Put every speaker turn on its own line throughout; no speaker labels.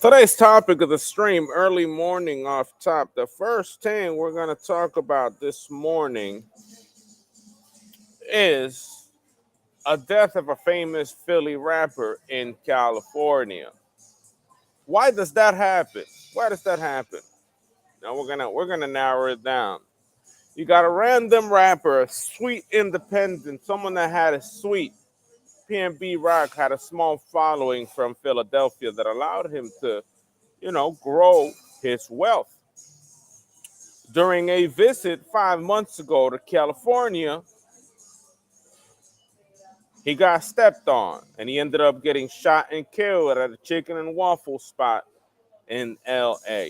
Today's topic of the stream, early morning off top. The first thing we're going to talk about this morning is a death of a famous Philly rapper in California. Why does that happen? Why does that happen? Now we're gonna narrow it down. You got a random rapper, a sweet independent, someone that had a sweet PNB Rock had a small following from Philadelphia that allowed him to, grow his wealth. During a visit 5 months ago to California, he got stepped on and he ended up getting shot and killed at a chicken and waffle spot in LA.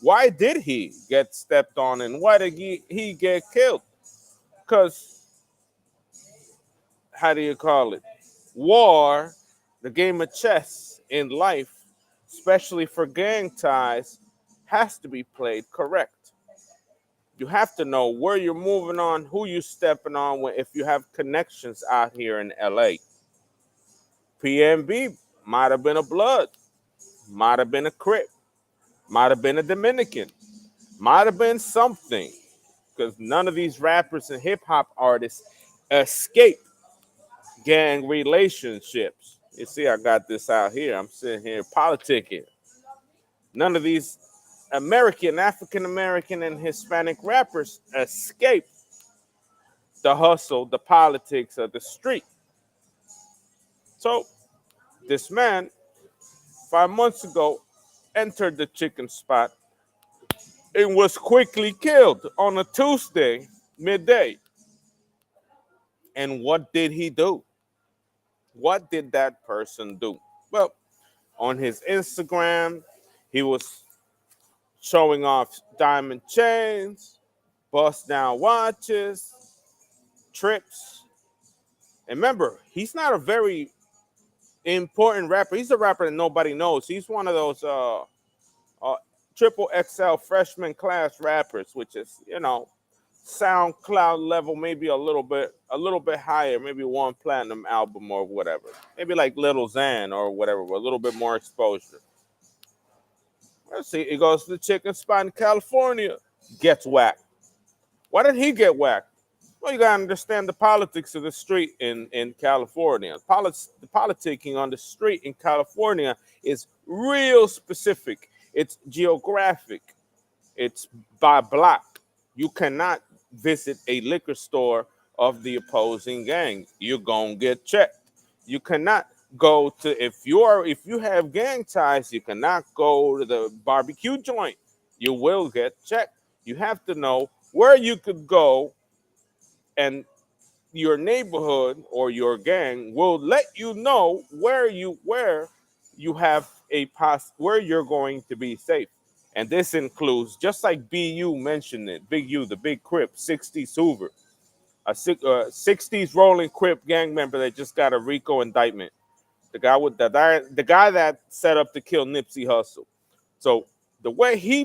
Why did he get stepped on and why did he get killed? Because, how do you call it? War, the game of chess in life, especially for gang ties, has to be played correct. You have to know where you're moving on, who you're stepping on if you have connections out here in LA. PNB might have been a blood, might have been a Crip, might have been a Dominican, might have been something. Because none of these rappers and hip hop artists escape gang relationships. You see, I got this out here. I'm sitting here politicking. None of these American, African American, and Hispanic rappers escape the hustle, the politics of the street. So this man, 5 months ago, entered the chicken spot and was quickly killed on a Tuesday midday. And what did he do? What did that person do? Well, on his Instagram, he was showing off diamond chains, bust down watches, trips. And remember, he's not a very important rapper. He's a rapper that nobody knows. He's one of those uh, triple XL freshman class rappers, which is, SoundCloud level, maybe a little bit higher, maybe one platinum album or whatever. Maybe like Little Xan or whatever, with a little bit more exposure. Let's see. He goes to the chicken spot in California, gets whacked. Why did he get whacked? Well, you gotta understand the politics of the street in California. The politicking on the street in California is real specific. It's geographic. It's by block. You cannot visit a liquor store of the opposing gang. You're gonna get checked. You cannot go to if you have gang ties, you cannot go to the barbecue joint. You will get checked. You have to know where you could go, and your neighborhood or your gang will let you know where you have where you're going to be safe. And this includes, just like BU mentioned it, Big U, the Big Crip, 60s Hoover, a 60s rolling Crip gang member that just got a RICO indictment. The guy that set up to kill Nipsey Hussle. So the way he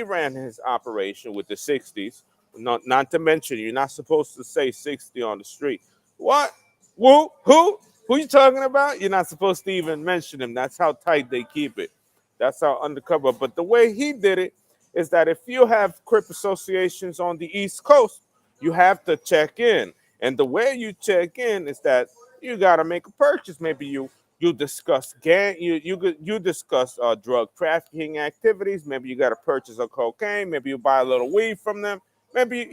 ran his operation with the 60s. Not to mention, you're not supposed to say 60 on the street. What? Who you talking about? You're not supposed to even mention him. That's how tight they keep it. That's how undercover. But the way he did it is that if you have Crip associations on the East Coast, you have to check in. And the way you check in is that you got to make a purchase. Maybe you discuss you discuss drug trafficking activities. Maybe you got to purchase a cocaine. Maybe you buy a little weed from them. Maybe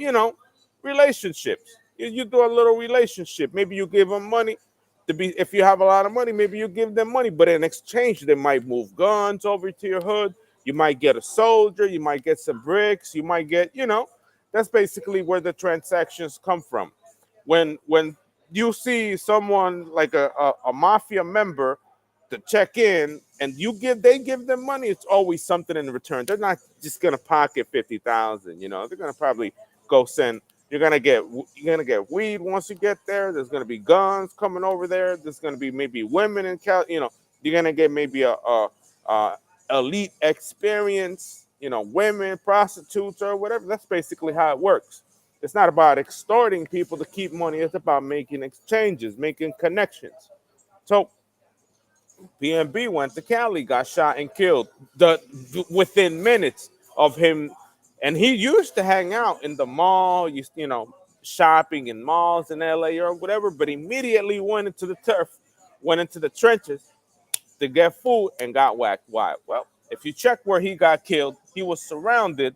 relationships. You do a little relationship. Maybe you give them money to be. If you have a lot of money, maybe you give them money. But in exchange, they might move guns over to your hood. You might get a soldier. You might get some bricks. You might get. That's basically where the transactions come from. When you see someone like a mafia member to check in and they give them money, it's always something in return. They're not just gonna pocket 50,000. They're gonna probably go send. You're gonna get weed once you get there. There's gonna be guns coming over there. There's gonna be maybe women in Cal. You're gonna get maybe a elite experience. Women, prostitutes, or whatever. That's basically how it works. It's not about extorting people to keep money. It's about making exchanges, making connections. So PNB went to Cali, got shot and killed within minutes of him. And he used to hang out in the mall, shopping in malls in LA or whatever, but immediately went into the turf, went into the trenches to get food and got whacked. Why? Well, if you check where he got killed, he was surrounded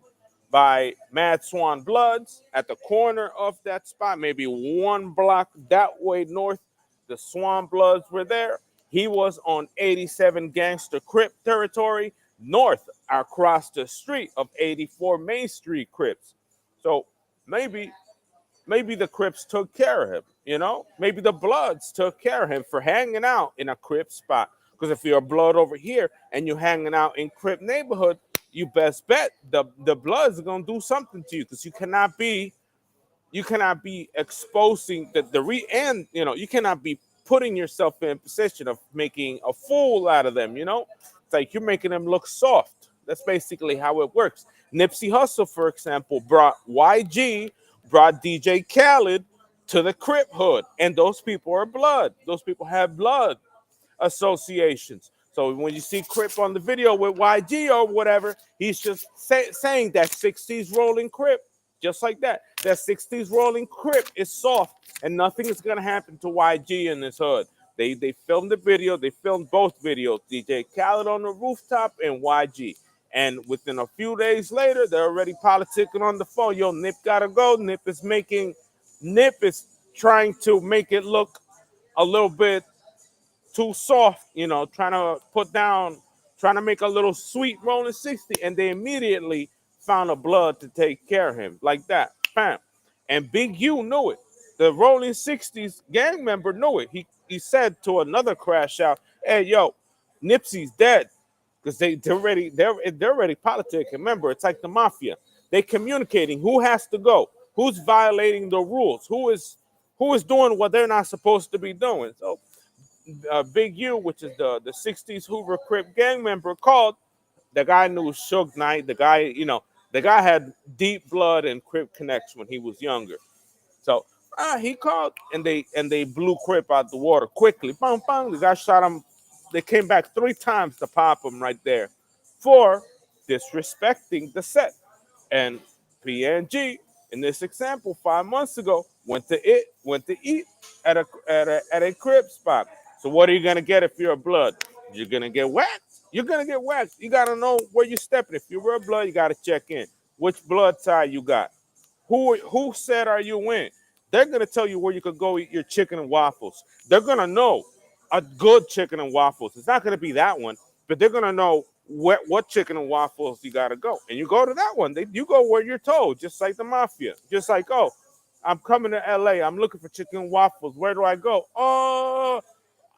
by Mad Swan Bloods at the corner of that spot, maybe one block that way north. The Swan Bloods were there. He was on 87 Gangster Crip territory north across the street of 84 Main Street Crips. So maybe the Crips took care of him, Maybe the Bloods took care of him for hanging out in a Crip spot. Because if you're a Blood over here and you're hanging out in Crip neighborhood, you best bet the Bloods are gonna do something to you, because you cannot be exposing you cannot be putting yourself in a position of making a fool out of them. It's like you're making them look soft. That's basically how it works. Nipsey Hussle, for example, brought YG, brought DJ Khaled to the Crip hood, and those people are Blood. Those people have blood associations. So when you see Crip on the video with YG or whatever, he's just saying that 60s rolling Crip, just like that. That 60s rolling Crip is soft, and nothing is gonna happen to YG in this hood. They filmed the video. They filmed both videos. DJ Khaled on the rooftop and YG. And within a few days later, they're already politicking on the phone. Yo, Nip gotta go. Nip is trying to make it look a little bit too soft, trying to make a little sweet rolling 60. And they immediately found a Blood to take care of him like that. Bam. And Big U knew it. The Rolling 60s gang member knew it. He said to another crash out, hey, yo, Nipsey's dead. Because they're already politicking. Remember, it's like the mafia. They communicating who has to go, who's violating the rules, who is doing what they're not supposed to be doing. So Big U, which is the 60s Hoover Crip gang member, called. The guy knew Suge Knight. The guy had deep blood and Crip connection when he was younger. So he called, and they blew Crip out the water quickly. Bang, bang. The guy shot him. They came back 3 times to pop him right there for disrespecting the set. And PNG, in this example, 5 months ago, went to eat at a Crip spot. So what are you gonna get if you're a Blood? You're gonna get whacked. You're gonna get whacked. You gotta know where you're stepping. If you're a Blood, you gotta check in. Which blood tie you got? Who said are you in? They're gonna tell you where you could go eat your chicken and waffles. They're gonna know a good chicken and waffles. It's not gonna be that one, but they're gonna know what chicken and waffles you gotta go, and you go to that one. You go where you're told, just like the mafia. Just like, oh, I'm coming to LA. I'm looking for chicken and waffles. Where do I go?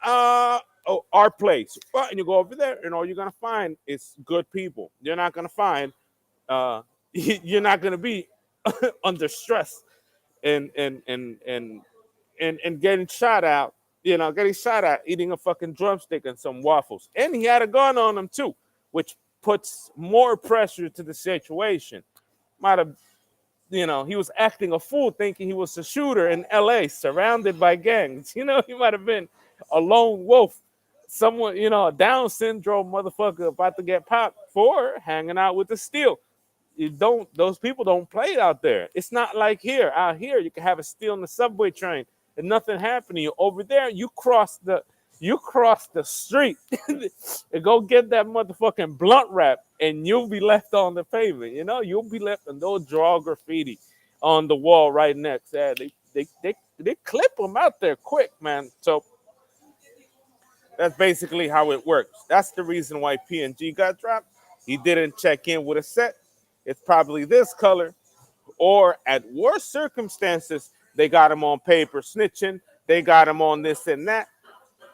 Our place. Well, and you go over there, and all you're gonna find is good people. You're not gonna find you're not gonna be under stress and getting shot at, eating a fucking drumstick and some waffles. And he had a gun on him too, which puts more pressure to the situation. Might have, he was acting a fool thinking he was a shooter in LA surrounded by gangs. He might have been a lone wolf, someone, a Down syndrome motherfucker about to get popped for hanging out with the steel. Those people don't play out there. It's not like here. Out here, you can have a steal in the subway train and nothing happen to you. Over there, you cross the street and go get that motherfucking blunt wrap, and you'll be left on the pavement. You'll be left, and they'll draw graffiti on the wall right next. Yeah, they clip them out there quick, man. So that's basically how it works. That's the reason why PNG got dropped. He didn't check in with a set. It's probably this color, or at worst circumstances, they got him on paper snitching. They got him on this and that,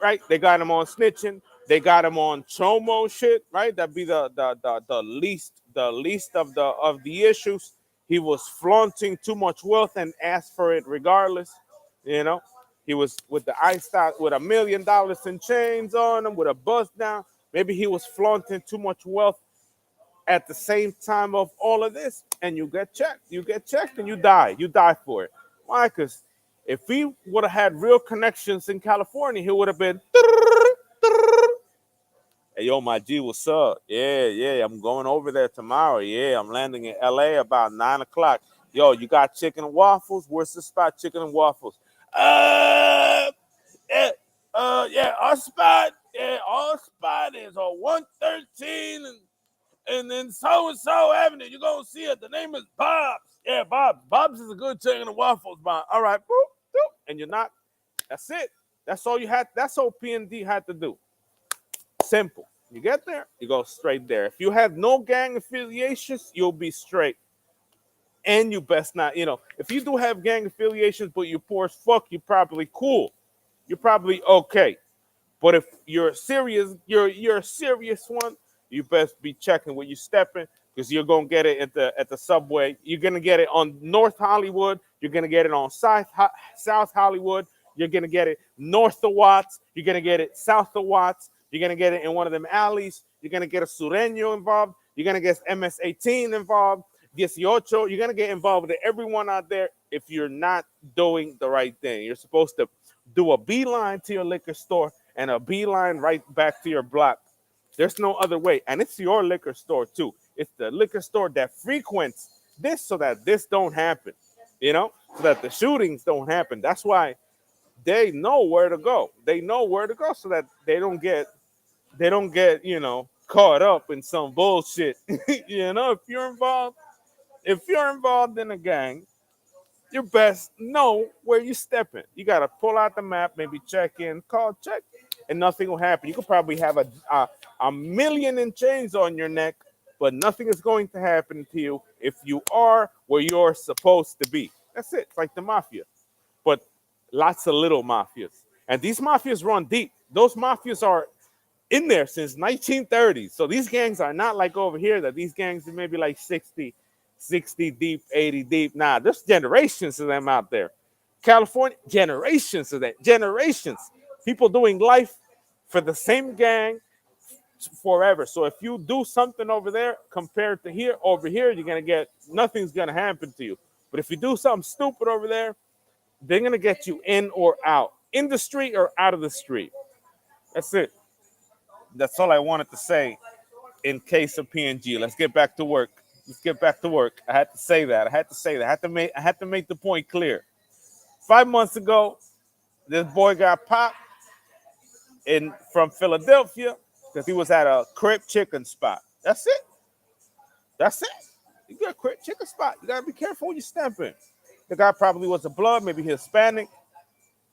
right? They got him on snitching. They got him on chomo shit, right? That'd be the least of the issues. He was flaunting too much wealth and asked for it regardless. He was with the ice out with $1 million in chains on him, with a bust down. Maybe he was flaunting too much wealth at the same time of all of this, and you get checked, and you die for it. Why? Because if he would have had real connections in California, he would have been Hey, yo, my G, what's up? Yeah, yeah, I'm going over there tomorrow. Yeah, I'm landing in LA about 9 o'clock. Yo, you got chicken and waffles? Where's the spot? Chicken and waffles. Yeah, yeah, our spot is on 113 and then so and so Avenue. You're gonna see it. The name is Bob's. Yeah, Bob's. Bob's is a good chicken and waffles, man. All right, boop, boop, and you're not. That's it. That's all you had. That's all PND had to do. Simple. You get there, you go straight there. If you have no gang affiliations, you'll be straight. And you best not, if you do have gang affiliations, but you're poor as fuck, you're probably cool. You're probably okay. But if you're serious, you're a serious one, you best be checking where you stepping because you're gonna get it at the subway. You're gonna get it on North Hollywood. You're gonna get it on South Hollywood. You're gonna get it north of Watts. You're gonna get it south of Watts. You're gonna get it in one of them alleys. You're gonna get a Sureño involved. You're gonna get MS-18 involved. 18. You're gonna get involved with everyone out there if you're not doing the right thing. You're supposed to do a beeline to your liquor store and a beeline right back to your block. There's no other way. And it's your liquor store too. It's the liquor store that frequents this so that this don't happen, so that the shootings don't happen. That's why they know where to go. They know where to go so that they don't get, caught up in some bullshit. If you're involved in a gang, you best know where you stepping. You gotta pull out the map, maybe check in, call, check, and nothing will happen. You could probably have a million in chains on your neck, but nothing is going to happen to you if you are where you're supposed to be. That's it. It's like the mafia, but lots of little mafias, and these mafias run deep. Those mafias are in there since 1930s. So these gangs are not like over here that these gangs are maybe like 60 deep, 80 deep. Nah, there's generations of them out there. California, generations of that. Generations. People doing life for the same gang forever. So if you do something over there compared to here, over here, you're gonna get nothing's gonna happen to you. But if you do something stupid over there, they're gonna get you in or out, in the street or out of the street. That's it. That's all I wanted to say in case of PNG. Let's get back to work. Let's get back to work. I had to say that. I had to make the point clear. 5 months ago, this boy got popped in from Philadelphia because he was at a crib chicken spot. That's it. That's it. You got a crib chicken spot. You gotta be careful when you step in. The guy probably was a blood, maybe Hispanic,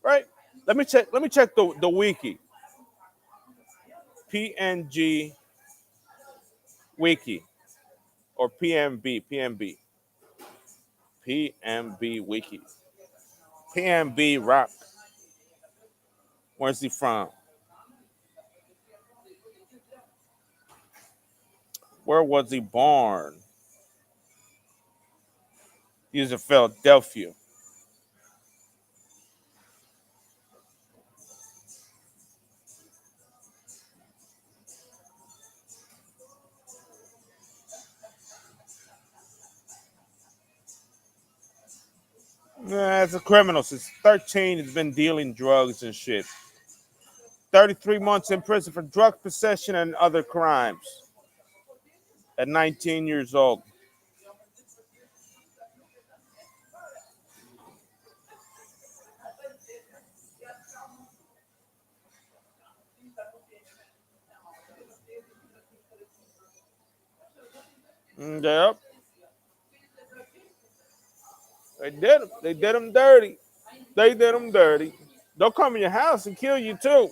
right? Let me check. Let me check the wiki. PNG wiki or PMB wiki. PMB rock. Where's he from? Where was he born? He was in Philadelphia. Yeah, as a criminal since 13, he's been dealing drugs and shit. 33 months in prison for drug possession and other crimes at 19 years old. Yep, they did him. They did him dirty. They did him dirty. They'll come in your house and kill you too.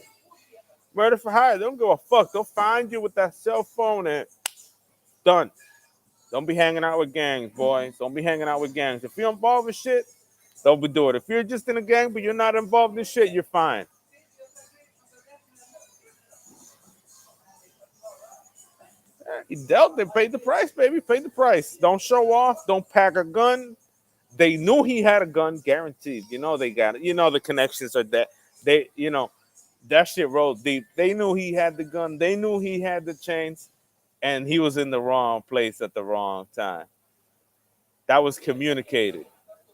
Murder for hire. They don't give a fuck. They'll find you with that cell phone and done. Don't be hanging out with gangs, boys. Don't be hanging out with gangs. If you're involved in shit, don't be doing it. If you're just in a gang but you're not involved in shit, you're fine. He dealt it, paid the price, baby. Paid the price. Don't show off. Don't pack a gun. They knew he had a gun, guaranteed. They got it. The connections are that that shit rolled deep. They knew he had the gun. They knew he had the chains, and he was in the wrong place at the wrong time. That was communicated.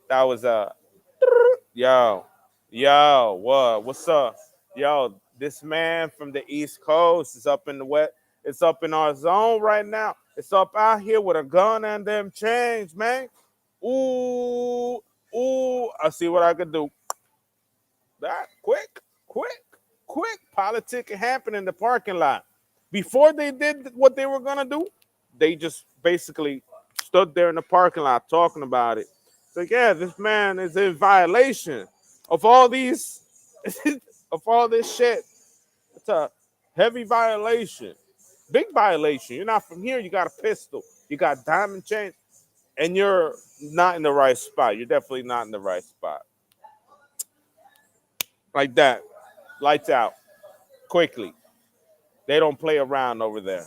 That was yo, what? What's up? Yo, this man from the East Coast is up in the west. It's up in our zone right now. It's up out here with a gun and them chains, man. Ooh, ooh. I see what I could do. That quick, quick politicking happened in the parking lot. Before they did what they were gonna do, they just basically stood there in the parking lot talking about it. So yeah, this man is in violation of all these of all this shit. It's a heavy violation. Big violation. You're not from here, you got a pistol, you got diamond chains, and you're not in the right spot. You're definitely not in the right spot. Like that. Lights out. Quickly. They don't play around over there.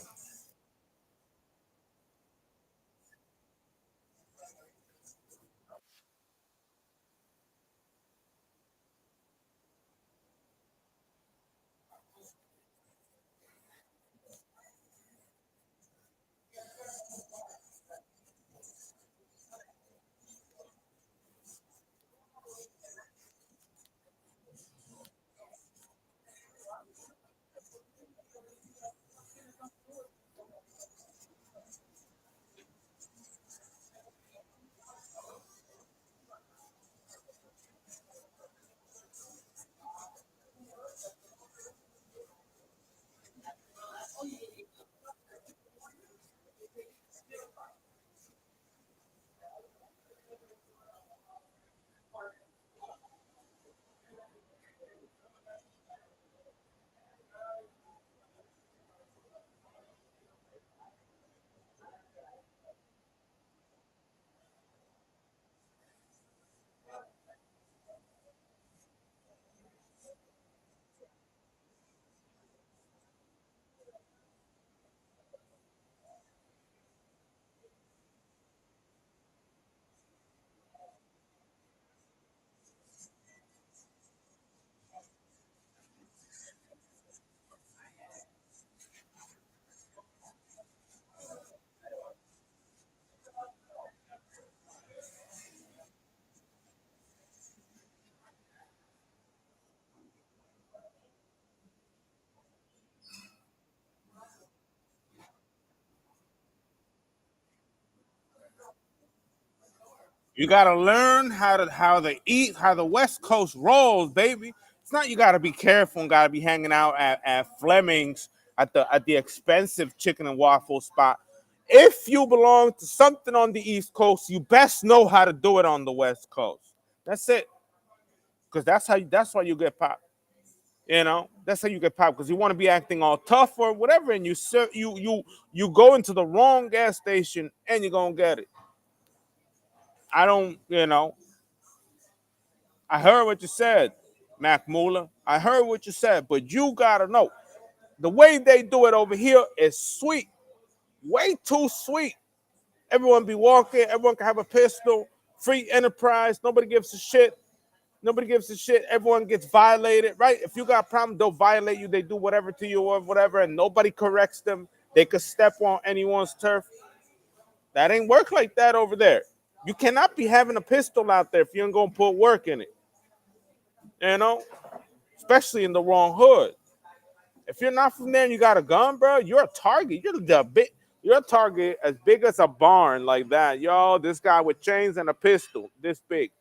You gotta learn how the West Coast rolls, baby. It's not you gotta be careful and gotta be hanging out at Fleming's at the expensive chicken and waffle spot. If you belong to something on the East Coast, you best know how to do it on the West Coast. That's it. Because that's why you get popped. You know, that's how you get popped because you want to be acting all tough or whatever, and you go into the wrong gas station and you're gonna get it. I don't, you know, I heard what you said, Mac Muller. I heard what you said, but you gotta know the way they do it over here is sweet, way too sweet. Everyone be walking, everyone can have a pistol, free enterprise, nobody gives a shit. Nobody gives a shit. Everyone gets violated, right? If you got a problem, they'll violate you. They do whatever to you or whatever, and nobody corrects them. They could step on anyone's turf. That ain't work like that over there. You cannot be having a pistol out there if you ain't gonna put work in it. You know, especially in the wrong hood. If you're not from there and you got a gun, bro, you're a target. You're a target as big as a barn like that. Yo, this guy with chains and a pistol, this big.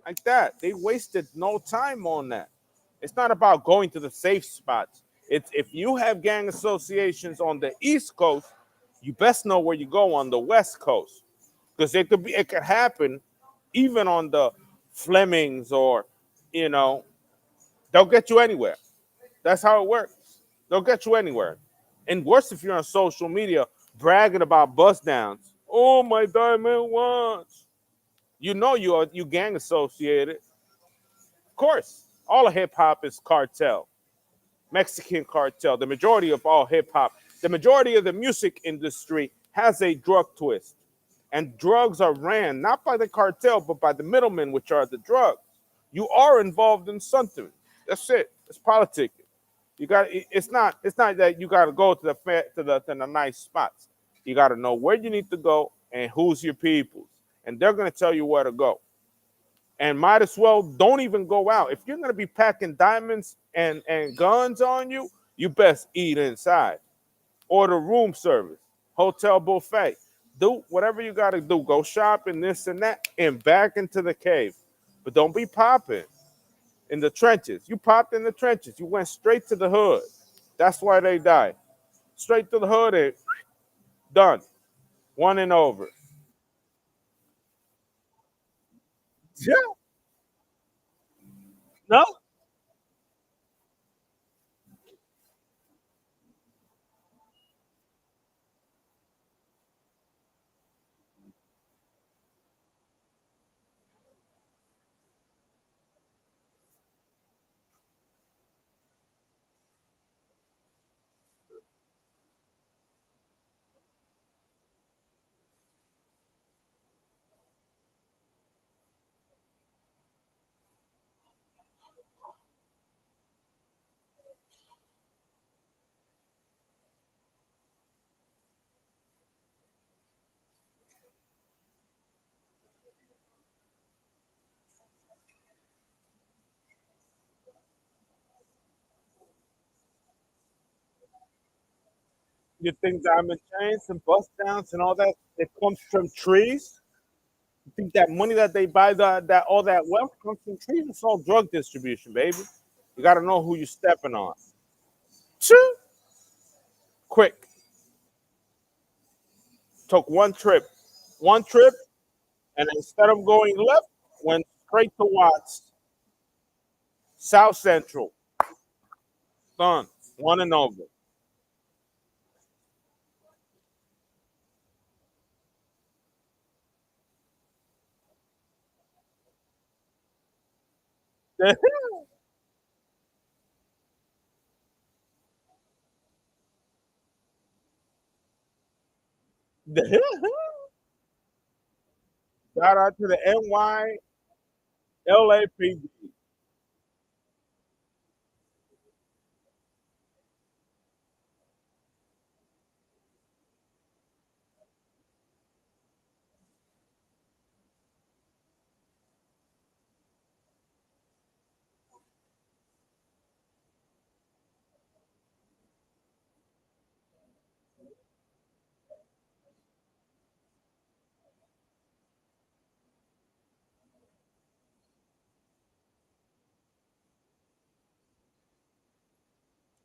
Like that. They wasted no time on that. It's not about going to the safe spots. It's if you have gang associations on the East Coast, you best know where you go on the West Coast. Because it could happen even on the Flemings or you know, they'll get you anywhere. That's how it works. They'll get you anywhere. And worse if you're on social media bragging about bust downs. Oh my diamond watch. You know you gang associated. Of course. All of hip hop is cartel. Mexican cartel. The majority of all hip hop, the majority of the music industry has a drug twist. And drugs are ran not by the cartel, but by the middlemen, which are the drugs. You are involved in something. That's it. It's politics. You got it's not that you got to go to the nice spots. You got to know where you need to go and who's your people, and they're going to tell you where to go. and might as well don't even go out. If you're gonna be packing diamonds and guns on you, you best eat inside. Order room service, hotel buffet. Do whatever you gotta do. Go shopping, this and that, and back into the cave. But don't be popping in the trenches. You popped in the trenches. You went straight to the hood. That's why they died. Straight to the hood and done. One and over. Yeah. No. You think diamond chains and bust downs and all that it comes from trees? You think that money that they buy that all that wealth comes from trees? It's all drug distribution, baby. You got to know who you're stepping on. Choo! Quick, took one trip, and instead of going left, went straight to Watts, South Central. Done. One and over. Shout out to the NYLAPD.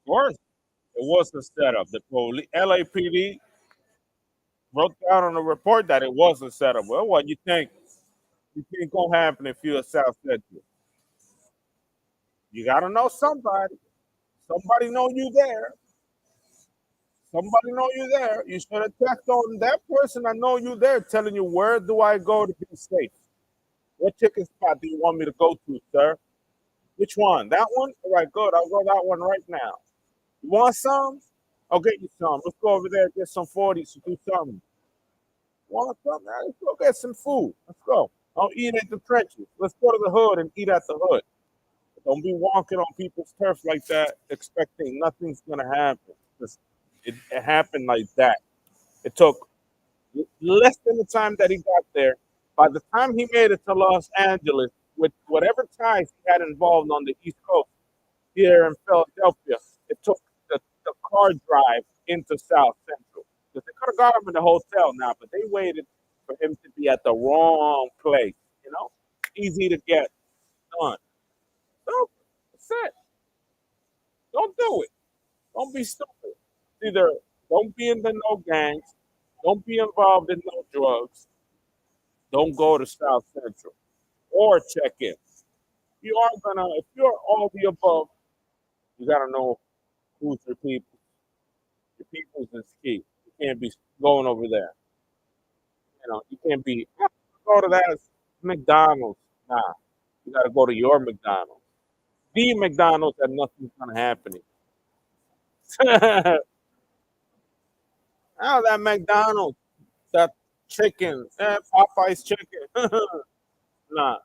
Of course, it was a setup. The police, LAPD wrote down on the report that it was a setup. Well, what you think? You think gonna happen if you're a South Central? You gotta know somebody. Somebody know you there. Somebody know you there. You should have checked on that person. I know you there, telling you where do I go to be safe. What chicken spot do you want me to go to, sir? Which one? That one? All right, good. I'll go that one right now. You want some? I'll get you some. Let's go over there and get some 40s to do something. Want something? Let's go get some food. Let's go. I'll eat at the trenches. Let's go to the hood and eat at the hood. Don't be walking on people's turf like that, expecting nothing's gonna happen. It happened like that. It took less than the time that he got there. By the time he made it to Los Angeles, with whatever ties he had involved on the East Coast here in Philadelphia, it took the car drive into South Central. Because they could have got him in the hotel now, but they waited for him to be at the wrong place. You know, easy to get done. So that's it. Don't do it. Don't be stupid. Either don't be in the no gangs, don't be involved in no drugs, don't go to South Central or check in. You are gonna, if you're all the above, you gotta know who's your people. Your people's is key. You can't be going over there. You know, you can't be go to that McDonald's. Nah, you gotta go to your McDonald's. The McDonald's that nothing's gonna happen. Oh, that McDonald's, that chicken, Popeye's chicken. Nah,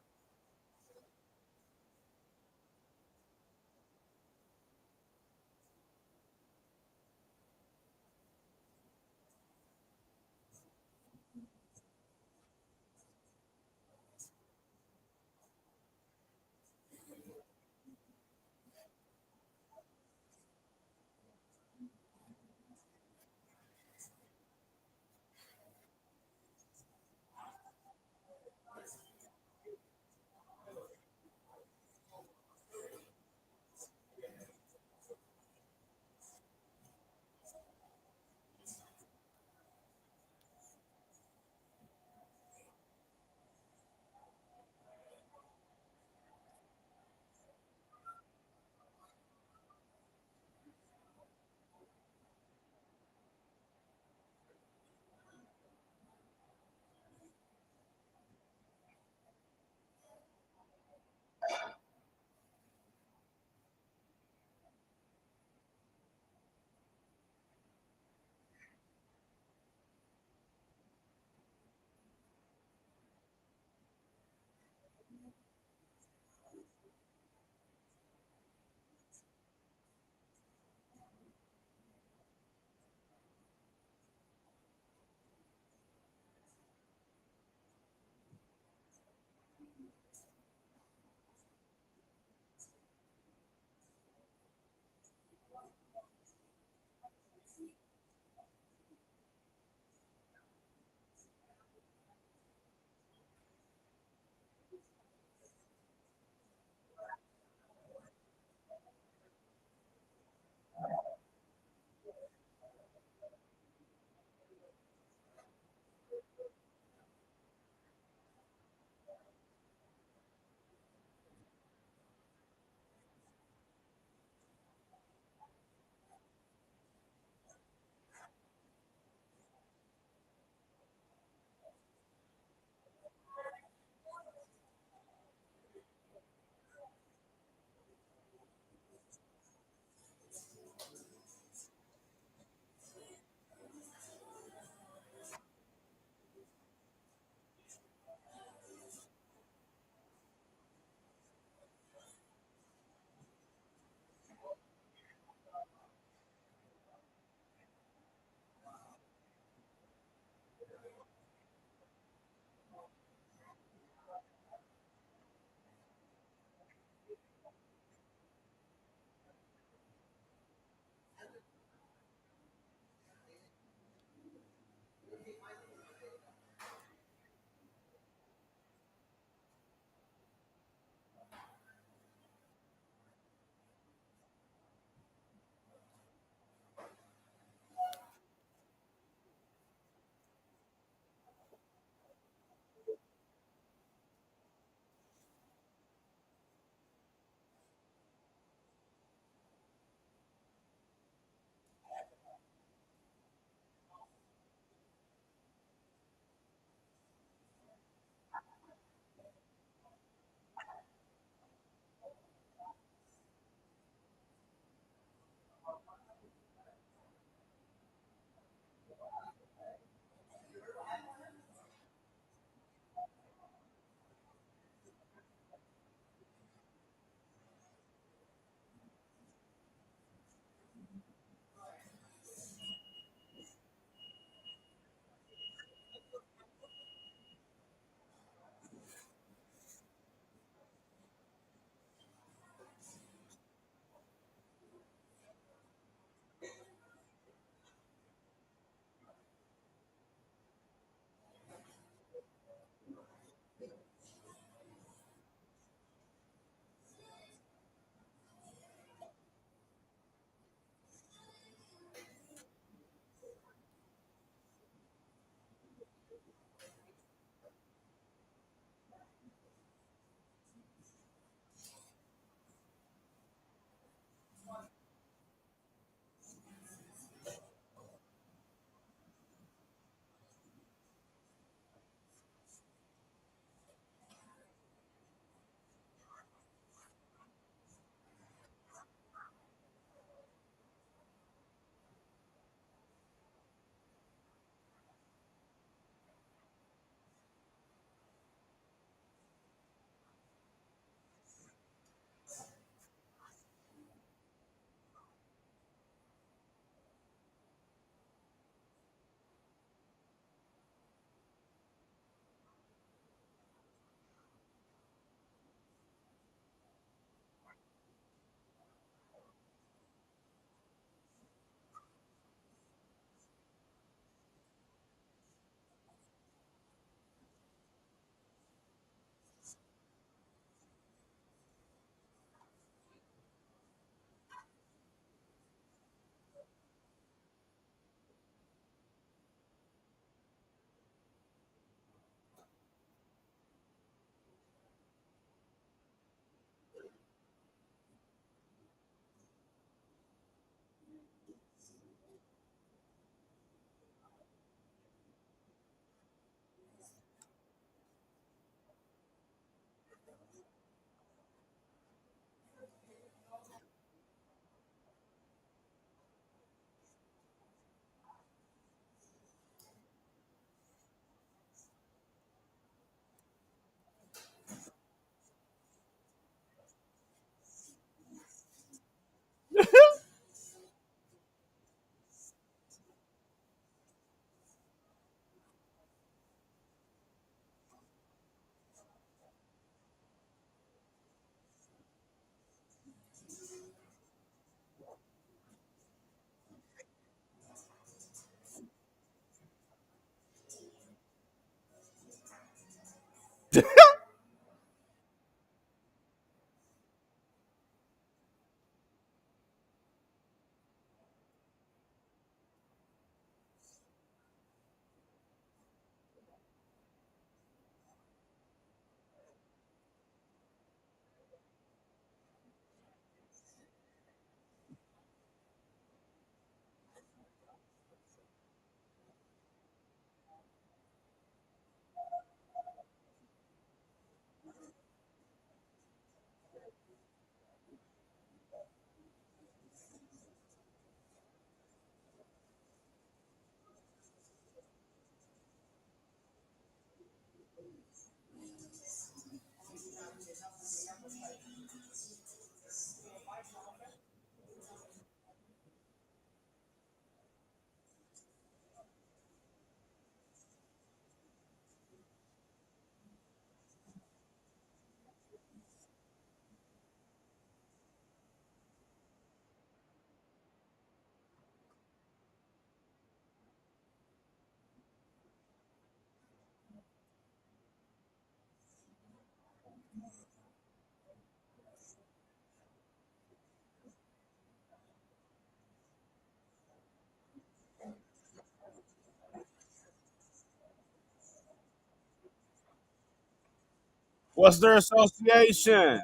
What's their association?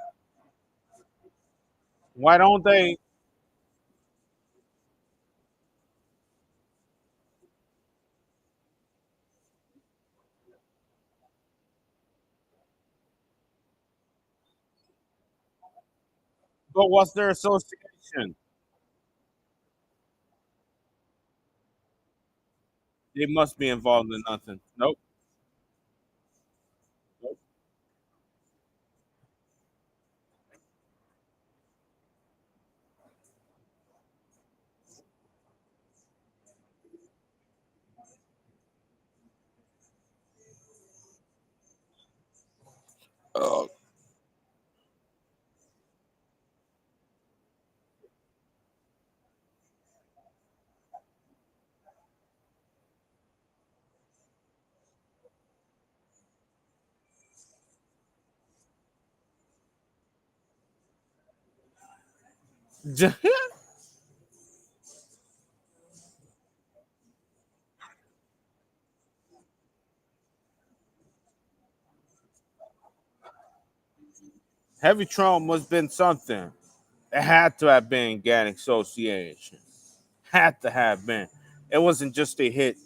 Why don't they? But what's their association? They must be involved in nothing. Nope. Nope. Uh, Heavy Trump must have been something. It had to have been gang association. Had to have been. It wasn't just a hit.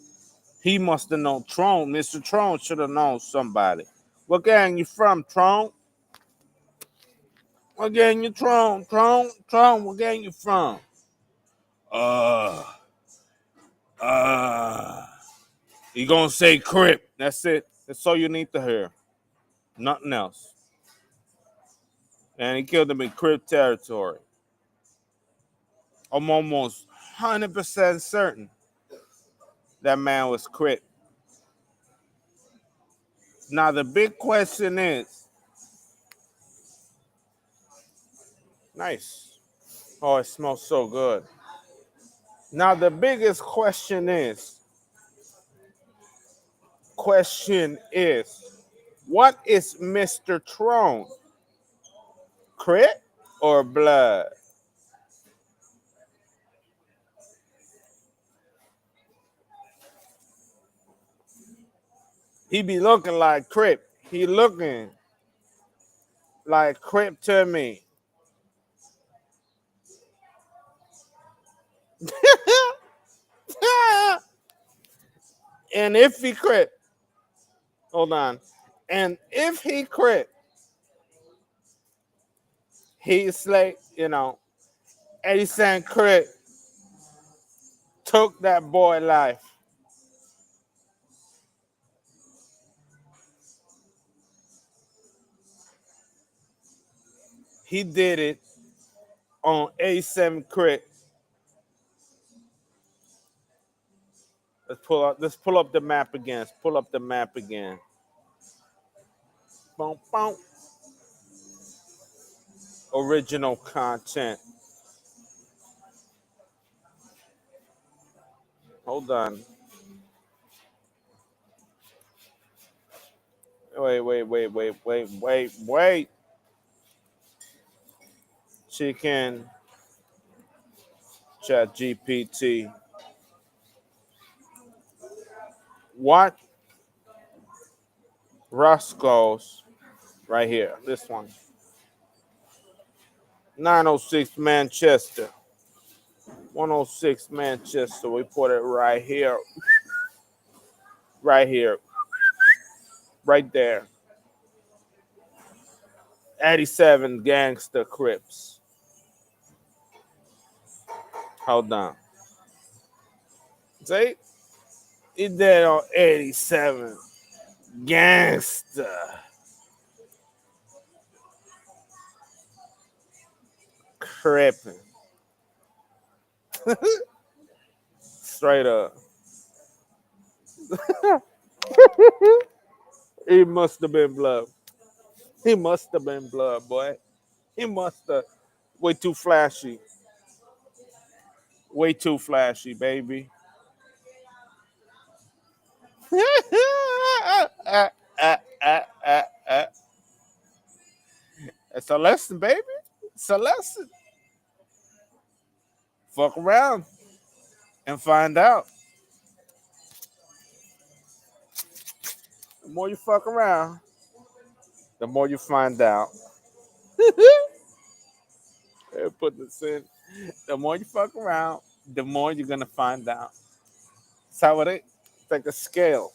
He must have known Tron. Mr. Tron should have known somebody. What gang you from, Tron? What gang you from? Tron, what gang you from? Uh, uh, you gonna say Crip. That's it. That's all you need to hear. Nothing else. And he killed him in Crip territory. I'm almost 100% certain that man was Crip. Now, the big question is nice. Oh, it smells so good. Now, the biggest question is, what is Mr. Tron? Crit or blood? He be looking like Crip. He looking like Crip to me. And if he Crip, hold on. And if he Crip, he's like, 80 Cent Crip took that boy life. He did it on 87 Crit. Let's pull up the map again. Let's pull up the map again. Boom, boom. Original content. Hold on. Wait. Chicken Chat GPT. What Roscoe's right here? This one. 906 Manchester. 106 Manchester. We put it right here. Right here. Right there. 87 Gangster Crips. Hold on. See? He did on 87 Gangster Crippin'. Straight up. He must have been blood. He must have been blood, boy. He must have. Way too flashy. Way too flashy, baby. It's a lesson, baby. It's a lesson. Fuck around and find out. The more you fuck around, the more you find out. Put this in. The more you fuck around, the more you're gonna find out. That's how it is. It's like a scale.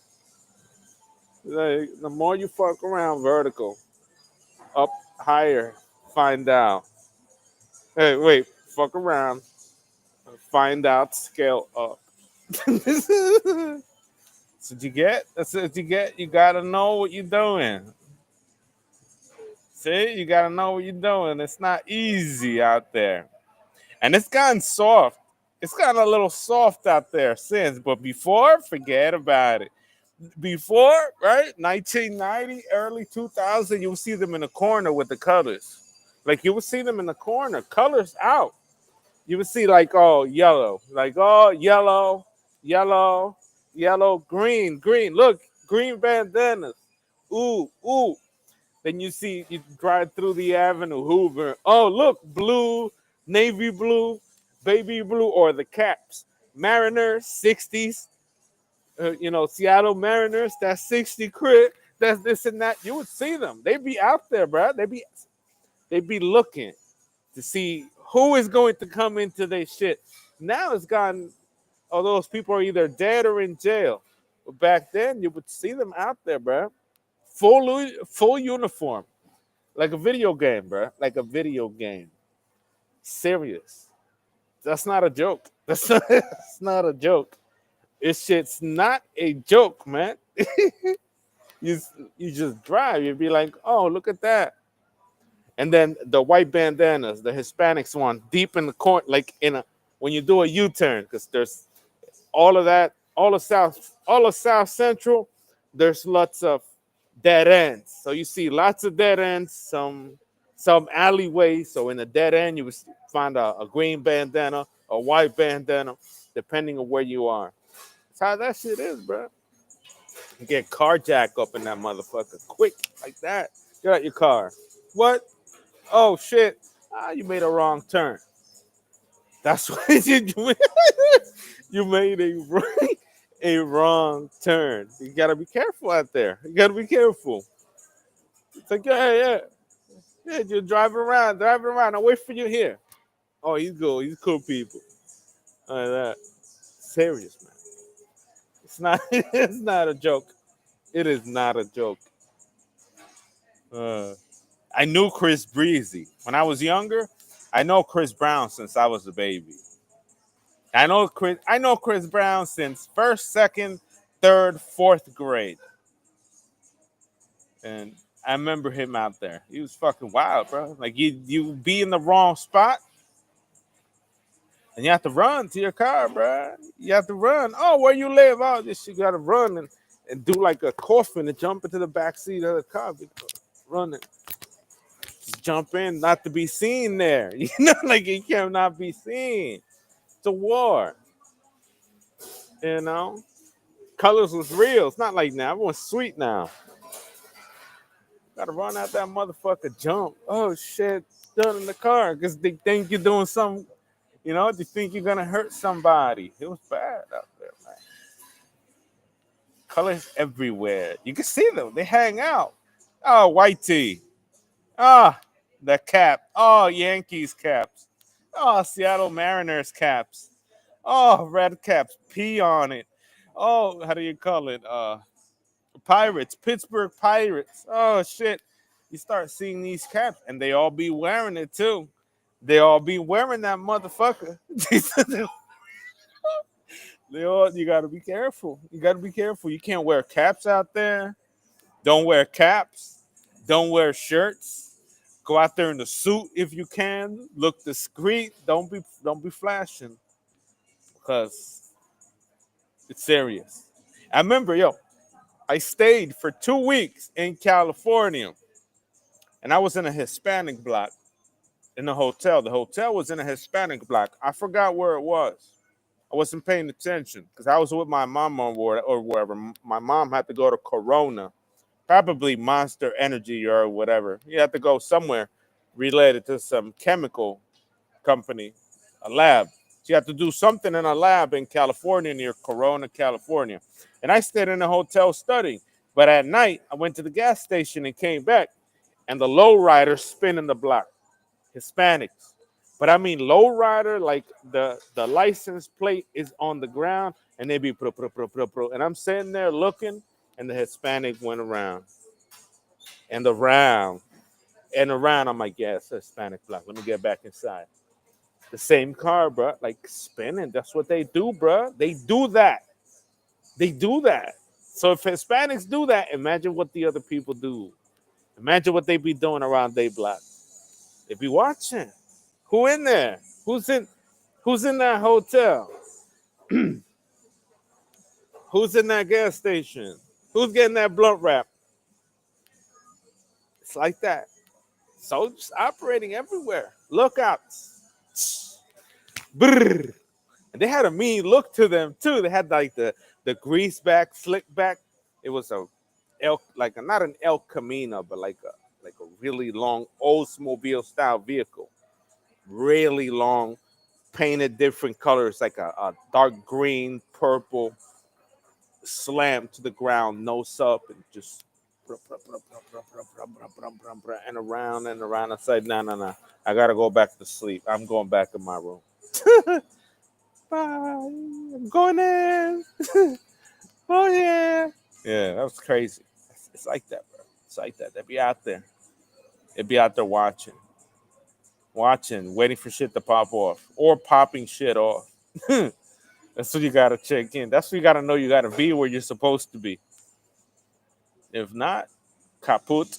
Like, the more you fuck around, vertical, up higher, find out. Hey, wait, fuck around, find out, scale up. That's what you get. That's what you get. You gotta know what you're doing. See, you gotta know what you're doing. It's not easy out there, and it's gotten soft. It's gotten a little soft out there since, but before, forget about it. Before, right, 1990, early 2000, you would see them in the corner with the colors. Like you would see them in the corner, colors out. You would see like, oh, yellow, like, oh, yellow, yellow, yellow, green, green. Look, green bandanas. Ooh, ooh. Then you see, you drive through the avenue, Hoover. Oh, look, blue, navy blue, baby blue, or the caps. Mariners, 60s. Seattle Mariners, that 60 crit, that's this and that. You would see them. They'd be out there, bro. They'd be looking to see who is going to come into their shit. Now it's gotten, all those people are either dead or in jail. But back then, you would see them out there, bro. Full uniform. Like a video game, bro. Like a video game. Serious. That's not a joke. That's not a joke. This shit's not a joke, man. you you just drive. You'd be like, oh, look at that. And then the white bandanas, the Hispanics one, deep in the corner, like when you do a U-turn, because there's all of that, all of South Central, there's lots of dead ends. So you see lots of dead ends, some alleyways. So in a dead end, you would find a green bandana, a white bandana, depending on where you are. That's how that shit is, bro. You get carjacked up in that motherfucker quick like that. Get out your car. What? Oh shit! You made a wrong turn. That's what you made a wrong turn. You gotta be careful out there. You gotta be careful. It's like yeah. You're driving around. I'll wait for you here. Oh, he's cool. He's cool people. Like that. Serious, man. It's not. It's not a joke. It is not a joke. I knew Chris Breezy when I was younger. I know Chris Brown since I was a baby. I know Chris Brown since first, second, third, fourth grade, and I remember him out there. He was fucking wild, bro. Like you be in the wrong spot, and you have to run to your car, bro. You have to run. Oh, where you live? Oh, this you gotta run and do like a coffin and jump into the back seat of the car, running. Jump in, not to be seen there. Like he cannot be seen. It's a war. Colors was real. It's not like now. Everyone's sweet now. Gotta run out that motherfucker, jump. Oh shit, done in the car because they think you're doing something. They think you're gonna hurt somebody. It was bad out there, man. Colors everywhere. You can see them. They hang out. Oh, white tee. Ah, the cap. Oh, Yankees caps. Oh, Seattle Mariners caps. Oh, red caps. P on it. Oh, how do you call it? Pirates. Pittsburgh Pirates. Oh shit. You start seeing these caps, and they all be wearing it too. They all be wearing that motherfucker. You gotta be careful. You gotta be careful. You can't wear caps out there. Don't wear caps. Don't wear shirts. Go out there in the suit if you can. Look discreet. Don't be flashing because it's serious. I remember, I stayed for 2 weeks in California, and I was in a Hispanic block in the hotel. The hotel was in a Hispanic block. I forgot where it was. I wasn't paying attention because I was with my mom or wherever. My mom had to go to Corona. Probably Monster Energy or whatever. You have to go somewhere related to some chemical company, a lab. So you have to do something in a lab in California near Corona, California. And I stayed in a hotel studying. But at night, I went to the gas station and came back. and the low riders spinning the block. Hispanics. But I mean low rider, like the license plate is on the ground and they be pro pro pro pro pro. And I'm sitting there looking, and the Hispanic went around and around and around. I'm like, yeah, it's a Hispanic block. Let me get back inside. The same car, bro, like spinning. That's what they do, bro. They do that. They do that. So if Hispanics do that, imagine what the other people do. Imagine what they be doing around their block. They be watching. Who in there? Who's in that hotel? Who's in that gas station? Who's getting that blunt wrap? It's like that. Soldiers operating everywhere. Lookouts. Brrr. And they had a mean look to them too. They had like the grease back, slick back. It was a like not an El Camino, but like a really long Oldsmobile style vehicle. Really long, painted different colors, like a dark green, purple, slammed to the ground, nose up, and just and around. I said, no, no, no. I gotta go back to sleep. I'm going back in my room. Bye. I'm going in. Oh yeah. Yeah, that was crazy. It's like that, bro. It's like that. They'd be out there. They'd be out there watching, waiting for shit to pop off or popping shit off. That's what you gotta check in. That's what you gotta know. You gotta be where you're supposed to be. If not, kaput.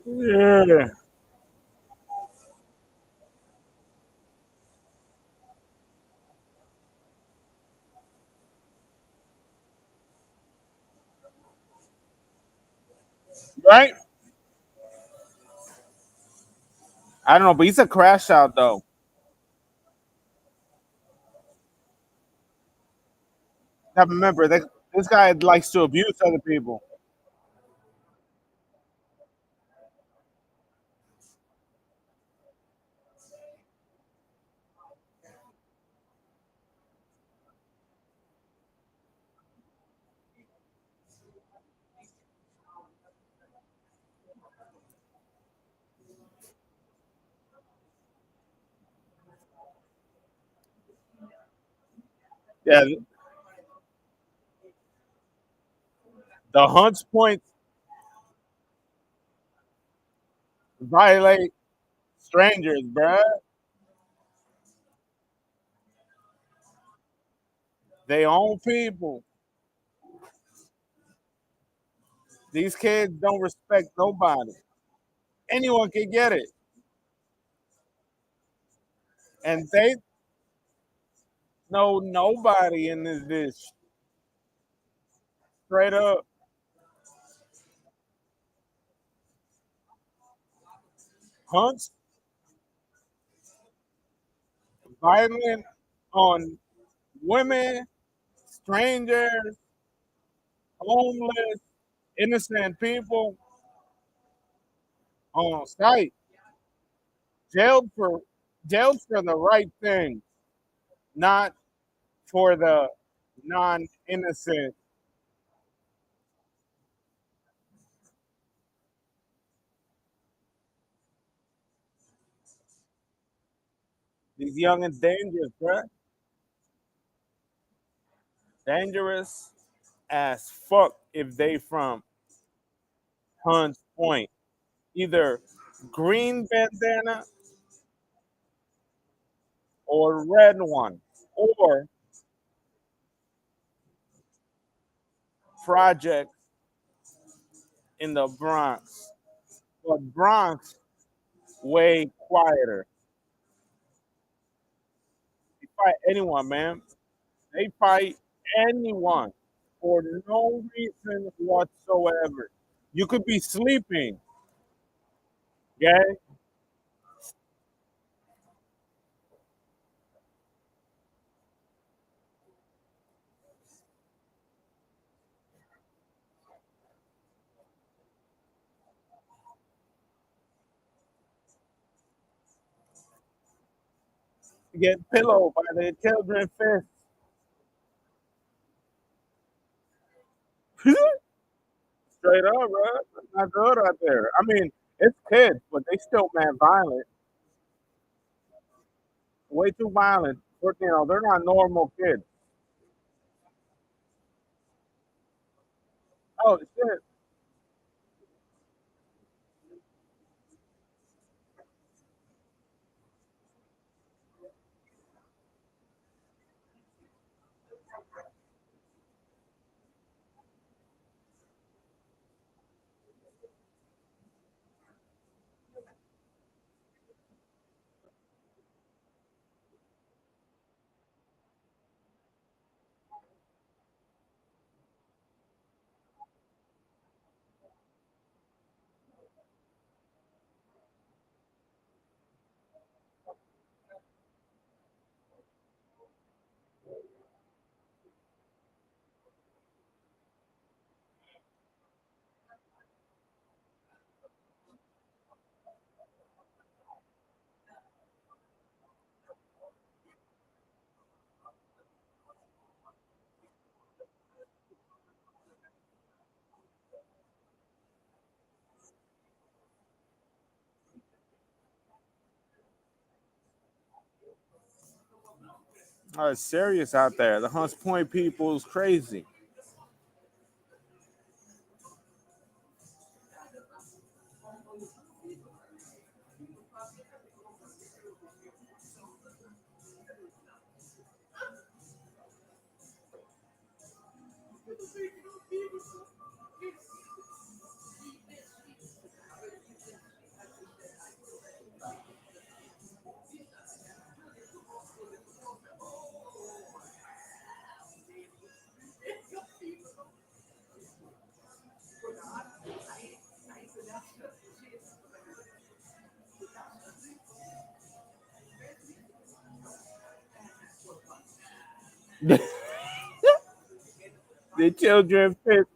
Yeah. Right? I don't know, but he's a crash out though. Now remember that this guy likes to abuse other people. Yeah, the Hunts Point violate strangers, bruh. They own people. These kids don't respect nobody. Anyone can get it, and they know nobody in this dish. Straight up, Hunts violent on women, strangers, homeless, innocent people on site, jailed for jailed for the right thing, not for the non-innocent These young and dangerous, bruh. Dangerous as fuck if they from Hunts Point. Either green bandana or red one. Or project in the Bronx. But Bronx way quieter. They fight anyone, man. They fight anyone for no reason whatsoever. You could be sleeping, okay? Get pillowed by their children fists. Straight up, bro. It's not good out there. I mean, it's kids, but they still man violent. Way too violent. They're not normal kids. Oh shit. It's serious out there. The Hunts Point people is crazy. The children fit.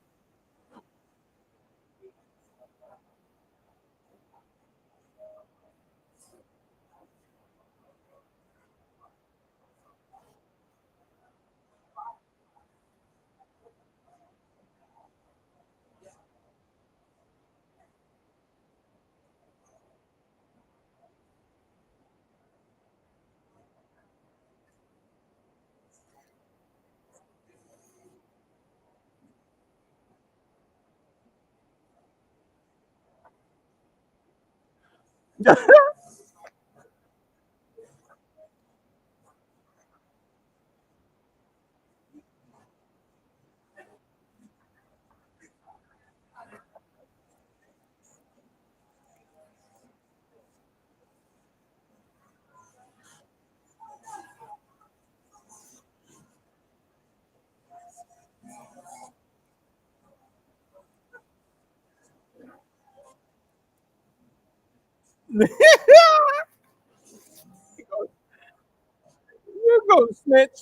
You go snitch,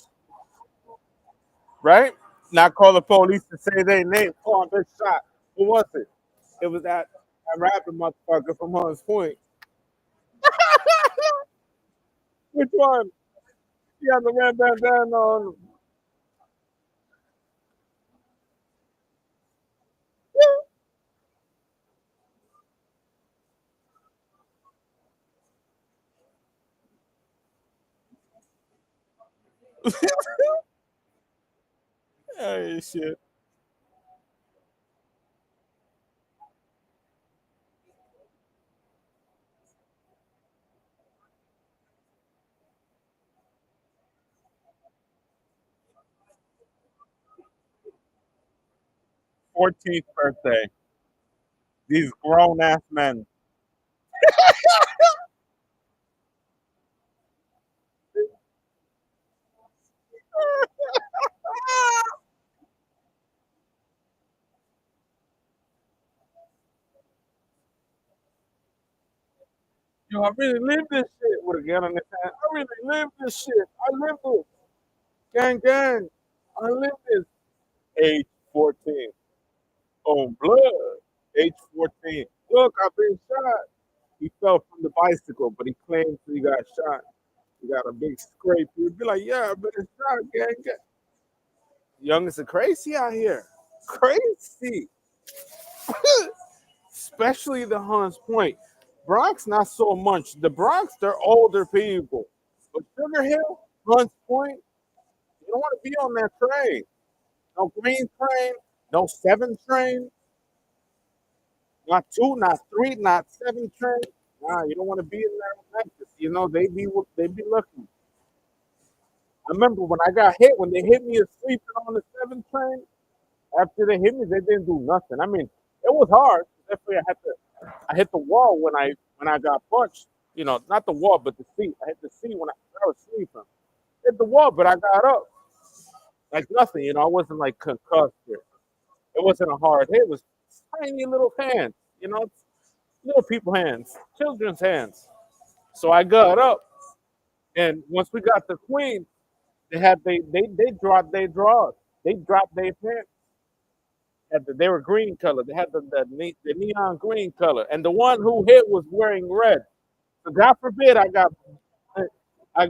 right? Not call the police to say their name. Oh, I been shot. Who was it? It was that rapping motherfucker from Hunts Point. Which one? He had the red bandana on. Hey, shit. 14th birthday. These grown ass men. Yo, I really live this shit with a gun in his hand. I really live this shit. I live this. Gang, gang. I live this. Age 14. On blood. Age 14. Look, I've been shot. He fell from the bicycle, but he claims he got shot. He got a big scrape. He'd be like, yeah, I've been shot, gang, gang. Youngins are crazy out here. Crazy. Especially the Hunts Point. Bronx, not so much. The Bronx, they're older people. But Sugar Hill, Hunts Point, you don't want to be on that train. No green train, no 7 train, not 2, not 3, not 7 train. Nah, you don't want to be in there with Memphis. You know, they be looking. I remember when I got hit, when they hit me asleep on the 7 train, after they hit me, they didn't do nothing. I mean, it was hard. Definitely I hit the wall when I got punched. You know, not the wall, but the seat. I hit the seat when I was sleeping. Hit the wall, but I got up like nothing. You know, I wasn't like concussed. It wasn't a hard hit. It was tiny little hands. You know, little people hands, children's hands. So I got up, and once we got the Queen, they dropped their drawers. They dropped their pants. They were green color. They had the neon green color, and the one who hit was wearing red. So God forbid I got I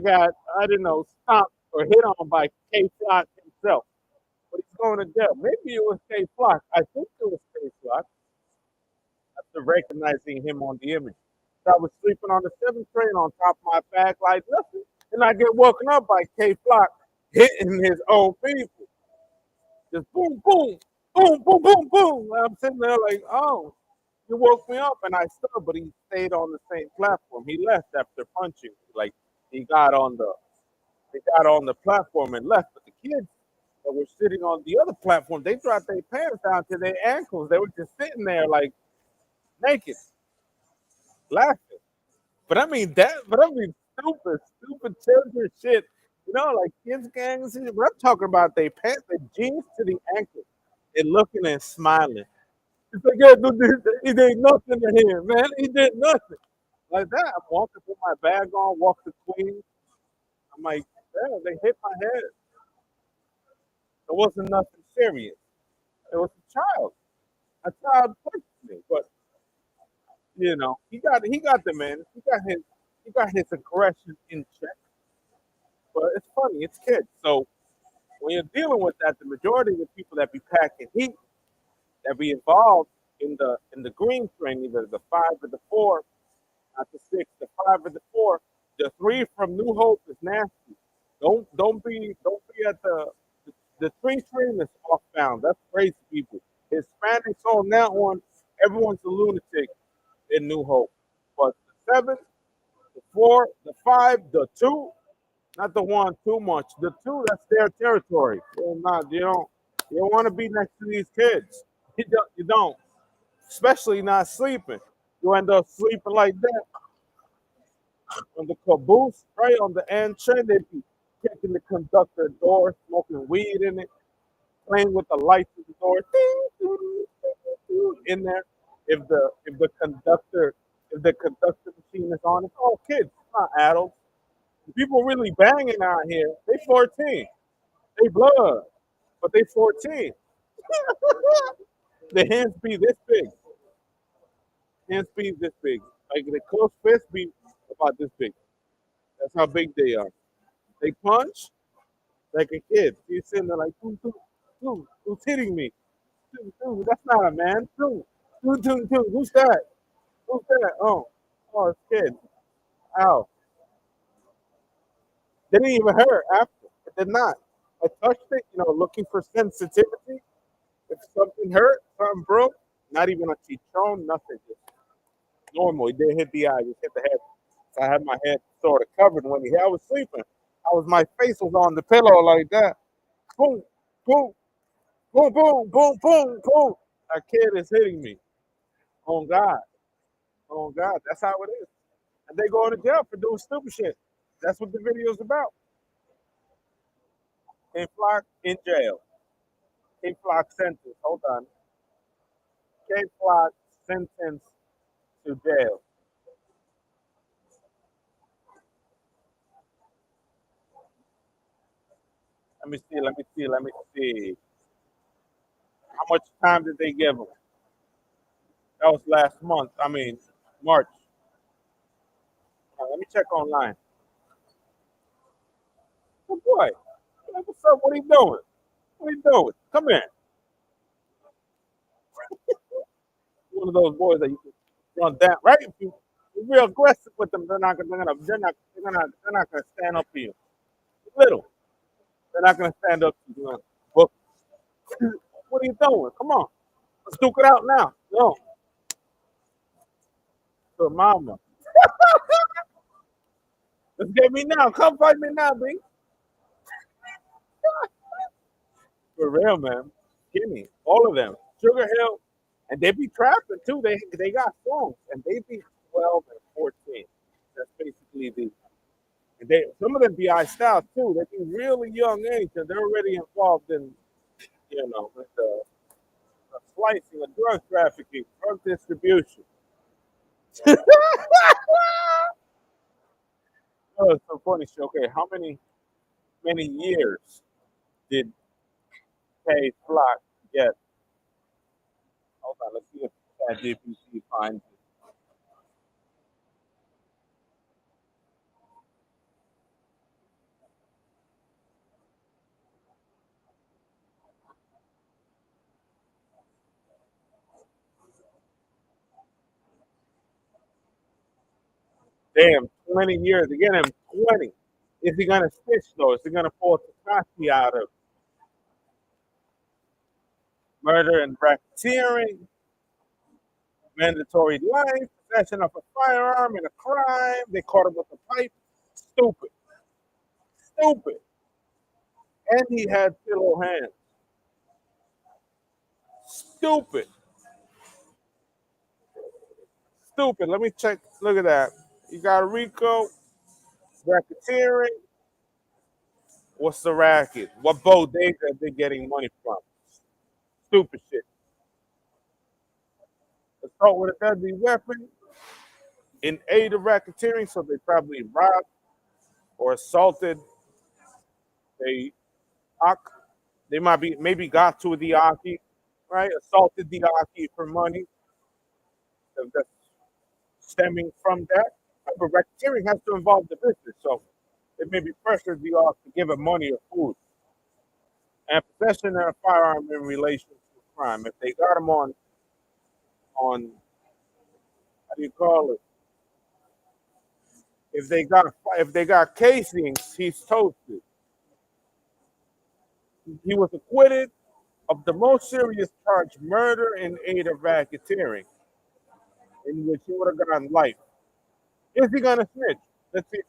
don't know stomped or hit on by K Flock himself. But he's going to jail. Maybe it was K Flock. I think it was K Flock after recognizing him on the image. So I was sleeping on the 7th train on top of my back like nothing, and I get woken up by K Flock hitting his own people. Just boom, boom, boom, boom, boom, boom. And I'm sitting there like, oh, you woke me up, and I stood, but he stayed on the same platform. He left after punching. Like he got on the they got on the platform and left. But the kids that were sitting on the other platform, they dropped their pants down to their ankles. They were just sitting there like naked, laughing. But I mean stupid children shit. You know, like kids gangs. But I'm talking about they pants, the jeans to the ankle, and looking and smiling. It's like, yeah, dude, he did nothing to him, man. He did nothing. Like that. I'm walking with my bag on, walk the Queen. I'm like, yeah, they hit my head. It wasn't nothing serious. It was a child. A child punched me, but he got the man. He got his aggression in check. But it's funny, it's kids. So when you're dealing with that, the majority of the people that be packing heat, that be involved in the green train, either the 5 or the 4, not the 6, the 5 or the 4, the 3 from New Hope is nasty. Don't be at the 3 train is off-bound. That's crazy people. Hispanics on that one, everyone's a lunatic in New Hope. But the 7, the 4, the 5, the 2, not the 1 too much. The 2, that's their territory. You don't want to be next to these kids. You don't, especially not sleeping. You end up sleeping like that on the caboose, right on the end train. They be kicking the conductor door, smoking weed in it, playing with the lights in the door, ding, ding, ding, ding, in there. If the conductor machine is on, it's all kids, it's not adults. People really banging out here. They 14. They blood, but they 14. The hands be this big. Hands be this big. Like the close fist be about this big. That's how big they are. They punch like a kid. He's sitting there like, dude, who's hitting me? Dude, that's not a man. Dude, who's that? Who's that? Oh, it's kid. Ow. They didn't even hurt after. It did not. I touched it, looking for sensitivity. If something hurt, something broke, not even a chichon, nothing. Just normal. He didn't hit the eye, just hit the head. So I had my head sort of covered when I was sleeping. My face was on the pillow like that. Boom, boom, boom, boom, boom, boom, boom. A kid is hitting me. On God. On God. That's how it is. And they go to jail for doing stupid shit. That's what the video's about. K Flock in jail. K Flock sentence. Hold on. K Flock sentenced to jail. Let me see. Let me see. Let me see. How much time did they give him? That was last month. I mean, March. Let me check online. Oh boy. Hey, what's up? What are you doing? What are you doing? Come here. One of those boys that you can run down, right? If you're real aggressive with them, they're not gonna stand up to you. Little, they're not gonna stand up to you. Well, what are you doing? Come on, let's duke it out now. No, so mama, let's get me now. Come fight me now, B. For real, man. Skinny, all of them. Sugar Hill, and they be trapping too. They got songs, and they be 12 and 14. That's basically the. And they some of them be I style too. They be really young age, and they're already involved in with the slicing, of drug trafficking, drug distribution. Oh, it's so funny. So, okay, how many years did K Flock get? Hold on, let's see if ChatGPT finds it. Damn, 20 years. Again, him 20. Is he gonna stitch though? Is he gonna pull Takashi out of murder and racketeering, mandatory life, possession of a firearm and a crime? They caught him with a pipe. Stupid, stupid. And he had pillow hands. Stupid, stupid. Let me check. Look at that. You got Rico, racketeering. What's the racket? What bodega are they getting money from? Stupid shit. Assault with a deadly weapon in aid of racketeering, so they probably robbed or assaulted a Ak. They might be maybe got to the Aki, right? Assaulted the Aki for money. That's stemming from that. But racketeering has to involve the business, so it may be pressured the Aki to give him money or food. And possession of a firearm in relation to crime. If they got him on how do you call it? If they got casings, he's toasted. He was acquitted of the most serious charge, murder in aid of racketeering, in which he would have gotten life. Is he gonna snitch? Let's see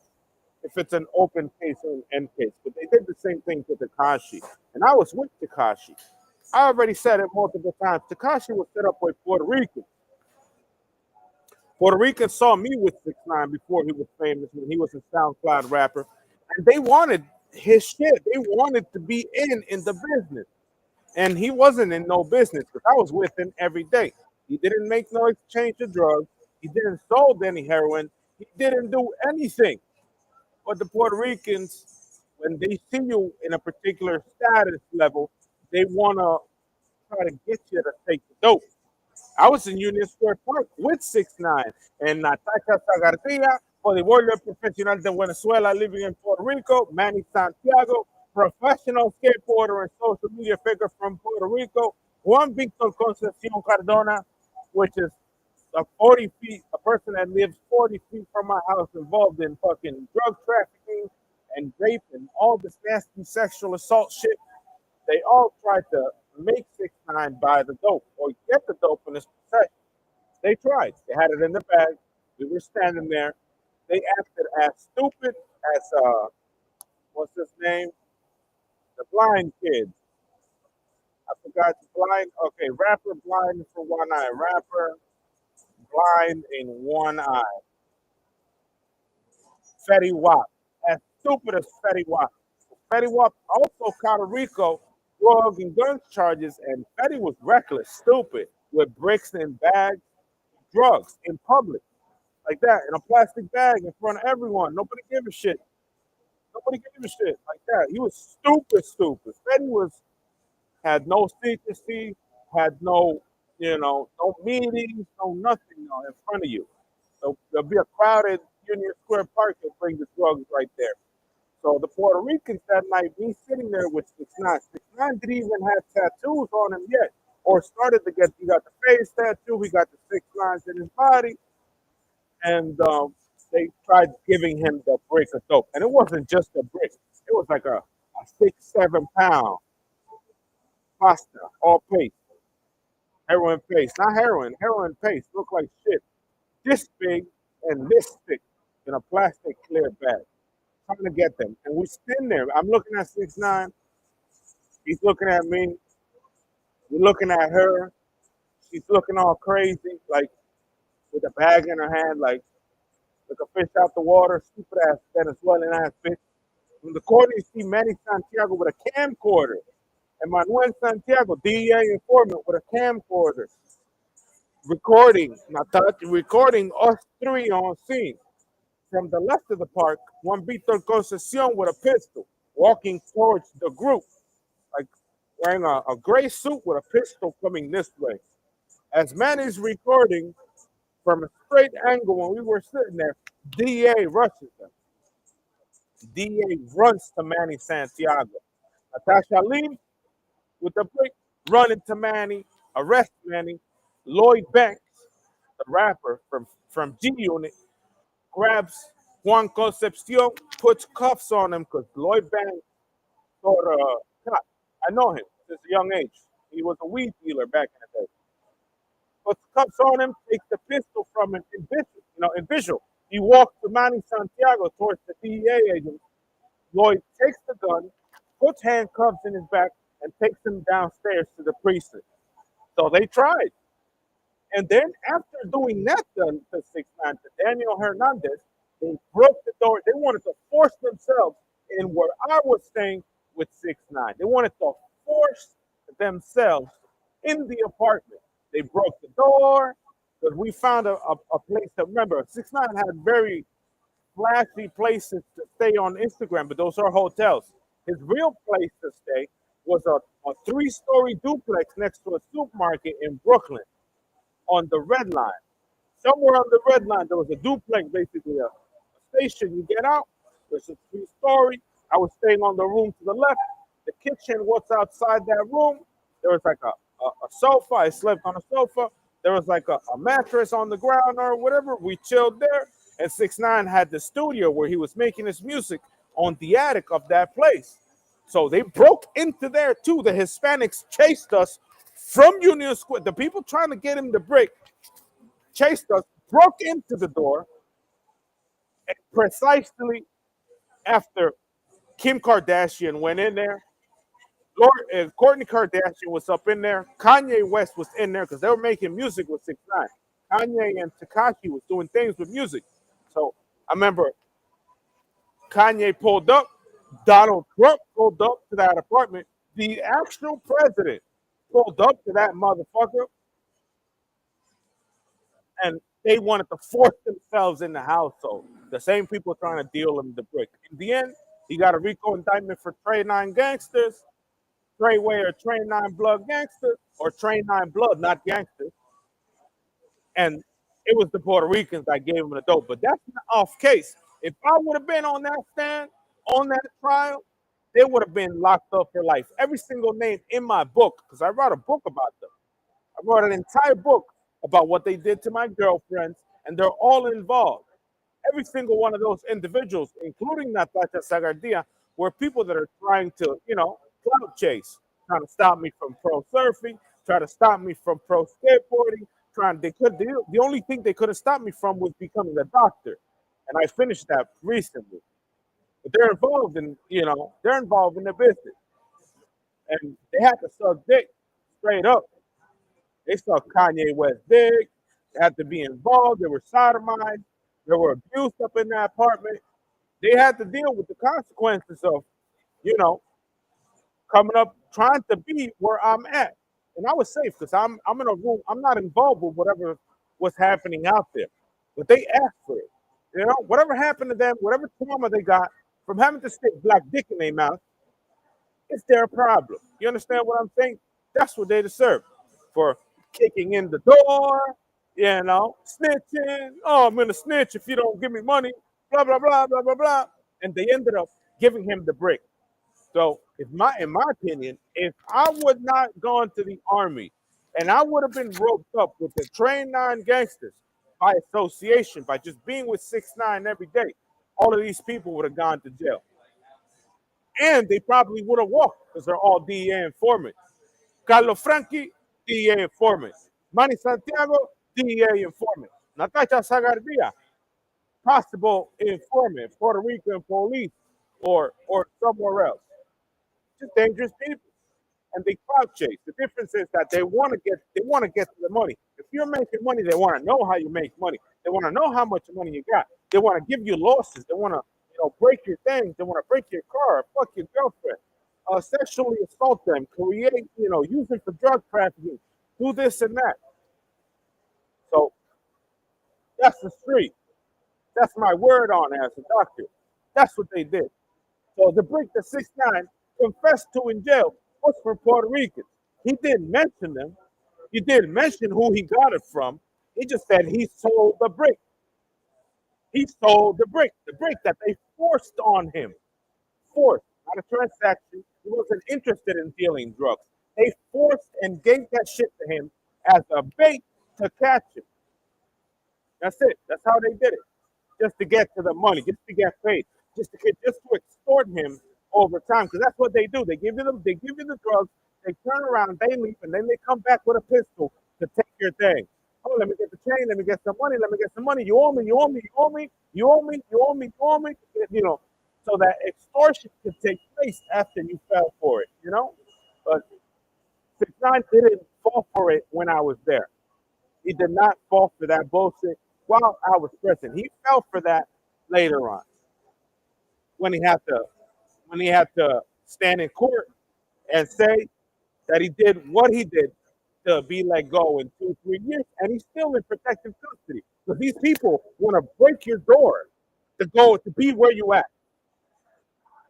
if it's an open case or an end case. But they did the same thing to Takashi, and I was with Takashi. I already said it multiple times. Takashi was set up with Puerto Rican. Puerto Rican saw me with 6ix9ine before he was famous when he was a SoundCloud rapper, and they wanted his shit. They wanted to be in the business, and he wasn't in no business because I was with him every day. He didn't make no exchange of drugs. He didn't sold any heroin. He didn't do anything. But the Puerto Ricans, when they see you in a particular status level, they want to try to get you to take the dope. I was in Union Square Park with 6ix9ine and Natasha Zagarcia, voleibolero profesional de Venezuela living in Puerto Rico, Manny Santiago, professional skateboarder and social media figure from Puerto Rico, Juan Victor Concepcion Cardona, which is a 40 feet, a person that lives 40 feet from my house involved in fucking drug trafficking and rape and all this nasty sexual assault shit, they all tried to make 6ix9ine buy the dope or get the dope in his possession. They tried. They had it in the bag. We were standing there. They acted as stupid as what's his name? The blind kid. I forgot the blind. Okay, rapper blind for one eye. Rapper blind in one eye. Fetty Wap. As stupid as Fetty Wap. Fetty Wap also caught a Rico drug and gun charges, and Fetty was reckless, stupid, with bricks and bags, drugs in public, like that, in a plastic bag in front of everyone. Nobody gave a shit. Nobody gave a shit like that. He was stupid, stupid. Fetty was had no secrecy, had no, no meetings, no nothing in front of you. So there'll be a crowded Union Square Park and bring the drugs right there. So the Puerto Ricans that night, me sitting there with 6ix9ine. 6ix9ine didn't even have tattoos on him yet, or started to get. He got the face tattoo. He got the 6 lines in his body, and they tried giving him the brick of dope, and it wasn't just a brick. It was like a 6, 7 pound pasta, all paste, heroin paste, not heroin, heroin paste. Looked like shit. This big and this thick in a plastic clear bag. Trying to get them. And we stand there. I'm looking at 6ix9ine. He's looking at me. We're looking at her. She's looking all crazy, like with a bag in her hand, like a fish out the water, stupid ass Venezuelan ass bitch. From the corner, you see Manny Santiago with a camcorder. And Manuel Santiago, DEA informant, with a camcorder. Recording, recording us three on scene. From the left of the park, Juan Victor Concession with a pistol, walking towards the group, like wearing a gray suit with a pistol coming this way. As Manny's recording from a straight angle when we were sitting there, DA rushes them. DA runs to Manny Santiago. Natasha leaves with the break, running to Manny, arrest Manny. Lloyd Banks, the rapper from G Unit, grabs Juan Concepcion, puts cuffs on him because Lloyd Banks sort of cop. I know him since a young age. He was a weed dealer back in the day. Puts cuffs on him, takes the pistol from him in visual. He walks to Manny Santiago towards the DEA agent. Lloyd takes the gun, puts handcuffs in his back, and takes him downstairs to the precinct. So they tried. And then after doing that to 6ix9ine, to Daniel Hernandez, they broke the door. They wanted to force themselves in where I was staying with 6ix9ine. They wanted to force themselves in the apartment. They broke the door because we found a place to remember. 6ix9ine had very flashy places to stay on Instagram, but those are hotels. His real place to stay was a 3-story duplex next to a supermarket in Brooklyn on the Red Line. Somewhere on the Red Line, there was a duplex, basically a station. You get out, there's a 3-story. I was staying on the room to the left. The kitchen, what's outside that room, there was like a sofa. I slept on a sofa. There was like a mattress on the ground or whatever. We chilled there. And 6ix9ine had the studio where he was making his music on the attic of that place. So they broke into there too. The Hispanics chased us from Union Square. The people trying to get him to break chased us, broke into the door, precisely after Kim Kardashian went in there. Kourtney Kardashian was up in there. Kanye West was in there because they were making music with 6ix9ine. Kanye and Tekashi was doing things with music. So I remember Kanye pulled up, Donald Trump pulled up to that apartment. The actual president pulled up to that motherfucker, and they wanted to force themselves in the household. The same people trying to deal him the brick. In the end, he got a RICO indictment for Trey 9 gangsters, Treyway or Trey 9 blood gangster, or Trey 9 blood, not gangsters. And it was the Puerto Ricans that gave him the dope. But that's an off case. If I would have been on that stand, on that trial, they would have been locked up for life. Every single name in my book, because I wrote a book about them. I wrote an entire book about what they did to my girlfriends, and they're all involved. every single one of those individuals, including Natasha Sagardia, were people that are trying to, clout chase, trying to stop me from pro surfing, try to stop me from pro skateboarding. The only thing they could have stopped me from was becoming a doctor, and I finished that recently. But they're involved in the business, and they had to suck dick straight up. They sucked Kanye West dick. They had to be involved. They were sodomized. They were abused up in that apartment. They had to deal with the consequences of, you know, coming up trying to be where I'm at. And I was safe because I'm in a room. I'm not involved with whatever was happening out there. But they asked for it. Whatever happened to them, whatever trauma they got from having to stick black dick in their mouth, it's their problem. You understand what I'm saying? That's what they deserve for kicking in the door, snitching. Oh, I'm gonna snitch if you don't give me money. Blah blah blah blah blah blah. And they ended up giving him the brick. So, in my opinion, if I would not gone to the army, and I would have been roped up with the Train 9 gangsters by association, by just being with 6ix9ine every day, all of these people would have gone to jail, and they probably would have walked because they're all DEA informants. Carlos Franchi, DEA informant. Manny Santiago, DEA informant. Natasha Sagardia, possible informant, Puerto Rican police or somewhere else. Just dangerous people. And they crowd chase. The difference is that they want to get to the money. If you're making money, they want to know how you make money. They want to know how much money you got. They want to give you losses. They want to break your things. They want to break your car, fuck your girlfriend, sexually assault them, create, use them for drug trafficking, do this and that. So that's the street. That's my word on it as a doctor. That's what they did. So the brick that 6ix9ine confessed to in jail was for Puerto Ricans. He didn't mention them. He didn't mention who he got it from. He just said he sold the brick. He sold the brick that they forced on him. Forced, not a transaction. He wasn't interested in dealing drugs. They forced and gave that shit to him as a bait to catch him. That's it. That's how they did it. Just to get to the money, just to get paid, just to extort him over time. Because that's what they do. They give you the drugs, they turn around, they leave, and then they come back with a pistol to take your thing. Oh, let me get the chain, let me get some money, let me get some money. You owe me, you owe me, you owe me, you owe me, you owe me, you owe me. So that extortion could take place after you fell for it. But 6ix9ine didn't fall for it when I was there. He did not fall for that bullshit while I was present. He fell for that later on when he had to stand in court and say that he did what he did to be let go in 2, 3 years, and he's still in protective custody. So these people want to break your door to go to be where you at.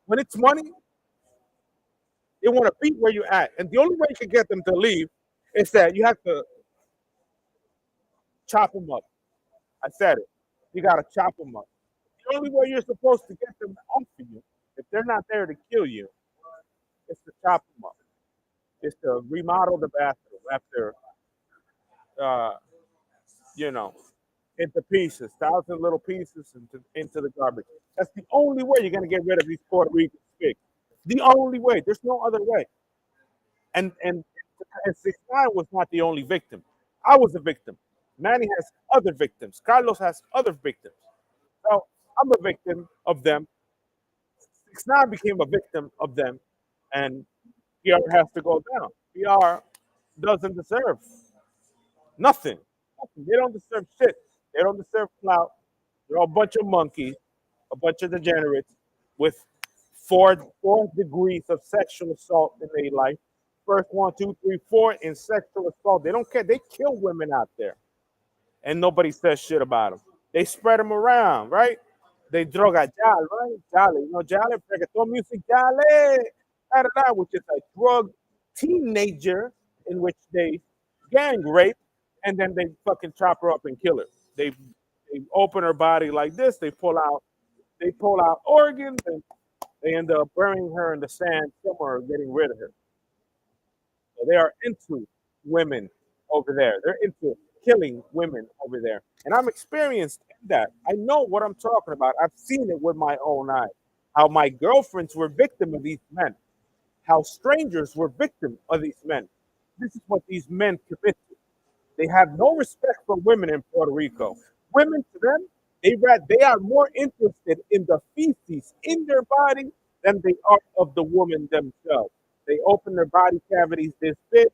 When it's money, they want to be where you at, and the only way you can get them to leave is that you have to chop them up. I said it. You got to chop them up. The only way you're supposed to get them off of you, if they're not there to kill you, is to chop them up. Is to remodel the bathroom after, uh, you know, into pieces, thousand little pieces into the garbage. That's the only way you're going to get rid of these Puerto Rican pigs. The only way. There's no other way. And 6ix9ine was not the only victim. I was a victim. Manny has other victims. Carlos has other victims. So I'm a victim of them. 6ix9ine became a victim of them, and PR has to go down. PR doesn't deserve nothing. Nothing. They don't deserve shit. They don't deserve clout. They're all a bunch of monkeys, a bunch of degenerates with four degrees of sexual assault in their life. First one, two, three, four in sexual assault. They don't care. They kill women out there, and nobody says shit about them. They spread them around, right? They droga jal, right? Jale, jale, reggaeton music, jale, which is a drug teenager in which they gang rape, and then they fucking chop her up and kill her. They open her body like this. They pull out organs, and they end up burying her in the sand somewhere, getting rid of her. So they are into women over there. They're into killing women over there. And I'm experienced in that. I know what I'm talking about. I've seen it with my own eyes. How my girlfriends were victim of these men. How strangers were victim of these men. This is what these men commit to. They have no respect for women in Puerto Rico. Women to them, they are more interested in the feces in their body than they are of the woman themselves. They open their body cavities this big.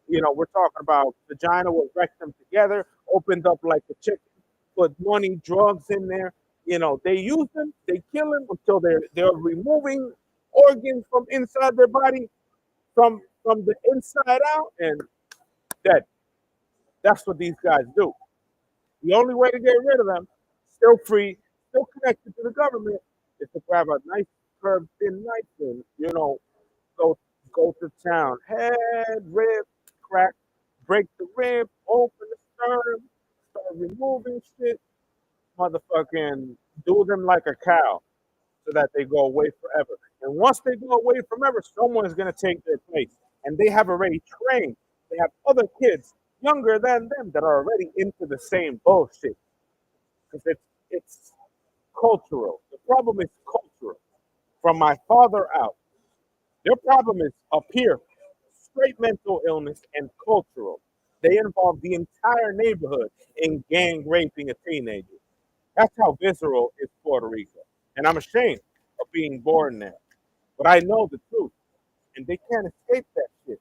We're talking about vagina with rectum together, opened up like a chicken, put money, drugs in there. They use them, they kill them until they're removing organs from inside their body, from the inside out, and dead. That's what these guys do. The only way to get rid of them, still free, still connected to the government, is to grab a nice curved thin knife and, go go to town. Head, rib, crack, break the rib, open the sternum, start removing shit, motherfucking do them like a cow so that they go away forever. And once they go away forever, someone is going to take their place. And they have already trained. They have other kids younger than them that are already into the same bullshit. Because it's cultural. The problem is cultural. From my father out. Their problem is up here. Straight mental illness and cultural. They involve the entire neighborhood in gang raping a teenager. That's how visceral is Puerto Rico. And I'm ashamed of being born there. But I know the truth. And they can't escape that shit.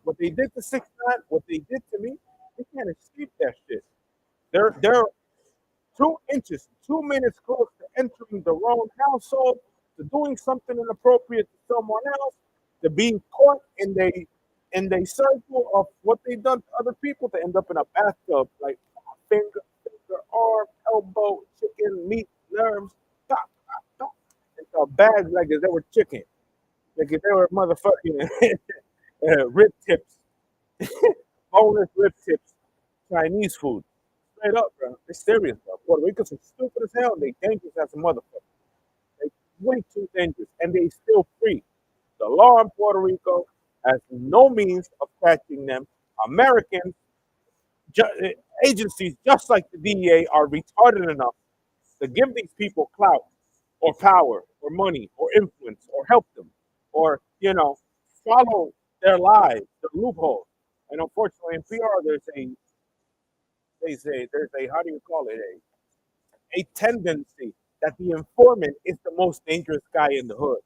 What they did to 6ix9ine, what they did to me, they can't escape that shit. They're 2 inches, 2 minutes close to entering the wrong household, to doing something inappropriate to someone else, to being caught in the circle of what they've done to other people, to end up in a bathtub, like finger, arm, elbow, chicken, meat, nerves, top, top, into a bag like if they were chicken, like if they were motherfucking rib tips, boneless rib tips, Chinese food. Straight up, bro. It's serious, bro. Puerto Ricans are stupid as hell. They dangerous as a motherfucker. They way too dangerous, and they still free. The law in Puerto Rico has no means of catching them. American ju- agencies, just like the DEA, are retarded enough to give these people clout or power or money or influence or help them or, follow their lives, their loopholes. And unfortunately, in PR, there's a how do you call it, a tendency that the informant is the most dangerous guy in the hood.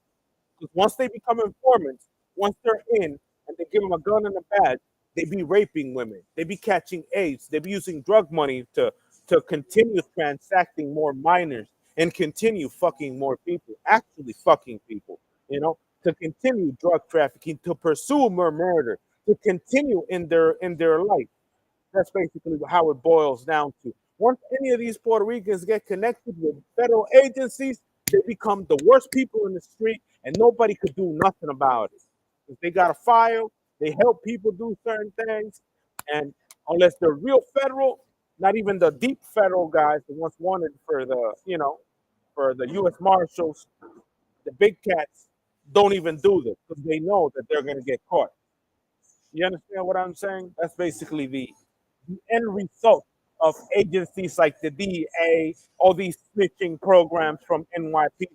Because once they become informants, once they're in and they give them a gun and a badge, they be raping women. They be catching AIDS. They be using drug money to continue transacting more minors and continue fucking more people, actually fucking people, to continue drug trafficking, to pursue more murder, to continue in their life. That's basically how it boils down to. Once any of these Puerto Ricans get connected with federal agencies, they become the worst people in the street, and nobody could do nothing about it. If they got a file, they help people do certain things, and unless they're real federal, not even the deep federal guys, the ones wanted for the U.S. Marshals, the big cats don't even do this because they know that they're going to get caught. You understand what I'm saying? That's basically the end result of agencies like the DEA, all these snitching programs from NYPD,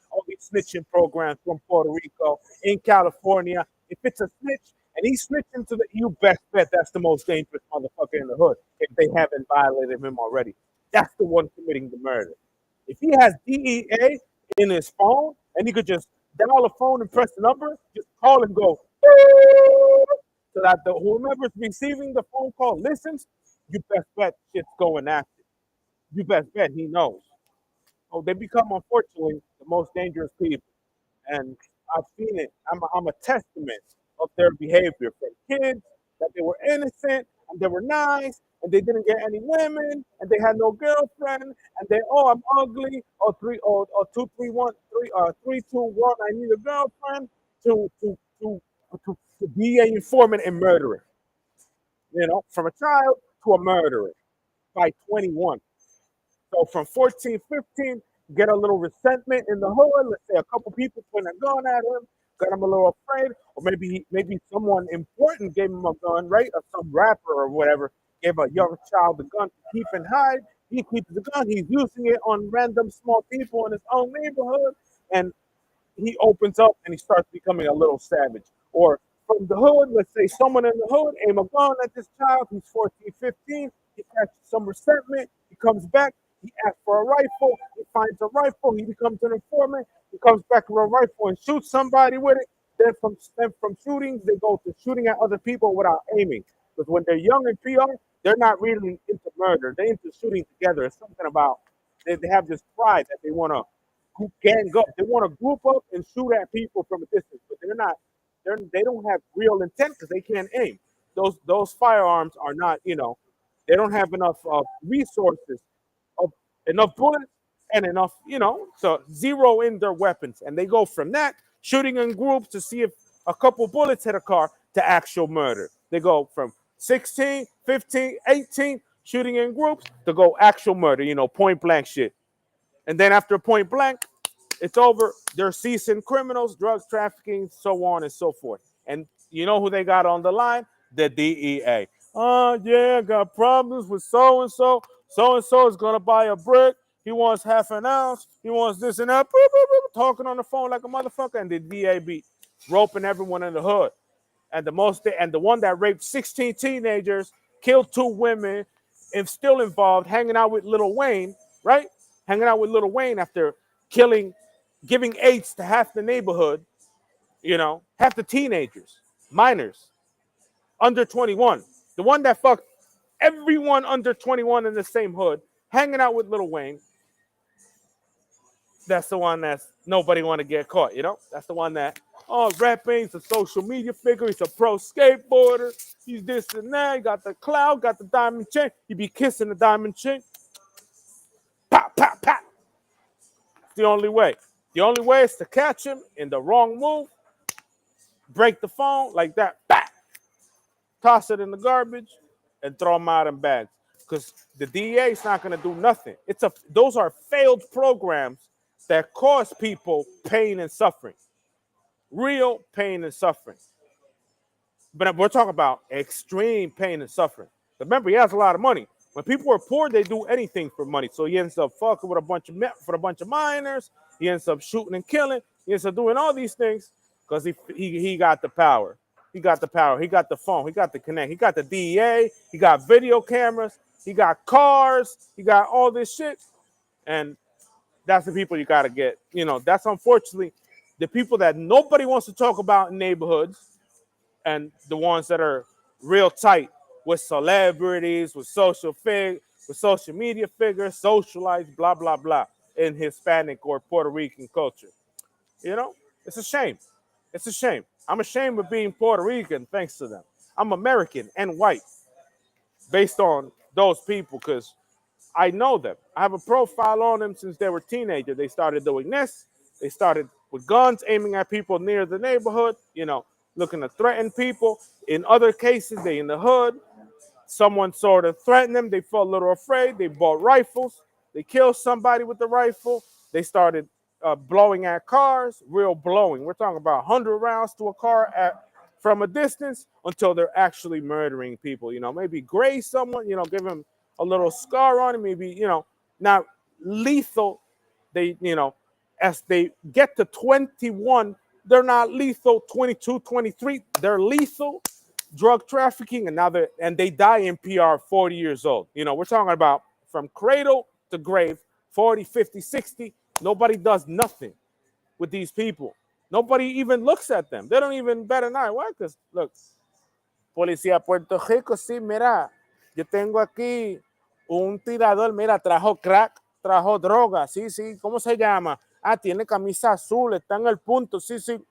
all these snitching programs from Puerto Rico, in California. If it's a snitch and he's snitching to you best bet that's the most dangerous motherfucker in the hood if they haven't violated him already. That's the one committing the murder. If he has DEA in his phone and he could just dial a phone and press the number, just call and go so that whomever's receiving the phone call listens, you best bet shit's going after. You best bet he knows. So they become, unfortunately, the most dangerous people. And I've seen it. I'm a testament of their behavior from kids that they were innocent and they were nice and they didn't get any women and they had no girlfriend and they, oh, I'm ugly or 3 2 1 I need a girlfriend to be an informant and murderer. From a child to a murderer by 21. So from 14, 15, get a little resentment in the hood. Let's say a couple people putting a gun at him, got him a little afraid, or maybe someone important gave him a gun, right? Or some rapper or whatever. Give a young child the gun to keep and hide. He keeps the gun. He's using it on random small people in his own neighborhood, and he opens up and he starts becoming a little savage. Or from the hood, let's say someone in the hood aim a gun at this child. He's 14, 15. He catches some resentment. He comes back. He asks for a rifle. He finds a rifle. He becomes an informant. He comes back with a rifle and shoots somebody with it. Then from shootings, they go to shooting at other people without aiming. Because when they're young in PR, they're not really into murder. They're into shooting together. It's something about they have this pride that they want to gang up. They want to group up and shoot at people from a distance, but they're not. They don't have real intent because they can't aim. Those firearms are not. They don't have enough resources, of enough bullets and enough. To zero in their weapons, and they go from that shooting in groups to see if a couple bullets hit a car to actual murder. They go from 16, 15, 18 shooting in groups to go actual murder. Point blank shit. And then after point blank, it's over. They're seasoned criminals, drugs trafficking, so on and so forth. And you know who they got on the line? The DEA. Oh, yeah, got problems with so and so. So and so is going to buy a brick. He wants half an ounce. He wants this and that. Talking on the phone like a motherfucker. And the DEA be roping everyone in the hood. And the one that raped 16 teenagers, killed 2 women, and still involved, hanging out with Lil Wayne, right? Hanging out with Lil Wayne after giving AIDS to half the neighborhood, half the teenagers, minors, under 21. The one that fucked everyone under 21 in the same hood, hanging out with Lil Wayne. That's the one that's nobody want to get caught, That's the one that, rapping, he's a social media figure, he's a pro skateboarder, he's this and that, he got the clout, got the diamond chain, he be kissing the diamond chain. Pop, pop, pop. It's the only way. The only way is to catch him in the wrong move, break the phone like that, bah! Toss it in the garbage, and throw them out in bags. Because the DEA is not going to do nothing. Those are failed programs that cause people pain and suffering. Real pain and suffering. But we're talking about extreme pain and suffering. Remember, he has a lot of money. When people are poor, they do anything for money. So he ends up fucking with a bunch of minors. He ends up shooting and killing. He ends up doing all these things because he got the power. He got the power. He got the phone. He got the connect. He got the DEA. He got video cameras. He got cars. He got all this shit. And that's the people you got to get. That's unfortunately the people that nobody wants to talk about in neighborhoods, and the ones that are real tight with celebrities, with social media figures, socialites, blah, blah, blah, in Hispanic or Puerto Rican culture. It's a shame. It's a shame. I'm ashamed of being Puerto Rican thanks to them. I'm American and white based on those people because I know them. I have a profile on them since they were teenagers. They started doing this. They started with guns, aiming at people near the neighborhood, looking to threaten people. In other cases, they in the hood. Someone sort of threatened them. They felt a little afraid. They bought rifles. They killed somebody with the rifle. They started blowing at cars, real blowing. We're talking about 100 rounds to a car from a distance until they're actually murdering people. Maybe graze someone, give him a little scar on him, maybe, not lethal. As they get to 21, they're not lethal. 22, 23, they're lethal. Drug trafficking, and they die in PR 40 years old. We're talking about from cradle to grave, 40, 50, 60. Nobody does nothing with these people. Nobody even looks at them. They don't even bat an eye. Why? Because, look, Policía Puerto Rico, sí, mira, yo tengo aquí un tirador, mira, trajo crack, trajo droga, sí, sí, ¿cómo se llama? Ah, tiene camisa azul, está en el punto, sí, sí.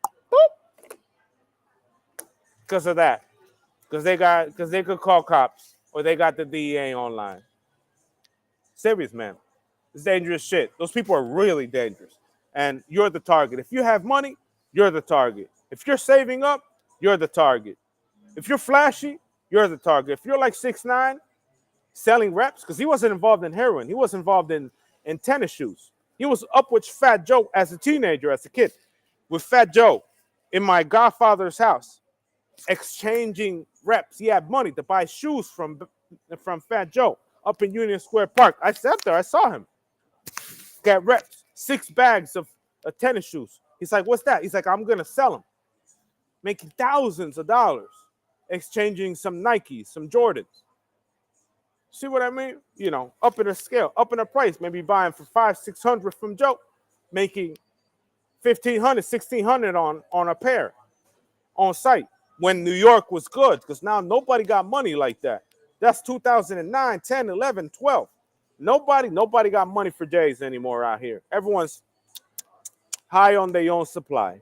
Because of that. Because they could call cops or they got the DEA online. Serious, man. It's dangerous shit. Those people are really dangerous. And you're the target. If you have money, you're the target. If you're saving up, you're the target. If you're flashy, you're the target. If you're like 6'9", selling reps, because he wasn't involved in heroin. He was involved in tennis shoes. He was up with Fat Joe as a teenager, as a kid, with Fat Joe in my godfather's house, exchanging reps. He had money to buy shoes from from Fat Joe up in Union Square Park. I sat there. I saw him get reps, 6 bags of tennis shoes. He's like, what's that? He's like, I'm going to sell them, making thousands of dollars, exchanging some Nikes, some Jordans. See what I mean? You know, up in a scale, up in a price, maybe buying for 500, 600 from Joe, making 1,500, 1,600 on a pair on site when New York was good, because now nobody got money like that. That's 2009, 10, 11, 12. Nobody got money for J's anymore out here. Everyone's high on their own supply.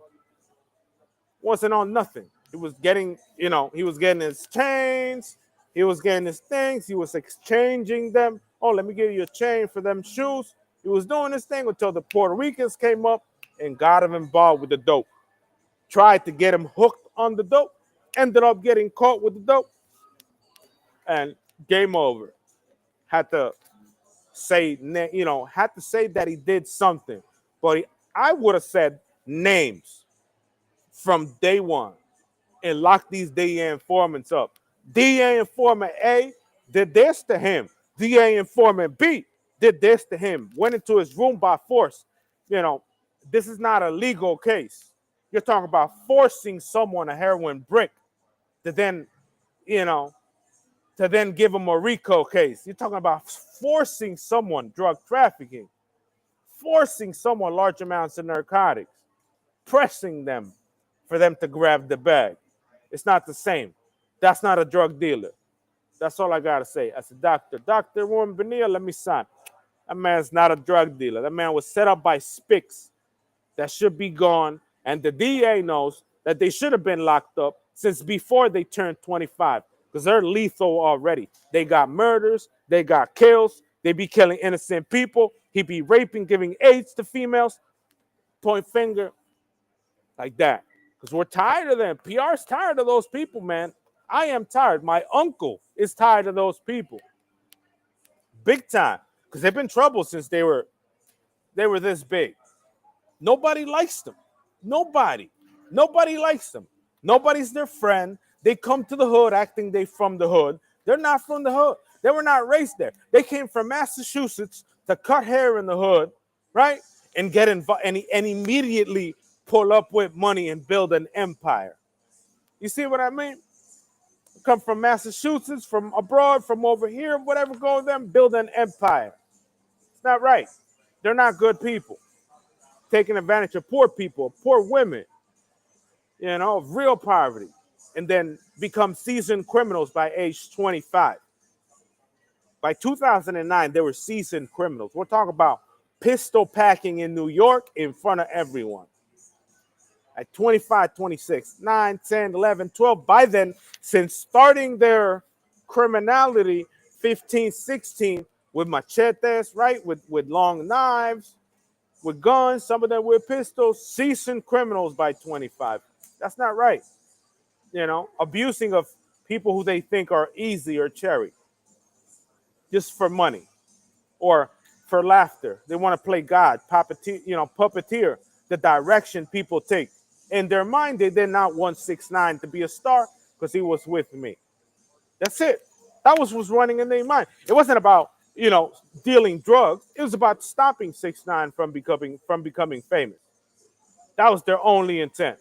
Wasn't on nothing. He was getting, he was getting his chains. He was getting his things. He was exchanging them. Oh, let me give you a chain for them shoes. He was doing this thing until the Puerto Ricans came up and got him involved with the dope. Tried to get him hooked on the dope. Ended up getting caught with the dope. And game over. Had to say that he did something. But I would have said names from day one and locked these DA informants up. DA informant A did this to him. DA informant B did this to him. Went into his room by force. This is not a legal case. You're talking about forcing someone a heroin brick to then, give them a RICO case. You're talking about forcing someone drug trafficking, forcing someone large amounts of narcotics, pressing them for them to grab the bag. It's not the same. That's not a drug dealer. That's all I got to say. As a doctor, Dr. Warren Bonilla, let me sign. That man's not a drug dealer. That man was set up by Spicks that should be gone. And the DA knows that they should have been locked up since before they turned 25 because they're lethal already. They got murders. They got kills. They be killing innocent people. He be raping, giving AIDS to females. Point finger like that. Because we're tired of them. PR's tired of those people, man. I am tired. My uncle is tired of those people. Big time. Because they've been trouble since they were this big. Nobody likes them. Nobody likes them. Nobody's their friend. They come to the hood acting they from the hood. They're not from the hood. They were not raised there. They came from Massachusetts to cut hair in the hood, right? And get involved and immediately pull up with money and build an empire. You see what I mean? Come from Massachusetts, from abroad, from over here, whatever, go with them, build an empire. It's not right. They're not good people. Taking advantage of poor people, poor women, of real poverty, and then become seasoned criminals by age 25. By 2009, they were seasoned criminals. We're talking about pistol packing in New York in front of everyone. At 25, 26, 9, 10, 11, 12. By then, since starting their criminality, 15, 16, with machetes, right? With long knives, with guns, some of them with pistols, seasoned criminals by 25. That's not right. Abusing of people who they think are easy or cherry. Just for money or for laughter. They want to play God, puppeteer the direction people take. In their mind, they did not want 6ix9ine to be a star because he was with me. That's it. That was running in their mind. It wasn't about, dealing drugs. It was about stopping 6ix9ine from becoming famous. That was their only intent.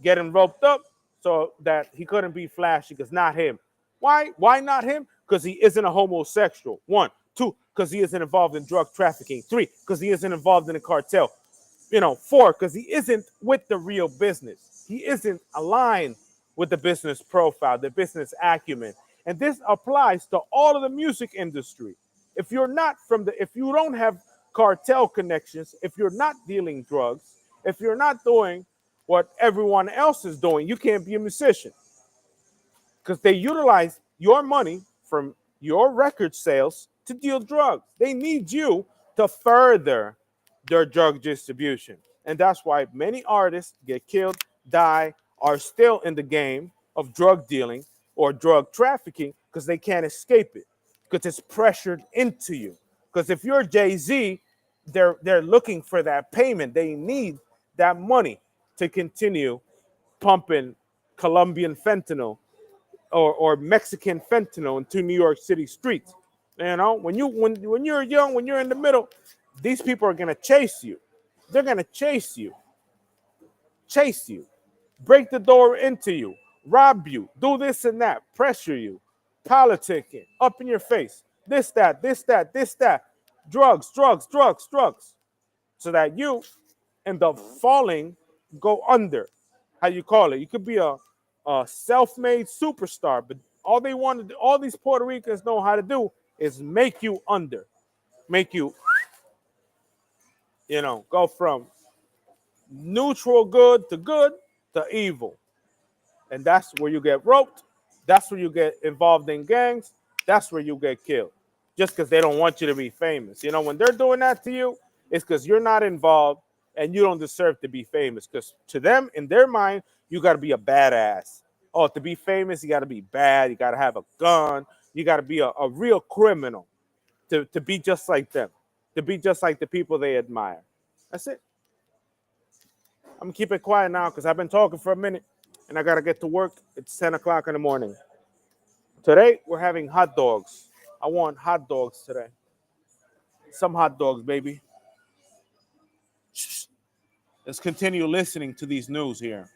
Get him roped up so that he couldn't be flashy because not him. Why? Why not him? Because he isn't a homosexual. 1. 2, because he isn't involved in drug trafficking. 3, because he isn't involved in a cartel. 4, because he isn't with the real business. He isn't aligned with the business profile, the business acumen. And this applies to all of the music industry. If you don't have cartel connections, if you're not dealing drugs, if you're not doing what everyone else is doing, you can't be a musician. Because they utilize your money from your record sales to deal drugs. They need you to further their drug distribution. And that's why many artists get killed, die, are still in the game of drug dealing or drug trafficking because they can't escape it, because it's pressured into you. Because if you're Jay-Z, they're looking for that payment. They need that money to continue pumping Colombian fentanyl or Mexican fentanyl into New York City streets. You know, when you're young, when you're in the middle, these people are gonna chase you. They're gonna chase you, break the door into you, rob you, do this and that, pressure you, politicking, up in your face, this, that, drugs, so that you end up falling, go under. How you call it? You could be a self-made superstar, but all these Puerto Ricans know how to do is make you under, make you, go from neutral good to evil. And that's where you get roped. That's where you get involved in gangs. That's where you get killed. Just because they don't want you to be famous. When they're doing that to you, it's because you're not involved and you don't deserve to be famous. Because to them, in their mind, you got to be a badass. Oh, to be famous, you got to be bad. You got to have a gun. You got to be a real criminal to be just like them, to be just like the people they admire. That's it. I'm going to keep it quiet now because I've been talking for a minute and I got to get to work. It's 10 o'clock in the morning. Today, we're having hot dogs. I want hot dogs today. Some hot dogs, baby. Let's continue listening to these news here.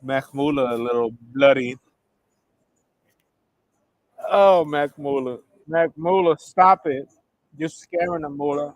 Mahmula, a little bloody. Oh, Mahmula. Mahmula, stop it. You're scaring the Mula.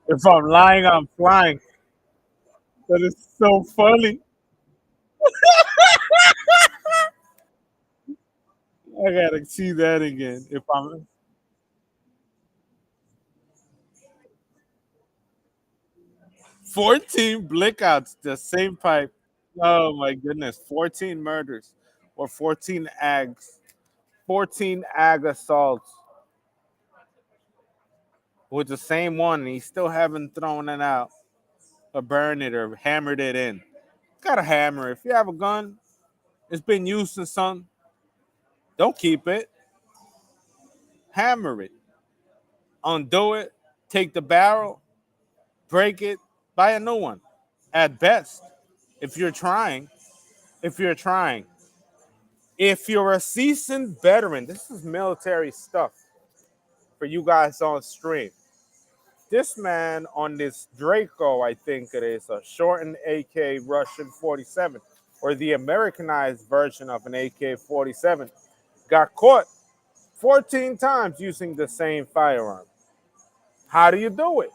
If I'm lying, I'm flying. But it's so funny. I gotta see that again. If I'm 14 blackouts, the same pipe. Oh my goodness. 14 murders or 14 ags. 14 ag assaults with the same one. And he still haven't thrown it out or burned it or hammered it in. Gotta hammer it. If you have a gun, it's been used in some, don't keep it. Hammer it. Undo it. Take the barrel, break it, buy a new one. At best. If you're trying, if you're trying, if you're a seasoned veteran, this is military stuff for you guys on stream. This man on this Draco, I think it is, a shortened AK Russian 47, or the Americanized version of an AK 47, got caught 14 times using the same firearm. How do you do it?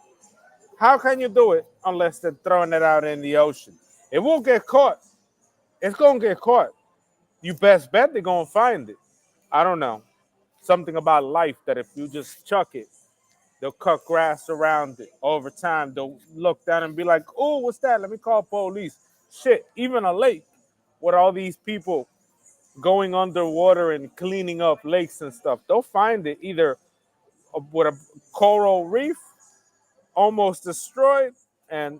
How can you do it unless they're throwing it out in the ocean? It won't get caught. It's going to get caught. You best bet they're going to find it. I don't know. Something about life that if you just chuck it, they'll cut grass around it. Over time, they'll look down and be like, oh, what's that? Let me call police. Shit, even a lake with all these people going underwater and cleaning up lakes and stuff, they'll find it either with a coral reef almost destroyed, and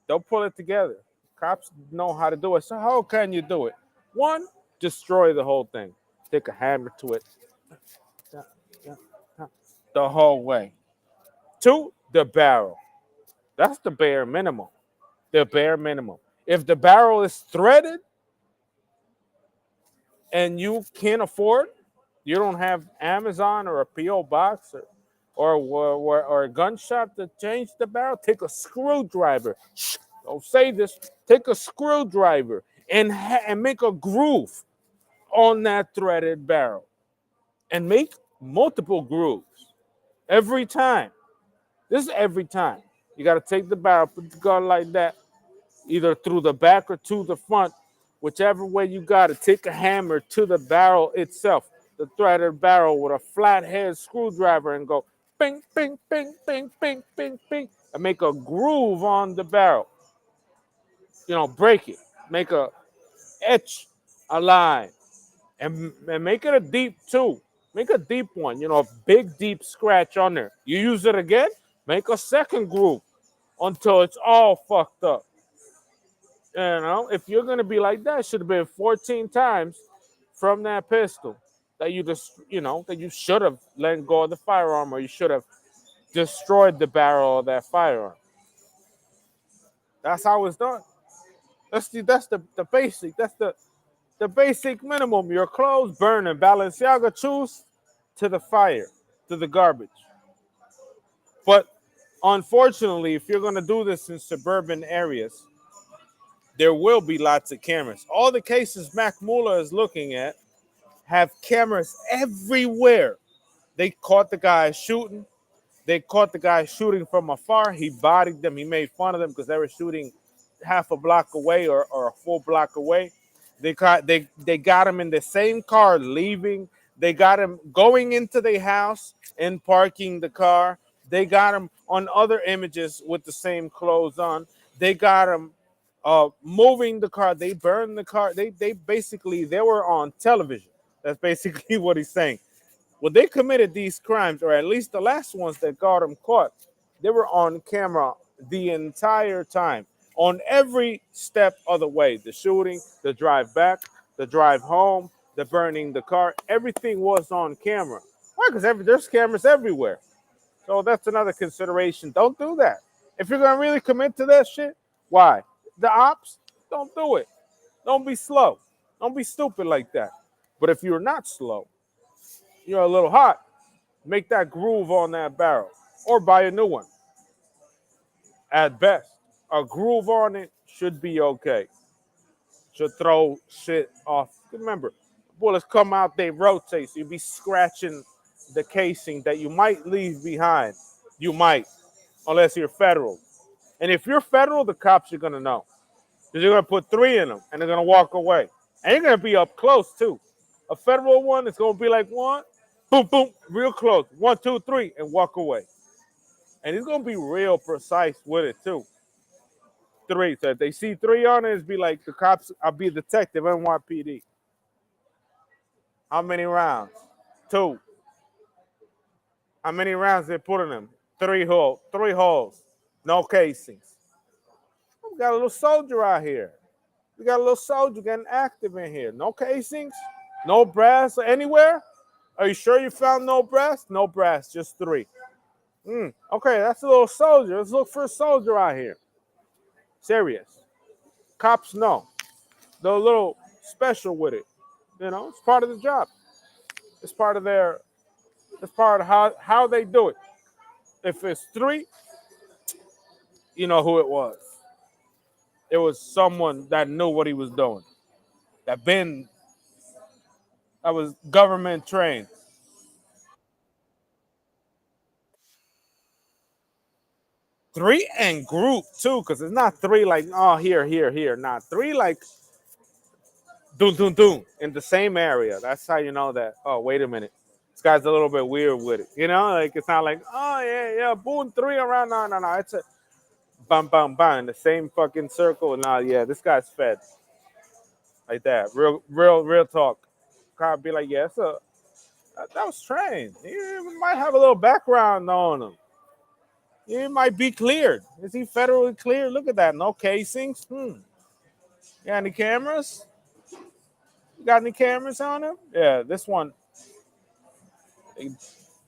they'll pull it together. Cops know how to do it. So how can you do it? One, destroy the whole thing. Take a hammer to it the whole way. Two, the barrel. That's the bare minimum. The bare minimum. If the barrel is threaded and you can't afford, you don't have Amazon or a P.O. box or a gun shop to change the barrel, take a screwdriver. Don't say this. Take a screwdriver and make a groove on that threaded barrel. And make multiple grooves every time. This is every time. You got to take the barrel, put the gun like that, either through the back or to the front, whichever way you got it. Take a hammer to the barrel itself, the threaded barrel with a flathead screwdriver, and go ping, ping, ping, ping, ping, ping, ping, and make a groove on the barrel. You know, break it, make a etch a line, and make it a deep too. Make a deep one, you know, a big deep scratch on there. You use it again, make a second groove until it's all fucked up. You know, if you're gonna be like that, it should have been 14 times from that pistol that you just, you know, that you should have let go of the firearm, or you should have destroyed the barrel of that firearm. That's how it's done. That's the basic. That's the basic minimum. Your clothes burning. Balenciaga choose to the fire, to the garbage. But unfortunately, if you're gonna do this in suburban areas, there will be lots of cameras. All the cases Mac Muller is looking at have cameras everywhere. They caught the guy shooting. They caught the guy shooting from afar. He bodied them. He made fun of them because they were shooting half a block away or a full block away. They got him in the same car leaving. They got him going into the house and parking the car. They got him on other images with the same clothes on. They got him moving the car. They burned the car. They basically, they were on television. That's basically what he's saying. Well, they committed these crimes, or at least the last ones that got them caught, they were on camera the entire time, on every step of the way. The shooting, the drive back, the drive home, the burning the car, everything was on camera. Why? Because there's cameras everywhere. So that's another consideration. Don't do that. If you're going to really commit to that shit, why? The ops, don't do it. Don't be slow. Don't be stupid like that. But if you're not slow, you're a little hot, make that groove on that barrel or buy a new one. At best, a groove on it should be okay. Should throw shit off. Remember, bullets come out, they rotate, so you'll be scratching the casing that you might leave behind. You might, unless you're federal. And if you're federal, the cops are going to know. Because you're going to put 3 in them, and they're going to walk away. And you're going to be up close, too. A federal one is going to be like 1, boom, boom, real close. 1, 2, 3, and walk away. And he's going to be real precise with it, too. 3. So if they see 3 on it, it's be like the cops, I'll be a detective, NYPD. How many rounds? 2. How many rounds they put in them? 3 holes. 3 holes. No casings. We got a little soldier out here. We got a little soldier getting active in here. No casings, no brass anywhere. Are you sure you found no brass? No brass, just 3. Okay, that's a little soldier. Let's look for a soldier out here. Serious. Cops know. They're a little special with it. It's part of the job. It's part of their. It's part of how they do it. If it's three, you know who it was. It was someone that knew what he was doing. That was government trained. Three and group too, because it's not three like here, here, here. Not three like doom, doom, doom in the same area. That's how you know that. Oh, wait a minute, this guy's a little bit weird with it. Like it's not like oh yeah, yeah, boom, three around. No, no, no. It's a bam, bam, bam in the same fucking circle. Nah, yeah, this guy's fed like that. Real, real, real talk. Kind of be like, yeah, that was trained. He might have a little background on him. He might be cleared. Is he federally cleared? Look at that. No casings. You got any cameras? You got any cameras on him? Yeah, this one,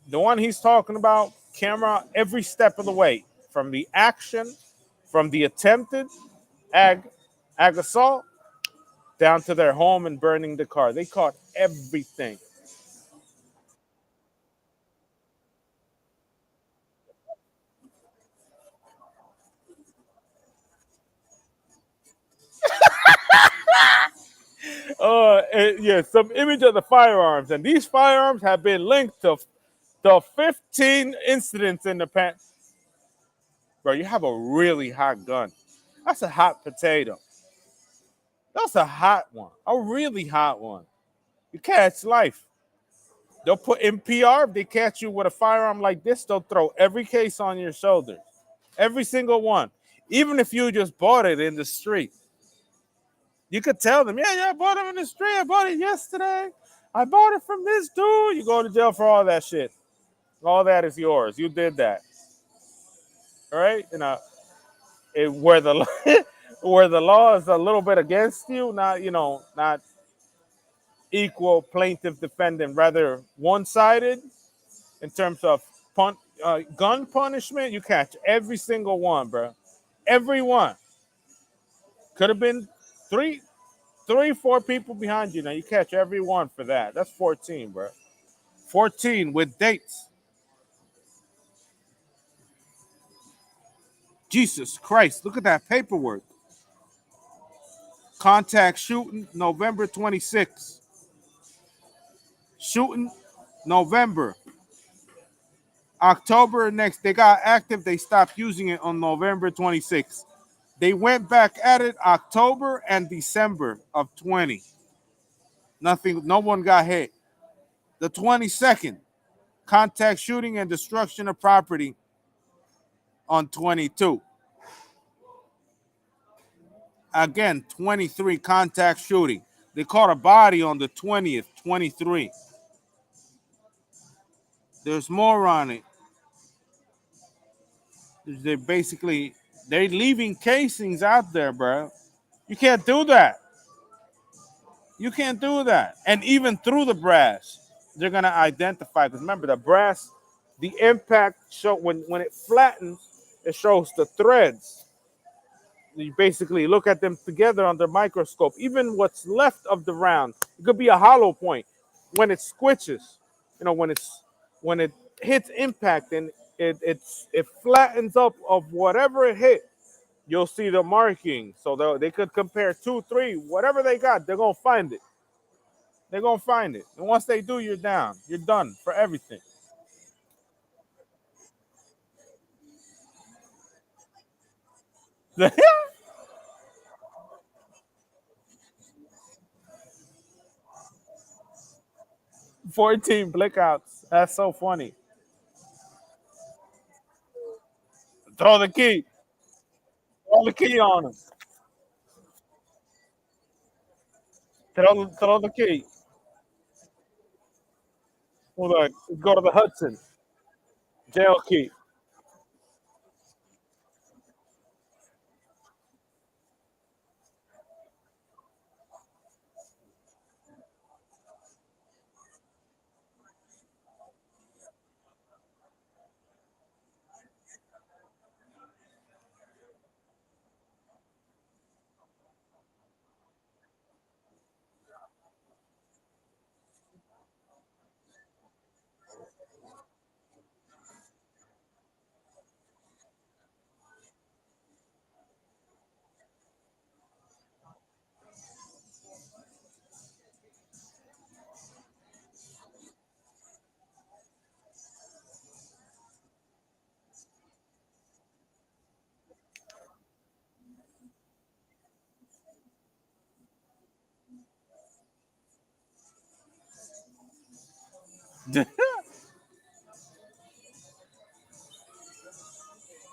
the one he's talking about, camera every step of the way, from the action, from the attempted ag assault down to their home and burning the car. They caught everything. Yeah, some image of the firearms, and these firearms have been linked to the 15 incidents in the past. Bro, you have a really hot gun. That's a hot potato. That's a hot one. A really hot one. You catch life. They'll put NPR. If they catch you with a firearm like this, they'll throw every case on your shoulders. Every single one. Even if you just bought it in the street. You could tell them, yeah, I bought it in the street. I bought it yesterday. I bought it from this dude. You go to jail for all that shit. All that is yours. You did that. All right? Where the where the law is a little bit against you, not equal plaintiff defendant, rather one sided in terms of gun punishment. You catch every single one, bro. Every one. Could have been three, 4 people behind you. Now you catch every one for that. That's 14, bro. 14 with dates. Jesus Christ, look at that paperwork. Contact shooting November 26th. Shooting November. October next, they got active. They stopped using it on November 26th. They went back at it October and December of 20. Nothing, no one got hit. The 22nd, contact shooting and destruction of property on 22. Again, 23, contact shooting. They caught a body on the 20th, 23. There's more on it. They're leaving casings out there, bro. You can't do that. You can't do that. And even through the brass, they're gonna identify. Because remember, the brass, the impact show when it flattens, it shows the threads. You basically look at them together under microscope. Even what's left of the round, it could be a hollow point. When it squishes, when it hits impact and it flattens up of whatever it hit, you'll see the marking. So they could compare 2, 3, whatever they got, they're gonna find it. They're gonna find it. And once they do, you're down. You're done for everything. 14 blackouts. That's so funny. Throw the key. Throw the key on them. Throw the key. Hold on. Go to the Hudson. Jail key.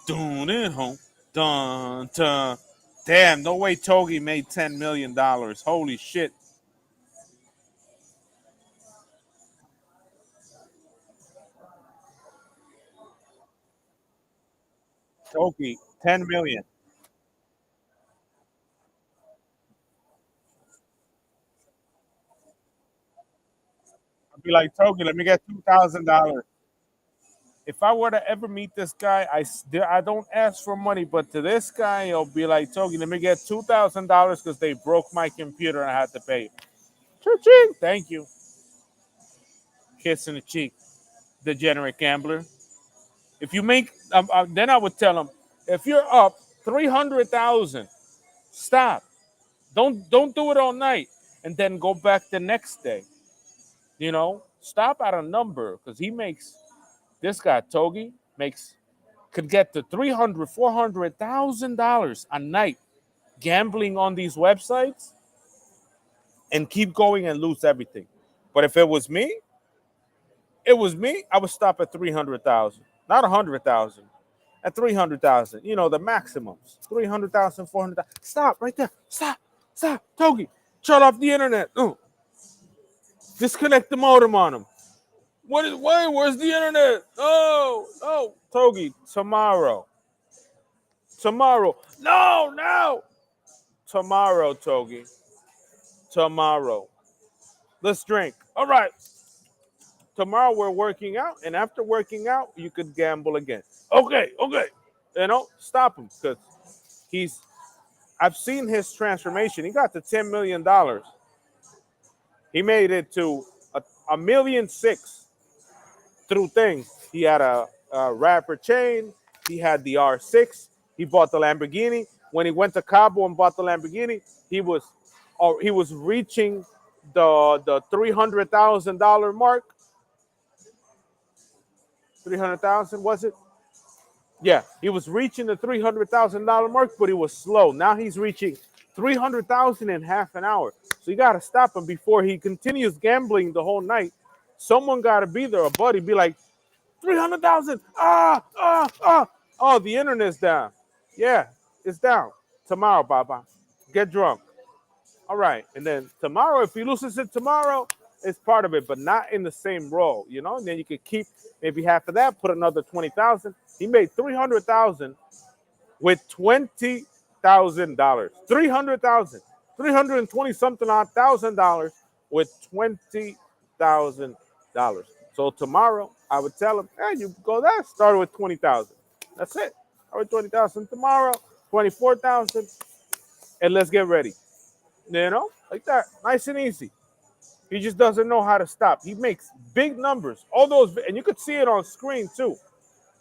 Doing it home. Dun, dun. Damn, no way Togi made $10 million. Holy shit. Togi, 10 million. I'd be like, Togi, let me get $2,000. If I were to ever meet this guy, I don't ask for money, but to this guy, it'll be like, Togi, let me get $2,000 because they broke my computer and I had to pay. Cha-ching. Thank you. Kiss in the cheek, degenerate gambler. If you make, then I would tell him, if you're up 300,000, stop. Don't do it all night, and then go back the next day. Stop at a number because he makes this guy Togi makes could get to 300, $400,000 a night gambling on these websites and keep going and lose everything. But if it was me, I would stop at 300,000, not 100,000. At 300,000, the maximums 300,000, 400,000. Stop right there. Stop, Togi. Shut off the internet. Disconnect the modem on him. Where's the internet? Oh, Togi, tomorrow. Tomorrow. No, no. Tomorrow, Togi. Tomorrow. Let's drink. All right. Tomorrow we're working out, and after working out, you could gamble again. Okay, okay. Stop him because he's. I've seen his transformation. He got to $10 million. He made it to a million six through things. He had a rapper chain. He had the R6. He bought the Lamborghini. When he went to Cabo and bought the Lamborghini, he was reaching the $300,000 mark. 300,000 was it? Yeah, he was reaching the $300,000 mark, but he was slow. Now he's reaching 300,000 in half an hour. So you got to stop him before he continues gambling the whole night. Someone got to be there. A buddy be like, 300,000. Oh, the internet's down. Yeah, it's down. Tomorrow, Baba. Get drunk. All right. And then tomorrow, if he loses it tomorrow, it's part of it, but not in the same role. And then you could keep maybe half of that, put another 20,000. He made 300,000 with $20,000. 300,000. 320 something odd $1,000 with $20,000. So tomorrow I would tell him, hey, you go there, start with 20,000. That's it. Start with 20,000 tomorrow, 24,000, and let's get ready. Like that. Nice and easy. He just doesn't know how to stop. He makes big numbers. All those, and you could see it on screen too.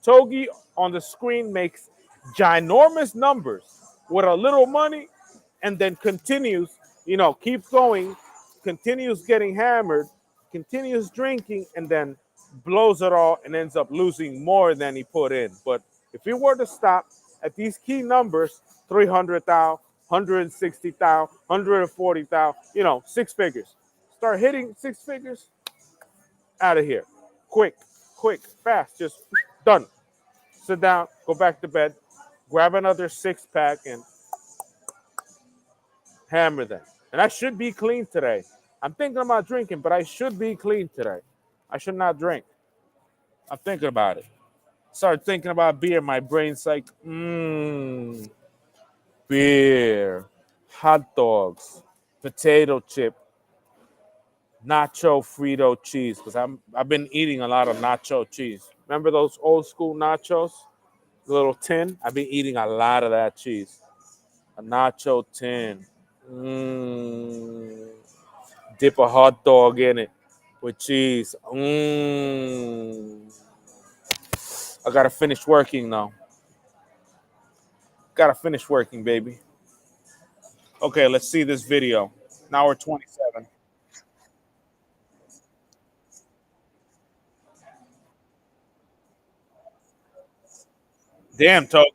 Togi on the screen makes ginormous numbers with a little money and then continues, keeps going, continues getting hammered, continues drinking, and then blows it all and ends up losing more than he put in. But if he were to stop at these key numbers, 300,000, 160,000, 140,000, six figures. Start hitting six figures, out of here. Quick, quick, fast, just done. Sit down, go back to bed, grab another six pack, and hammer them. And I should be clean today. I'm thinking about drinking, but I should be clean today. I should not drink. I'm thinking about it. Start thinking about beer. My brain's like, beer, hot dogs, potato chip, nacho Frito cheese. Because I've been eating a lot of nacho cheese. Remember those old school nachos? The little tin. I've been eating a lot of that cheese. A nacho tin. Mmm. Dip a hot dog in it with cheese. Mmm. I gotta finish working now. Gotta finish working, baby. Okay, let's see this video. Now we're 27. Damn, Togi.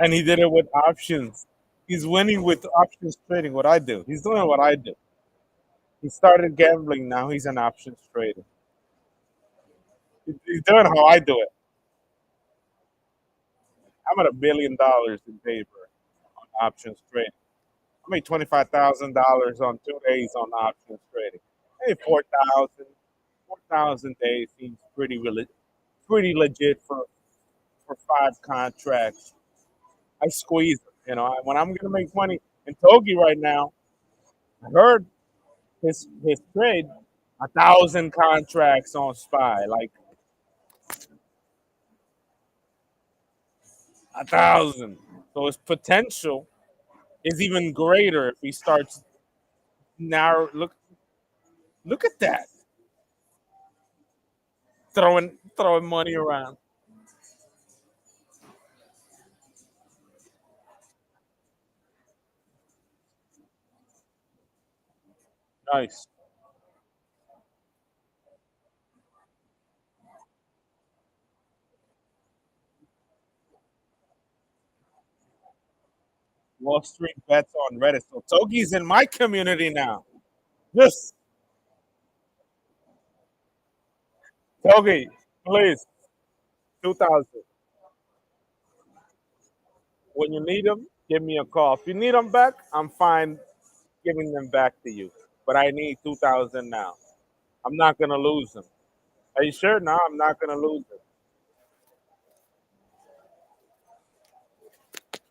And he did it with options. He's winning with options trading. What I do, he's doing what I do. He started gambling. Now he's an options trader. He's doing how I do it. I'm at $1 billion in paper on options trading. I made $25,000 on 2 days on options trading. Hey, 4,000, 4,000 days seems pretty legit for 5 contracts. I squeeze them. When I'm gonna make money in Togi right now, I heard his trade 1,000 contracts on SPY, like 1,000. So his potential is even greater if he starts narrow. Look at that, throwing money around. Nice. Wall Street bets on Reddit. So Togi's in my community now. Yes, Togi, please, 2,000. When you need them, give me a call. If you need them back, I'm fine giving them back to you. But I need 2,000 now. I'm not gonna lose them. Are you sure? No, I'm not gonna lose them.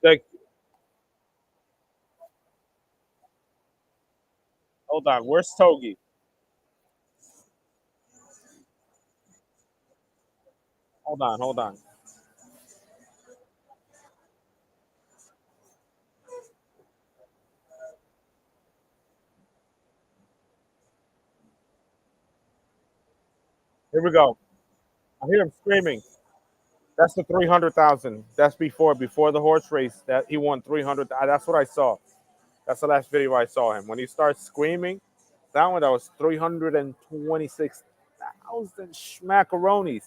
Like, hold on. Where's Togi? Hold on, hold on. Here we go. I hear him screaming. That's the 300,000. That's before the horse race. That he won 300. That's what I saw. That's the last video I saw him. When he starts screaming, that one that was 326,000 schmackaronis.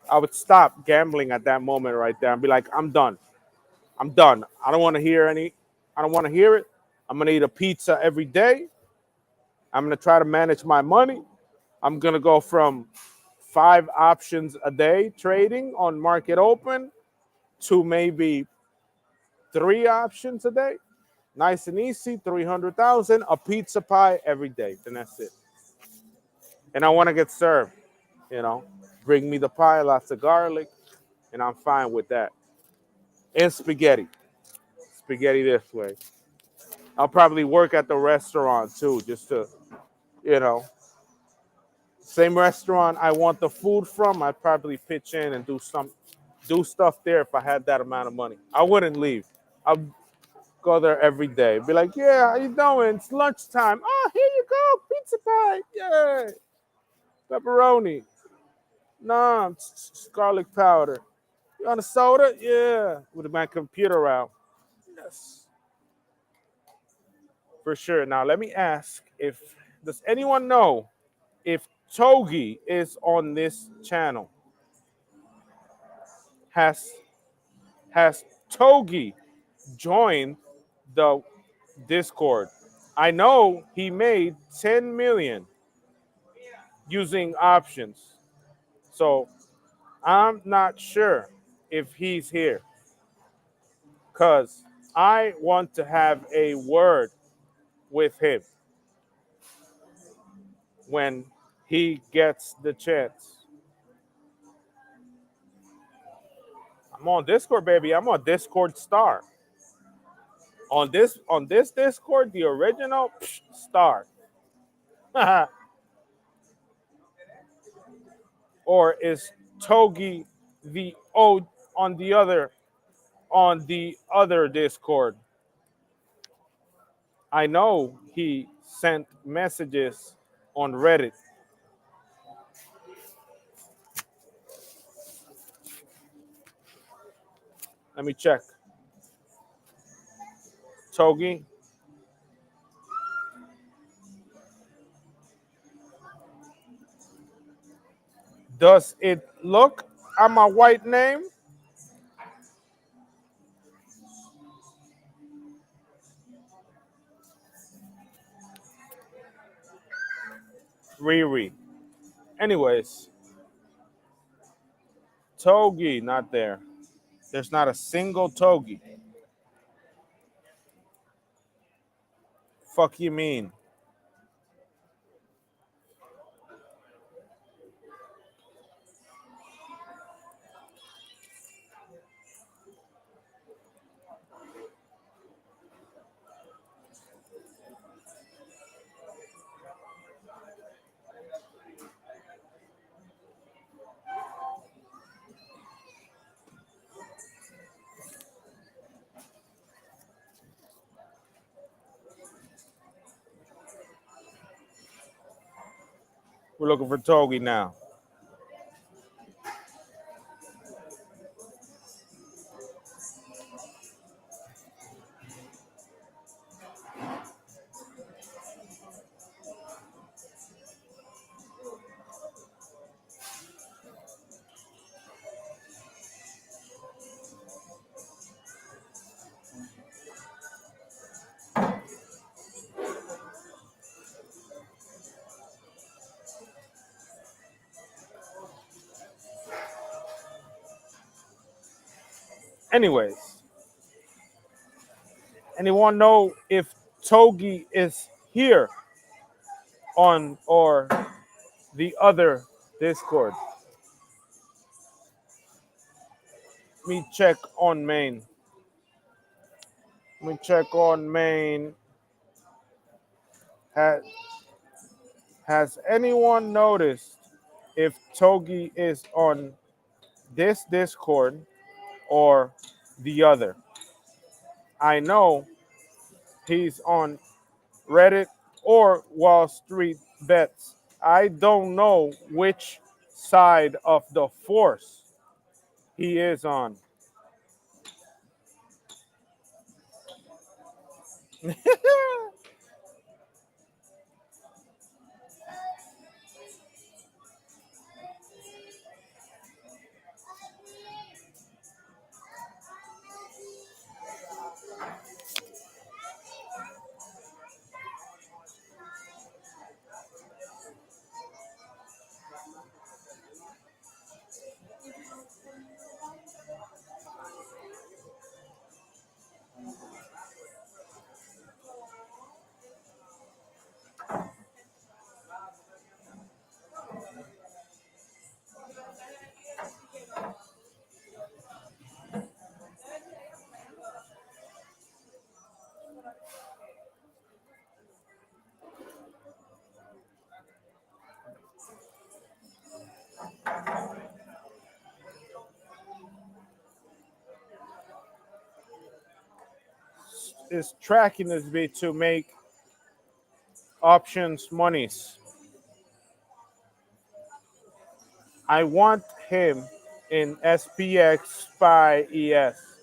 I would stop gambling at that moment right there and be like, I'm done. I'm done. I don't want to hear any. I don't want to hear it. I'm gonna eat a pizza every day. I'm gonna try to manage my money. I'm gonna go from 5 options a day trading on market open to maybe 3 options a day. Nice and easy, 300,000, a pizza pie every day. Then that's it. And I want to get served, you know. Bring me the pie, lots of garlic, and I'm fine with that. And spaghetti. Spaghetti this way. I'll probably work at the restaurant too, just to, you know, same restaurant I want the food from, I'd probably pitch in and do stuff there if I had that amount of money. I wouldn't leave. I'd go there every day. Be like, yeah, how you doing? It's lunchtime. Oh, here you go, pizza pie. Yeah, pepperoni. Nah, garlic powder. You want a soda? Yeah, with my computer out. Yes, for sure. Now let me ask: if does anyone know if Togi is on this channel? Has has Togi joined the Discord? I know he made 10 million using options. So I'm not sure if he's here because I want to have a word with him when he gets the chance. I'm on Discord, baby. I'm on Discord Star. On this Discord, the original star. Or is Togi the O on the other Discord? I know he sent messages on Reddit. Let me check. Togi, does it look at my white name? Riri. Anyways, Togi not there. There's not a single Togi. Fuck you mean? We're looking for Togi now. Anyways, anyone know if Togi is here on or the other Discord? Let me check on main. Let me check on main. Has, has anyone noticed if Togi is on this Discord or the other? I know he's on Reddit or Wall Street Bets. I don't know which side of the force he is on. Is tracking this bit to make options monies. I want him in SPX Spy ES.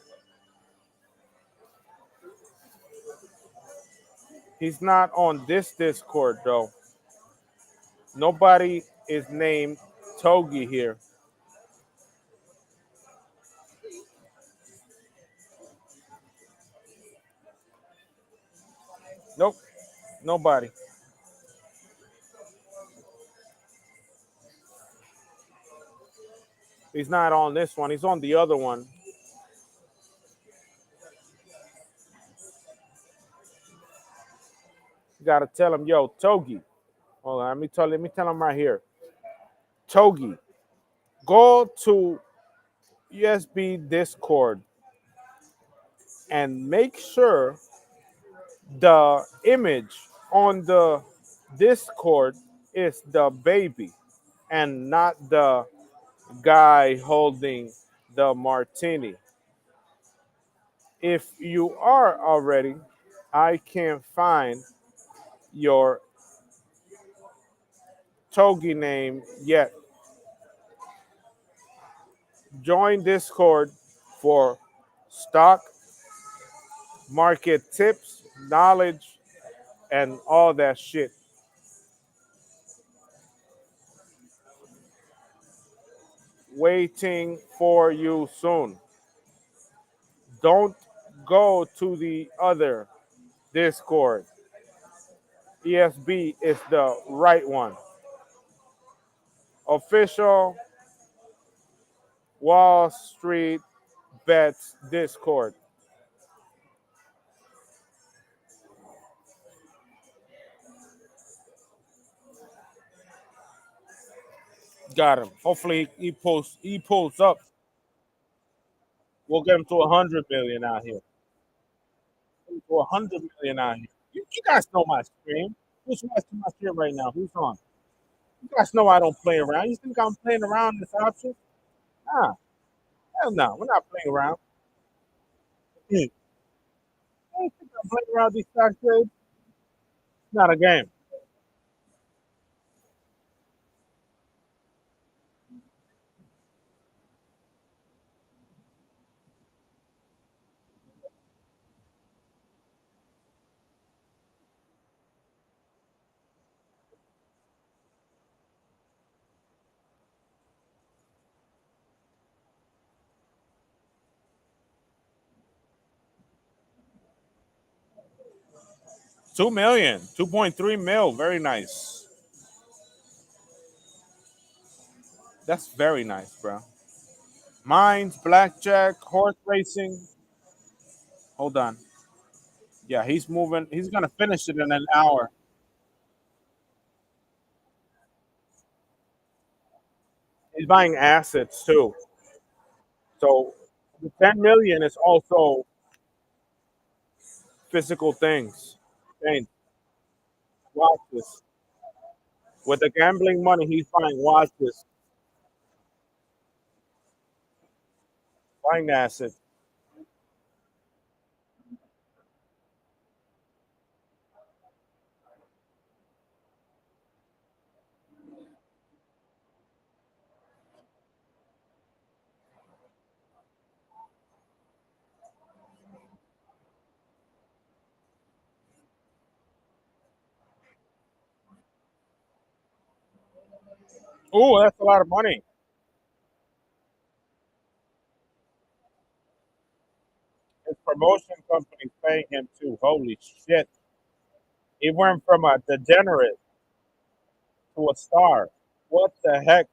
He's not on this Discord though. Nobody is named Togi here. Nope, nobody. He's not on this one. He's on the other one. You gotta tell him, yo, Togi. Hold on, let me tell him right here. Togi, go to USB Discord and make sure the image on the Discord is the baby and not the guy holding the martini. If you are already, I can't find your Togi name yet. Join Discord for stock, market tips, knowledge, and all that shit. Waiting for you soon. Don't go to the other Discord. ESB is the right one. Official Wall Street Bets Discord. Got him. Hopefully he pulls up. We'll get him to 100 million out here. To 100 million out here. You guys know my stream. Who's watching my stream right now? Who's on? You guys know I don't play around. You think I'm playing around in this option? Nah, hell no. We're not playing around. Hmm. You think I'm playing around these stock trades? It's not a game. 2 million, 2.3 mil. Very nice. That's very nice, bro. Mines, blackjack, horse racing. Hold on. Yeah, he's moving. He's gonna finish it in an hour. He's buying assets too. So the 10 million is also physical things. Things. Watch this. With the gambling money, he's buying watches, buying assets. Oh, that's a lot of money. His promotion company's paying him too. Holy shit. He went from a degenerate to a star. What the heck?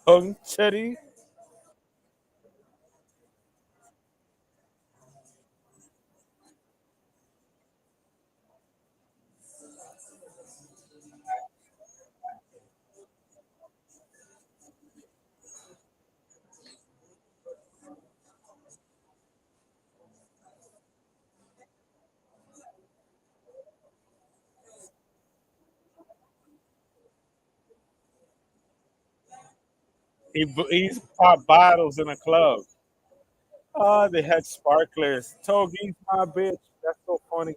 Hung Chetty. He's popped bottles in a club. Oh, they had sparklers. Togi's my bitch. That's so funny.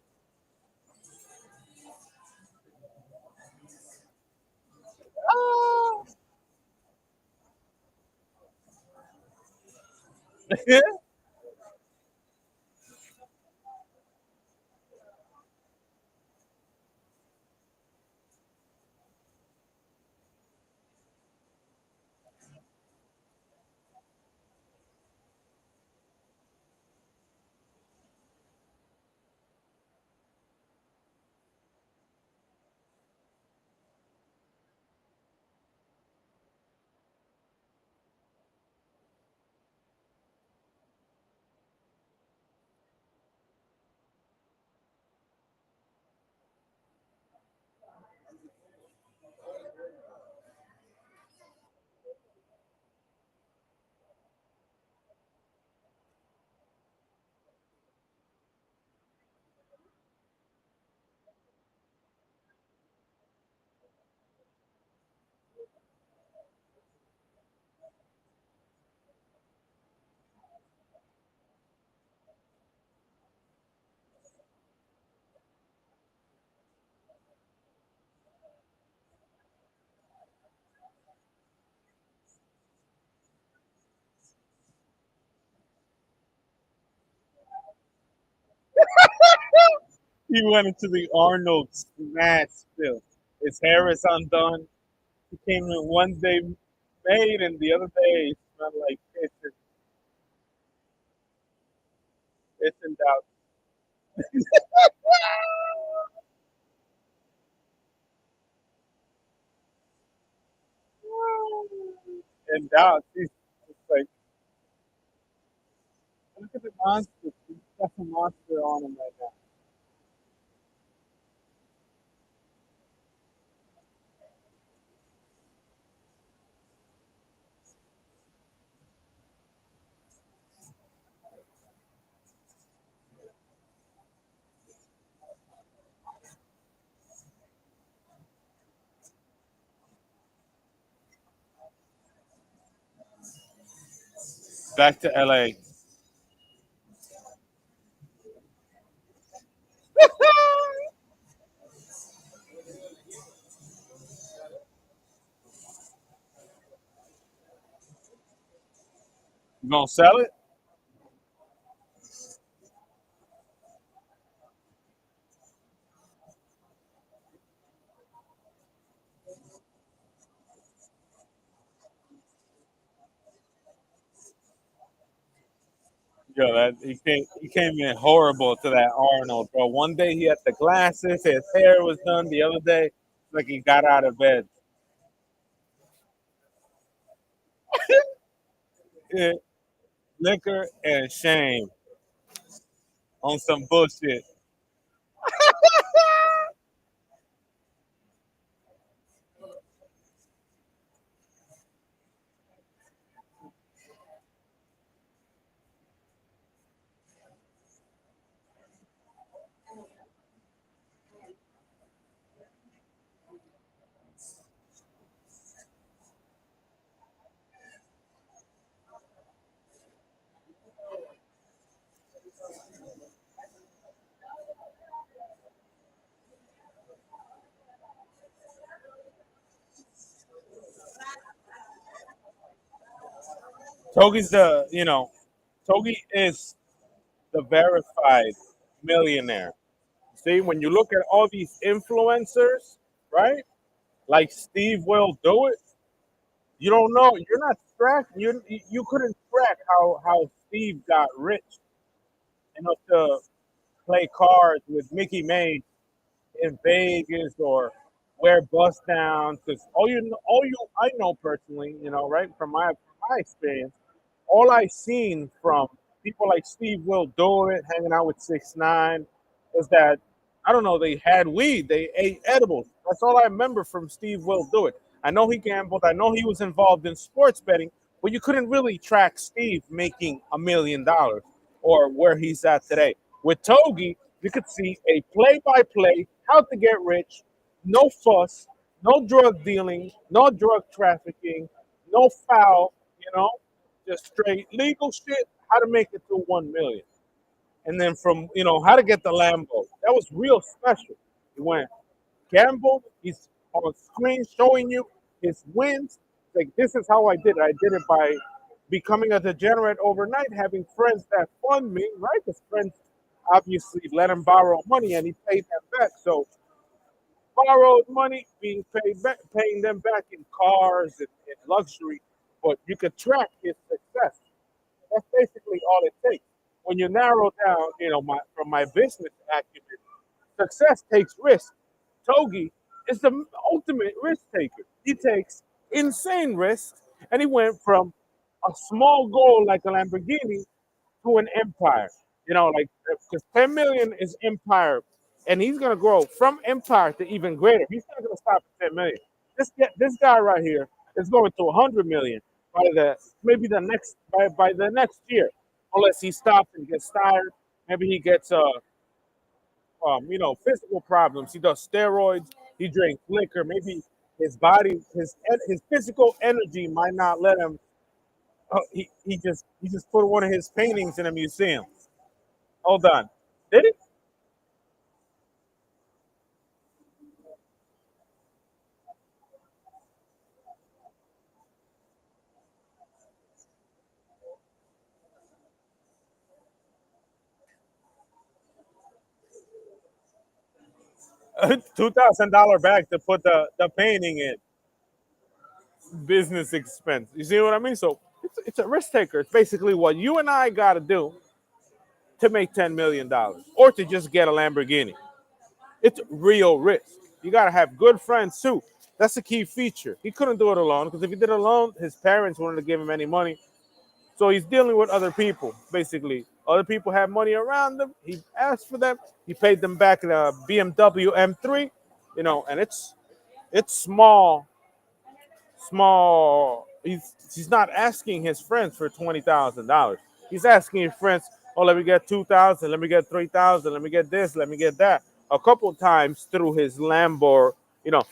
Ah. He went into the Arnold smash still. His hair is undone. He came in one day made and the other day he smelled like it's in doubt. In doubt. He's just like, look at the monster. He's got a monster on him right now. Back to LA. You gonna sell it? Yo, that he came in horrible to that Arnold, bro. One day he had the glasses, his hair was done. The other day, like he got out of bed. Yeah, liquor and shame on some bullshit. Togi's Togi is the verified millionaire. See, when you look at all these influencers, right? Like Steve will do it. You don't know. You're not track. You couldn't track how Steve got rich enough to play cards with Mickey May in Vegas or wear bust downs. Because all you, I know personally, right from my experience, all I seen from people like Steve Will Do It, hanging out with 6ix9ine, is that I don't know. They had weed. They ate edibles. That's all I remember from Steve Will Do It. I know he gambled. I know he was involved in sports betting, but you couldn't really track Steve making $1 million or where he's at today. With Togi, you could see a play-by-play, how to get rich, no fuss, no drug dealing, no drug trafficking, no foul, just straight legal shit, how to make it to 1 million. And then from, how to get the Lambo. That was real special. He went gamble, he's on screen showing you his wins. Like, this is how I did it. I did it by becoming a degenerate overnight, having friends that fund me, right? Because friends obviously let him borrow money and he paid them back. So borrowed money being paid back, paying them back in cars and luxury, but you could track his success. That's basically all it takes. When you narrow down, from my business acumen, success takes risk. Togi is the ultimate risk taker. He takes insane risks, and he went from a small goal like a Lamborghini to an empire. Like, because 10 million is empire, and he's gonna grow from empire to even greater. He's not gonna stop at 10 million. This guy right here is going to 100 million by the next year, unless he stops and gets tired. Maybe he gets physical problems. He does steroids. He drinks liquor. Maybe his body, his physical energy might not let him. He just put one of his paintings in a museum. Hold on. Did it? $2,000 bag to put the painting in. Business expense. You see what I mean? So it's a risk taker. It's basically what you and I got to do to make $10 million or to just get a Lamborghini. It's real risk. You got to have good friends too. That's a key feature. He couldn't do it alone because if he did it alone, his parents wouldn't have given him any money. So he's dealing with other people, basically. Other people have money around him. He asked for them. He paid them back in a BMW M3, and it's small. He's not asking his friends for $20,000. He's asking his friends, oh, let me get 2,000, let me get 3,000, let me get this, let me get that. A couple times through his Lambo, you know,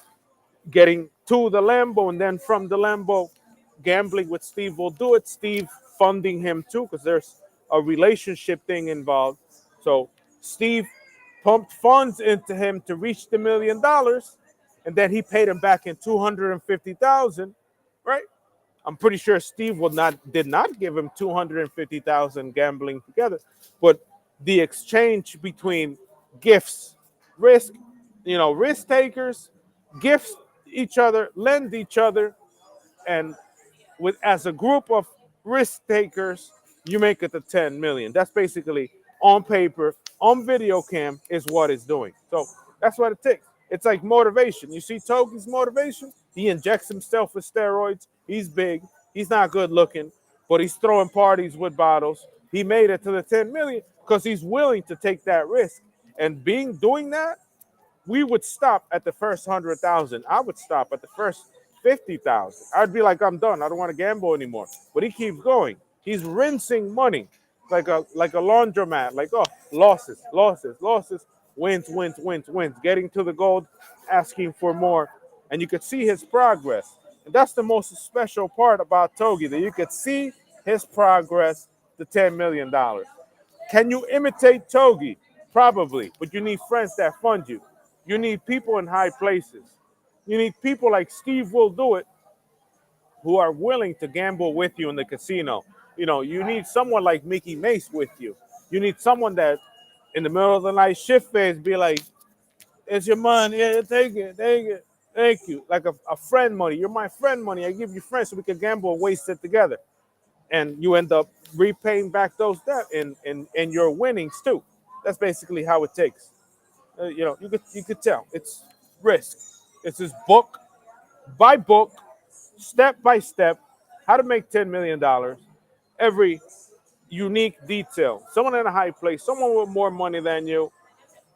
getting to the Lambo, and then from the Lambo, gambling with Steve will do it. Steve funding him too, because there's a relationship thing involved. So Steve pumped funds into him to reach the $1 million, and then he paid him back in 250,000. Right? I'm pretty sure Steve did not give him 250,000 gambling together, but the exchange between gifts, risk, risk takers, gifts each other, lend each other, and with as a group of risk takers, you make it to 10 million. That's basically on paper, on video cam, is what it's doing. So that's what it takes. It's like motivation. You see Togi's motivation? He injects himself with steroids. He's big. He's not good looking, but he's throwing parties with bottles. He made it to the 10 million because he's willing to take that risk. And doing that, we would stop at the first 100,000. I would stop at the first 50,000. I'd be like, I'm done. I don't want to gamble anymore. But he keeps going. He's rinsing money like a laundromat. Like, oh, losses, losses, losses, wins, wins, wins, wins. Getting to the gold, asking for more, and you could see his progress. And that's the most special part about Togi, that you could see his progress to $10 million. Can you imitate Togi? Probably, but you need friends that fund you. You need people in high places. You need people like Steve will do it, who are willing to gamble with you in the casino. You need someone like Mickey Mace with you. You need someone that in the middle of the night shift phase be like, it's your money, yeah, take it, take it. Thank you. Like a friend money. You're my friend money. I give you friends so we can gamble and waste it together. And you end up repaying back those debt in your winnings too. That's basically how it takes. You could tell it's risk. It's this book by book, step by step, how to make $10 million. Every unique detail. Someone in a high place, someone with more money than you,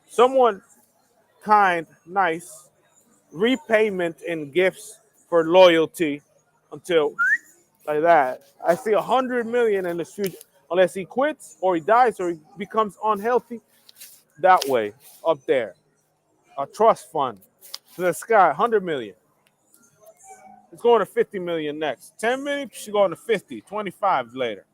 someone kind, nice, repayment in gifts for loyalty until like that. I see 100 million in the future, unless he quits or he dies or he becomes unhealthy. That way, up there, a trust fund to the sky, 100 million. It's going to 50 million next. 10 million, she's going to 50, 25 later.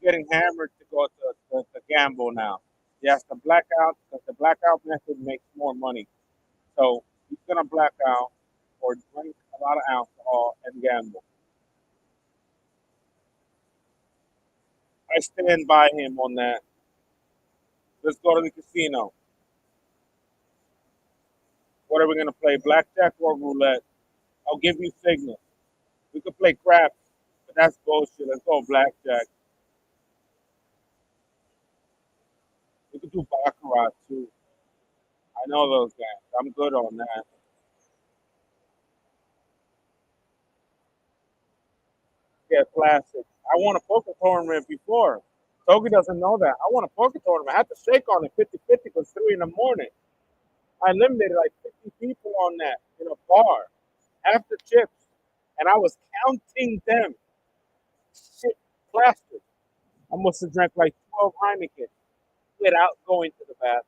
getting hammered to go to gamble now. He has to black out because the blackout method makes more money. So he's gonna black out or drink a lot of alcohol and gamble. I stand by him on that. Let's go to the casino. What are we gonna play? Blackjack or roulette? I'll give you signals. We could play craps, but that's bullshit. Let's go blackjack. We could do baccarat too. I know those guys. I'm good on that. Yeah, classic. I won a poker tournament before. Togi doesn't know that. I won a poker tournament. I had to shake on it 50-50 because 3 in the morning. I eliminated like 50 people on that in a bar after chips. And I was counting them. Shit, plastered. I must have drank like 12 Heineken without going to the bathroom.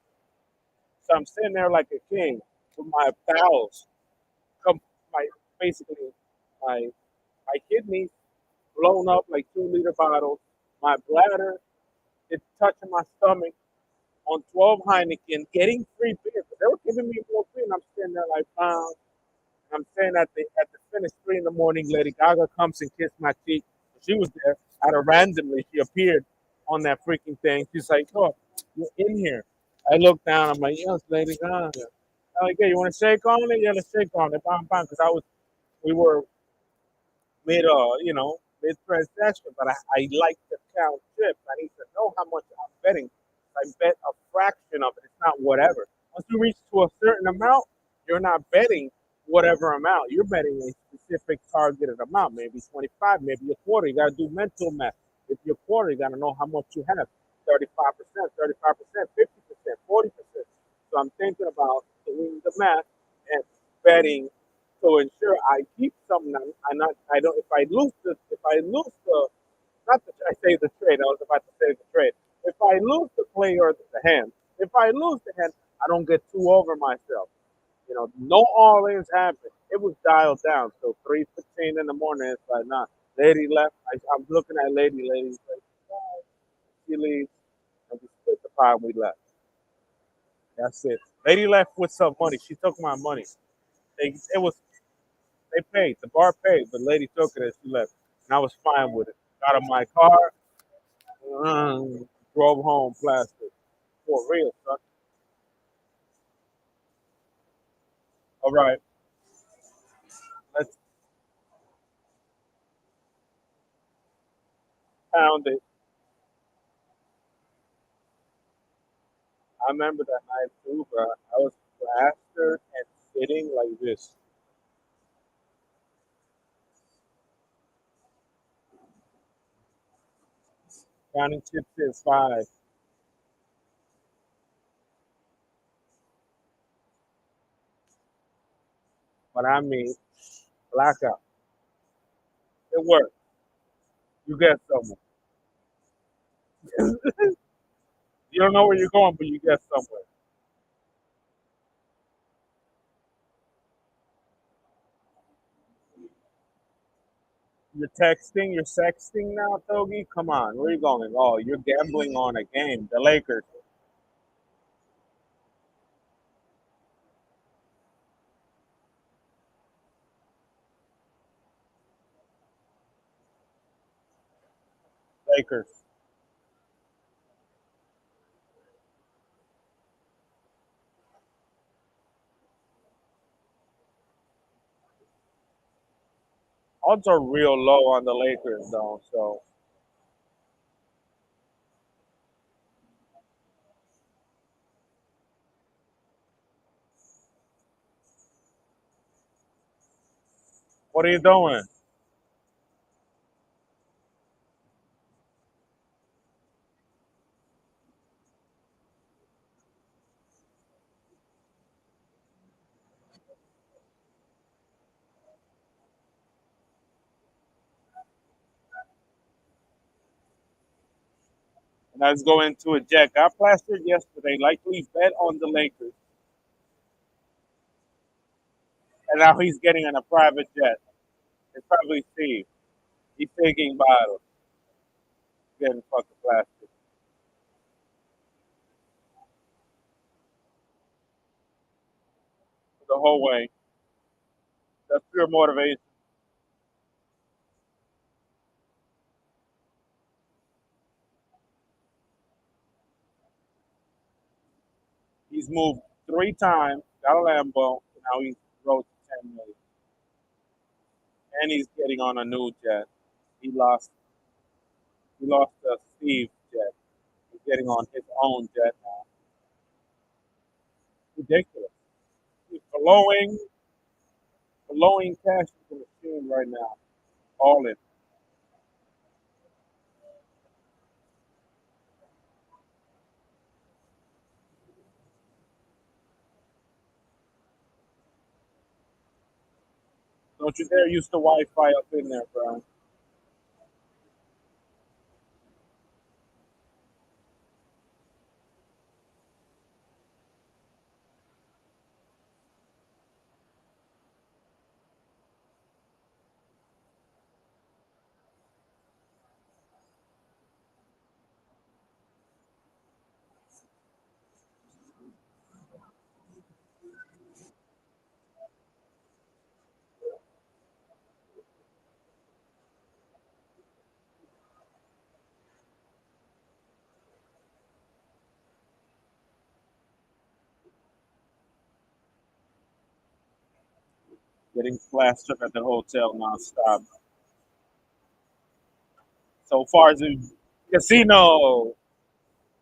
So I'm sitting there like a king with my bowels, come, my basically my my kidneys blown up like 2 liter bottles. My bladder is touching my stomach on 12 Heineken, getting free beer. They were giving me more free, and I'm sitting there like, I'm saying at the finish 3 in the morning, Lady Gaga comes and kissed my cheek. She was there. Out of randomly, she appeared on that freaking thing. She's like, "Oh, you're in here." I look down. I'm like, "Yes, Lady Gaga." I'm like, "Yeah, you want to shake on it? Yeah, let's shake on it." Bam, bam. Because we were mid transaction, but I like to count chips. I need to know how much I'm betting. If I bet a fraction of it, it's not whatever. Once you reach to a certain amount, you're not betting whatever amount. You're betting a specific targeted amount, maybe 25, maybe a quarter. You got to do mental math. If you're a quarter, you got to know how much you have 35%, 35%, 50%, 40%. So I'm thinking about doing the math and betting to ensure I keep something. I don't. If I lose the not the I say the trade. I was about to say the trade. If I lose the play or the hand, if I lose the hand, I don't get too over myself. No all ins happen. It was dialed down. So 3:15 in the morning. It's like nah. Lady left. I'm looking at lady. Lady's like, "Bye." She leaves, and we split the pie. And we left. That's it. Lady left with some money. She took my money. It was They paid. The bar paid, but the lady took it and she left. And I was fine with it. Got in my car, drove home plastic. For real, son. All right, let's pound it. I remember that night too, bro. I was plastered and sitting like this. Counting chips in 5. But I mean, blackout. It worked. You get somewhere. You don't know where you're going, but you get somewhere. You're sexting now, Togi? Come on, where are you going? Oh, you're gambling on a game. The Lakers. Lakers. Odds are real low on the Lakers, though. So, what are you doing? And let's go into it. Jack got plastered yesterday. Likely bet on the Lakers, and now he's getting on a private jet. It's probably Steve. He's taking bottles. getting fucking blasted the whole way. That's pure motivation. He's moved 3 times, got a Lambo, and now he's road to 10 million, and he's getting on a new jet. He lost. He lost Steve jet. He's getting on his own jet now. Ridiculous. He's blowing cash into the machine right now. All in. Don't you dare use the Wi-Fi up in there, bro. Getting flashed up at the hotel nonstop. So far as the casino,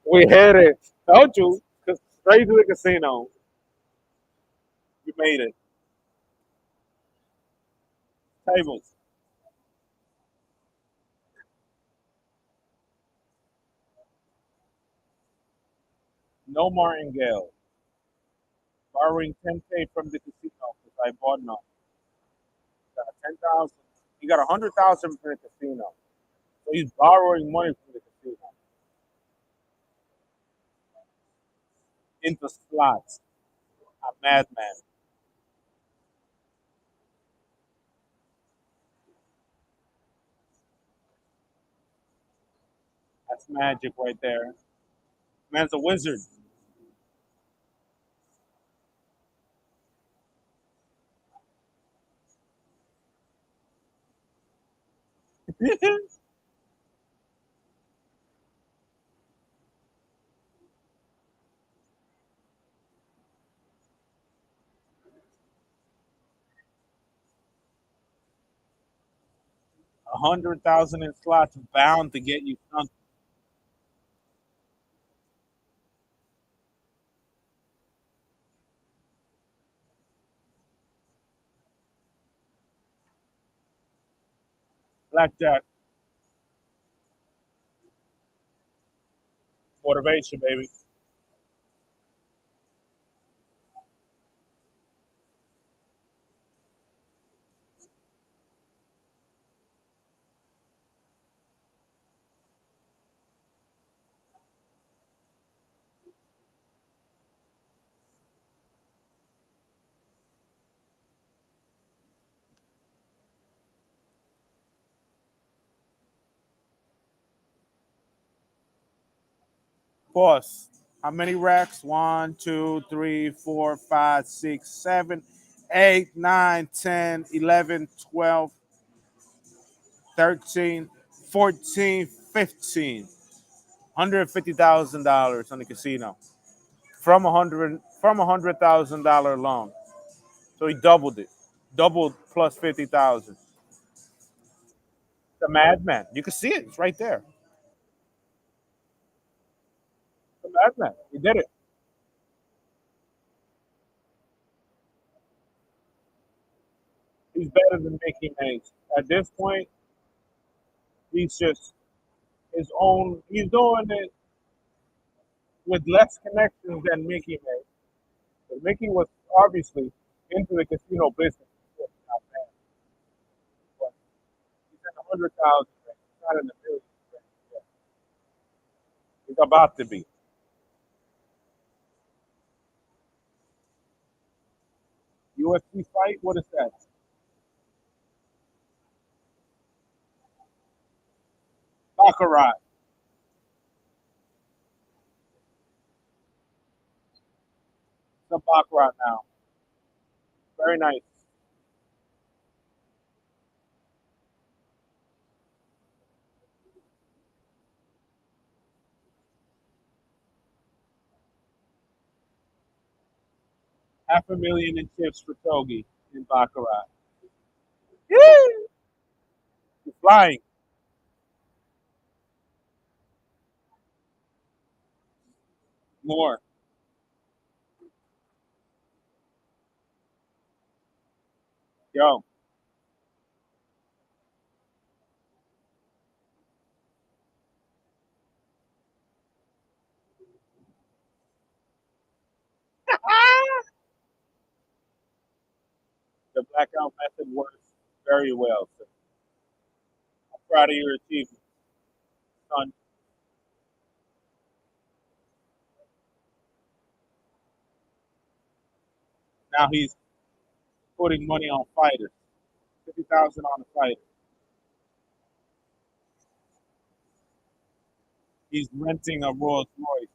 we hit it. Told you, straight to the casino. You made it. Tables. No martingale. Borrowing 10K from the casino because I bought none. Got 10,000. He got 100,000 from the casino. So he's borrowing money from the casino into slots. A madman. That's magic right there. Man's a wizard. A 100,000 in slots bound to get you something. Blackjack motivation, baby. Boss, how many racks? 1, 2, 3, 4, 5, 6, 7, 8, 9, 10, 11, 12, 13, 14, 15. $150,000 on the casino from $100,000 loan. So he doubled it, doubled plus 50,000. The madman. You can see it. It's right there. The madman. He did it. He's better than Mickey Mace. At this point, he's just his own. He's doing it with less connections than Mickey made. But Mickey was obviously into the casino business before he got banned. But he's in the 100,000 range. He's not in the millions range yet. He's about to be. UFC fight? What is that? Baccarat. the baccarat now. Very nice. Half a million in chips for Togi in baccarat. Yee! You're flying more. Yo, the blackout method works very well. So I'm proud of your achievement, son. Now he's putting money on fighters. 50,000 on a fighter. He's renting a Rolls Royce.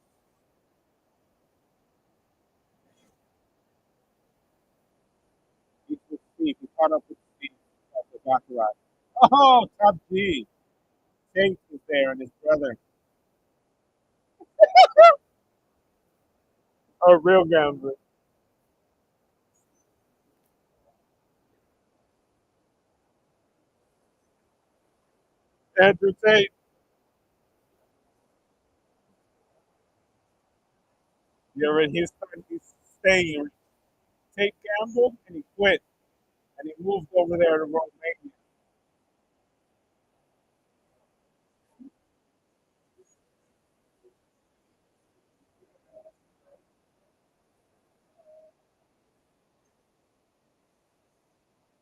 He's with Steve. He caught up with Steve at the baccarat. Oh, top G. Chase is there and his brother. A real gambler. Andrew Tate. You're in his turn. He's staying. Tate gambled and he quit. And he moved over there to Romania.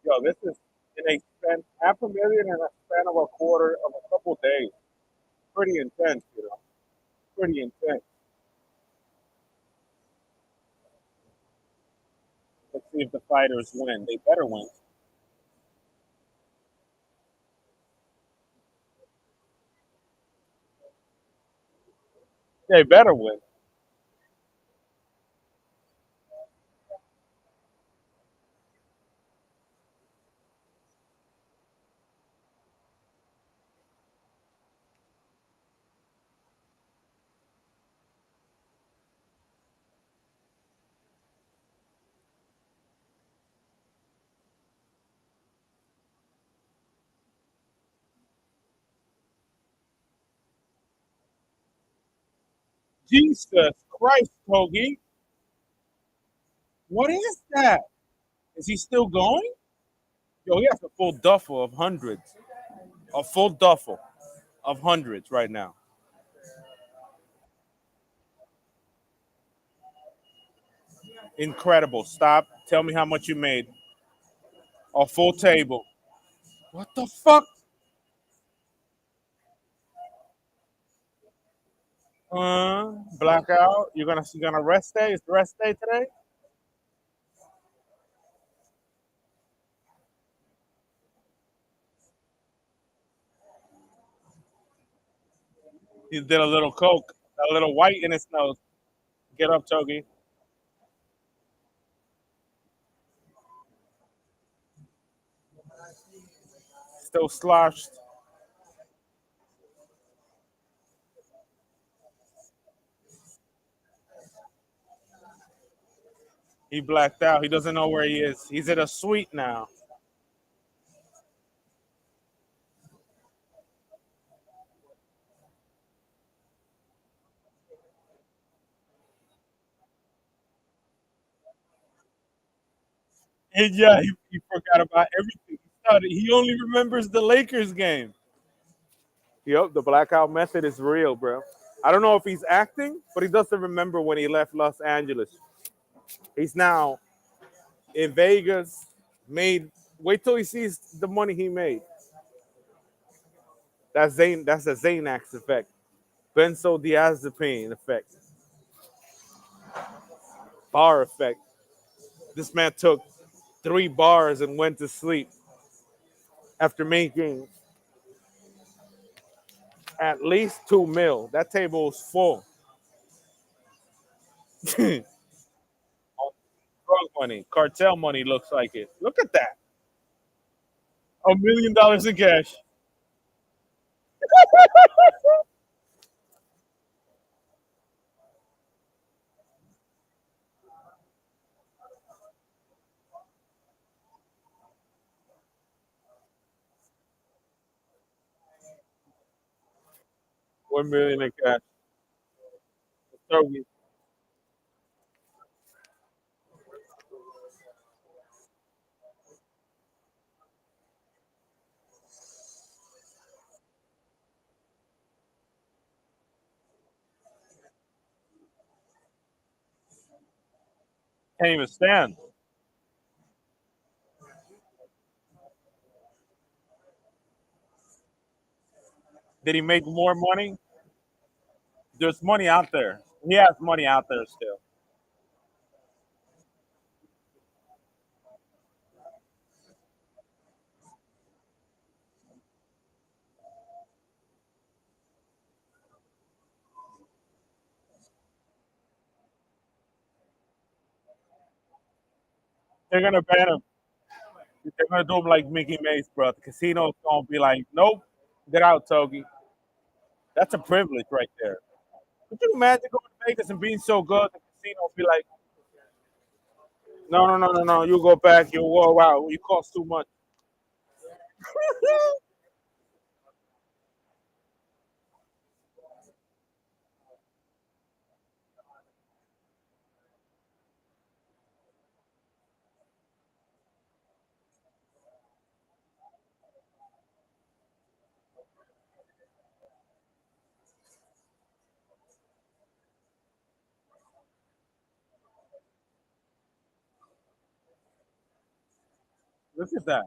Yo, this is in a span, half a million in a span of a quarter of a couple days. Pretty intense, you know. Pretty intense. Let's see if the fighters win. They better win. They better win. Jesus Christ, Togi. What is that? Is he still going? Yo, he has a full duffel of hundreds. A full duffel of hundreds right now. Incredible. Stop. Tell me how much you made. A full table. What the fuck? Blackout. You're gonna rest day? Is the rest day today? He did a little coke, a little white in his nose. Get up, Togi. Still sloshed. He blacked out. He doesn't know where he is. He's at a suite now. And yeah, he forgot about everything. He only remembers the Lakers game. Yep, the blackout method is real, bro. I don't know if he's acting, but he doesn't remember when he left Los Angeles. He's now in Vegas. Made. Wait till he sees the money he made. That's Zane. That's the Xanax effect. Benzodiazepine effect. Bar effect. This man took 3 bars and went to sleep after making at least 2 mil. That table was full. On money. Cartel money looks like it. Look at that. $1 million in cash. 1 million in cash. So can't even stand. Did he make more money? There's money out there. He has money out there still. They're gonna ban him. They're gonna do him like Mickey Mace, bro. The casino's gonna be like, nope, get out, Togi. That's a privilege right there. Could you imagine going to Vegas and being so good, the casino be like, no, no, no, no, no, you go back, you whoa, wow, you cost too much. Look at that.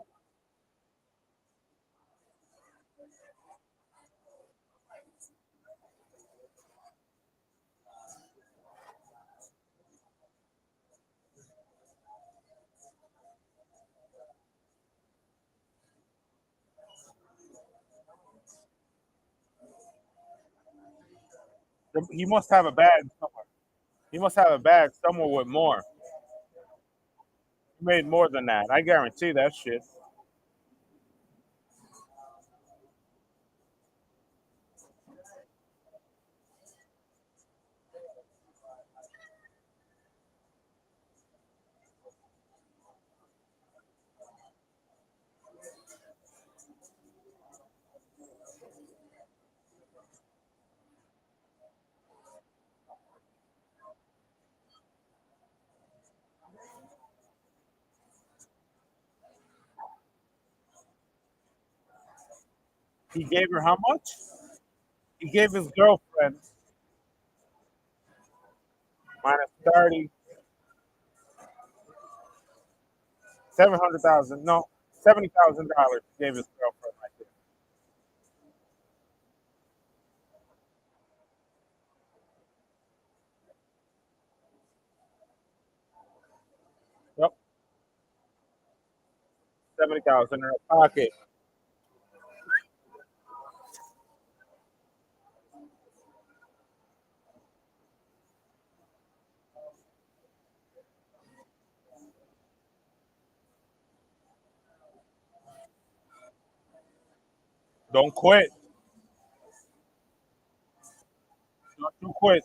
He must have a bag somewhere. He must have a bag somewhere with more. He made more than that. I guarantee that shit. He gave her how much? He gave his girlfriend minus 30, 700,000. No, $70,000. Gave his girlfriend right there. Yep, 70,000 in her pocket. Don't quit. Don't you quit.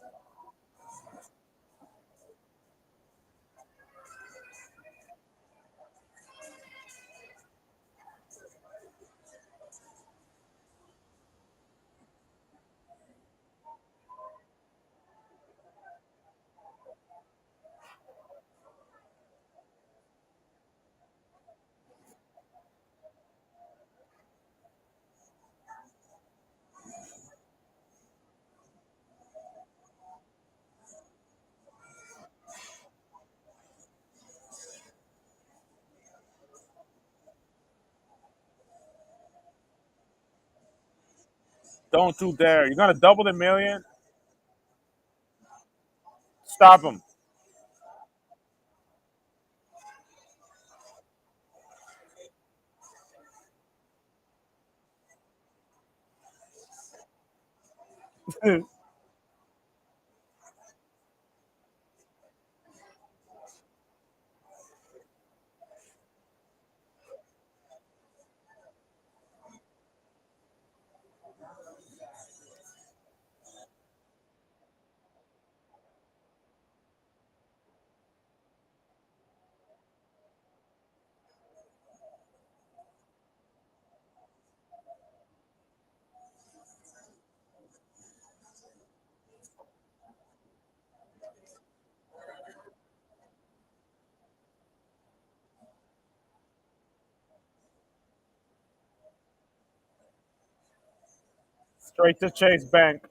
Don't you dare. You're gonna double the million. Stop him. Straight to Chase Bank.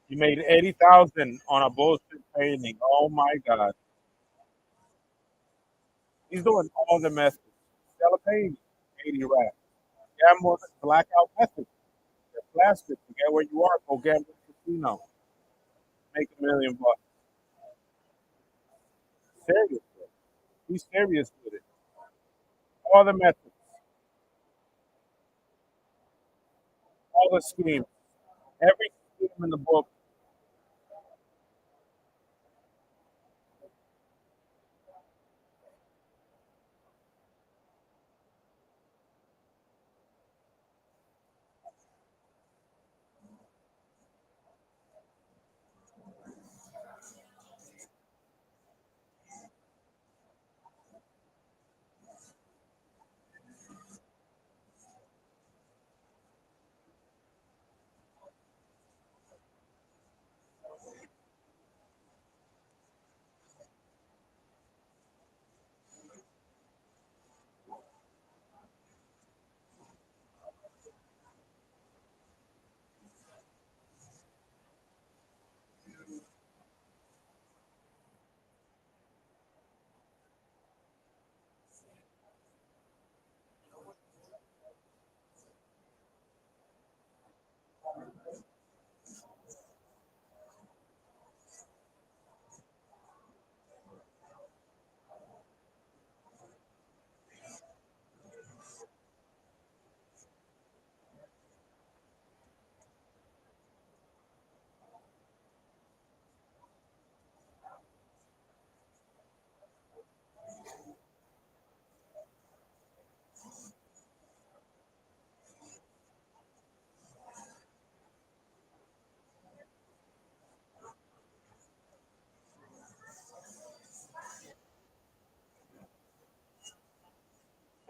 You made 80,000 on a bullshit painting. Oh my god. He's doing all the methods. Sell a painting, 80 racks. Gamble blackout methods. They're plastic. Forget where you are. Go gamble in the casino. Make $1 million. Serious. He's serious with it. All the methods, all the schemes, every scheme in the book.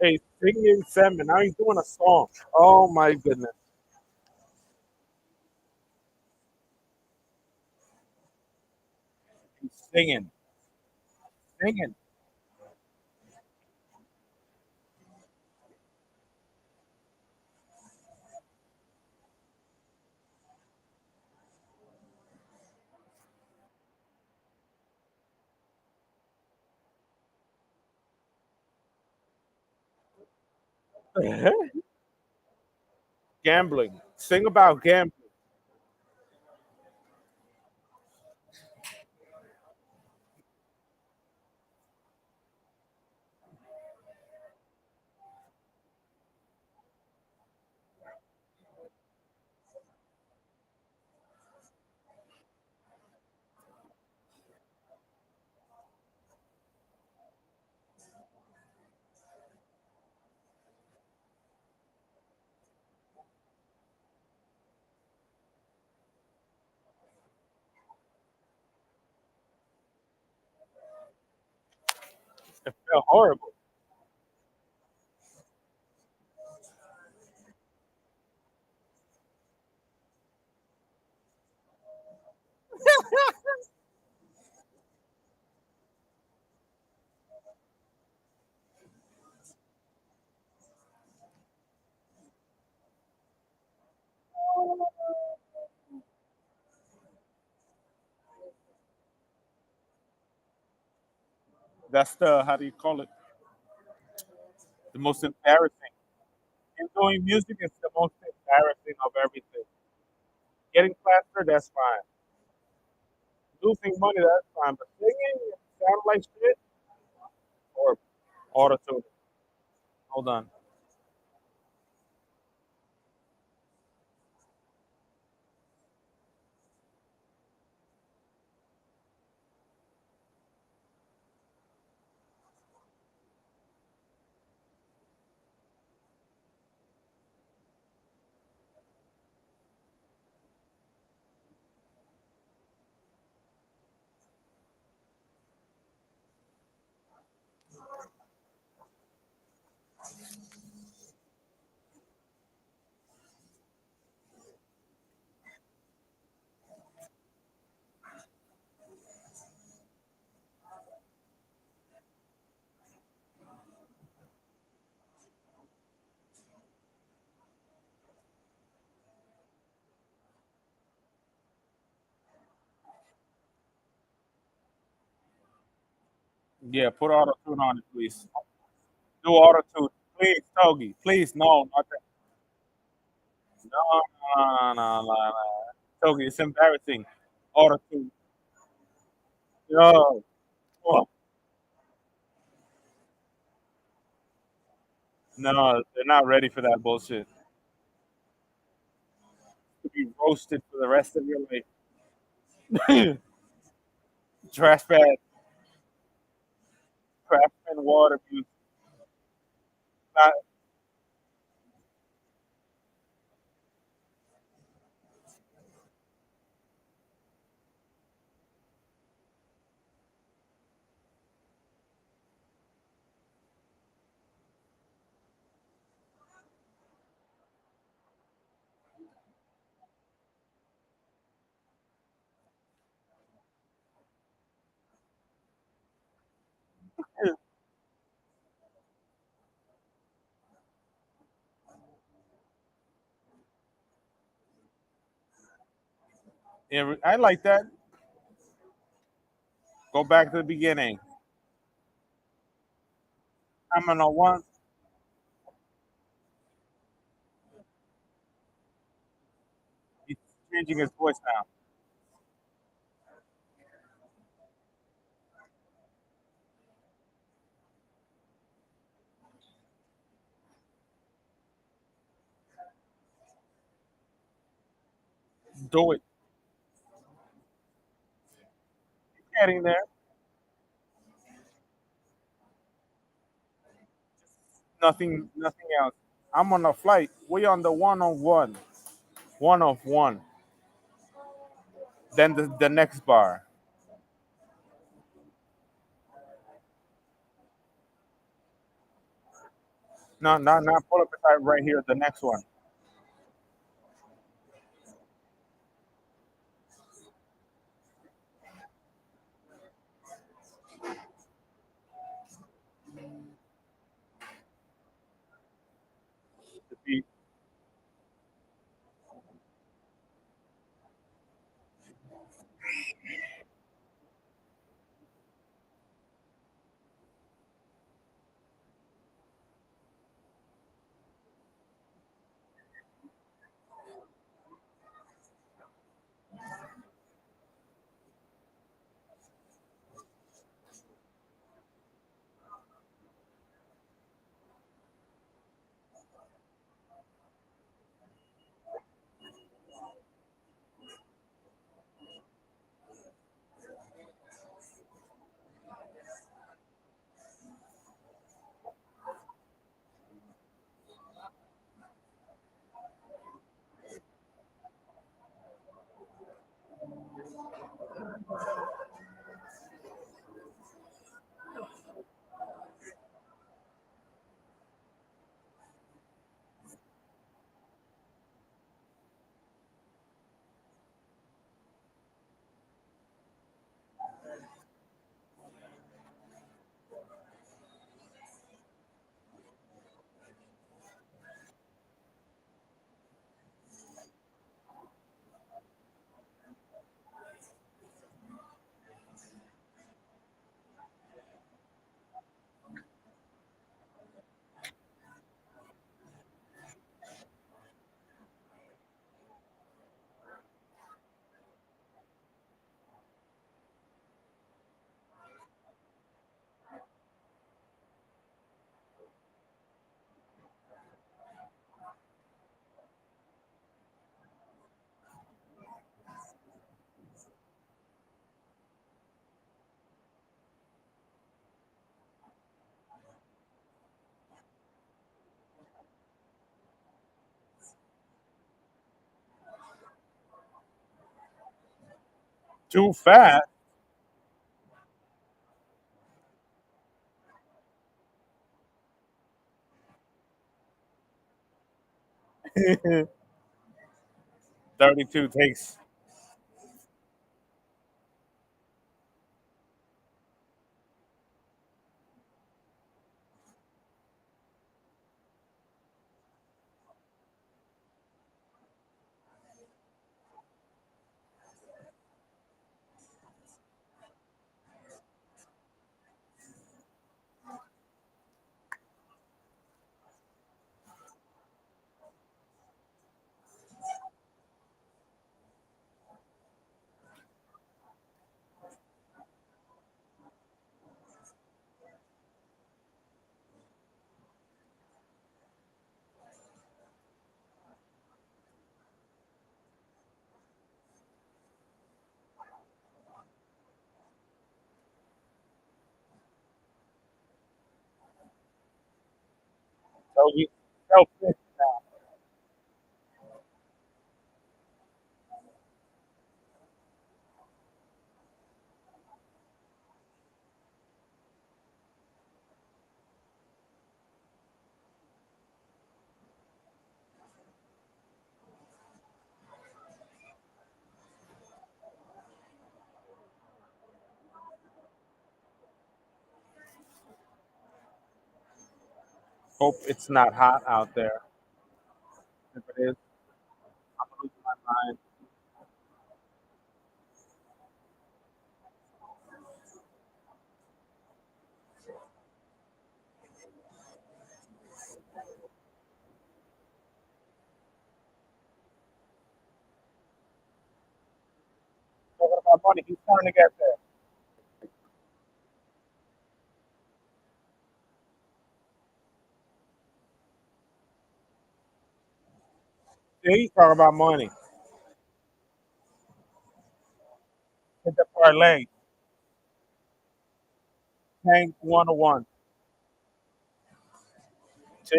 Hey, singing Salmon. Now he's doing a song. Oh my goodness. He's singing. Singing. Gambling. Sing about gambling. It felt horrible. That's the, how do you call it? The most embarrassing. And doing music is the most embarrassing of everything. Getting plastered, that's fine. Losing money, that's fine. But singing, sound like shit, or auto tune. Hold on. Yeah, put auto tune on it, please. Do auto tune, please, Togi. Please, no, not that. No, no, no, no, no. Togi, it's embarrassing. Auto tune. Yo, oh, no, they're not ready for that bullshit. To be roasted for the rest of your life. Trash bag, craftsman water abuse. Not, yeah, I like that. Go back to the beginning. I'm on a one. He's changing his voice now. Do it. Getting there. Nothing else. I'm on a flight. We on the one on one. One of one. Then the next bar. No, not pull up the side right here. The next one. The beat. Too fast. 32 takes. So you selfish now. Hope it's not hot out there. If it is, I'm losing my mind. Talking about money, he's trying to get there. Yeah, he's talking about money. Hit the parlay. Tank 101. See?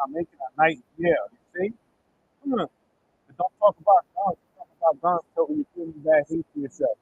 I'm making a night. Yeah, you see? Hmm. Don't talk about guns. Talk about guns until you feel bad hate for yourself.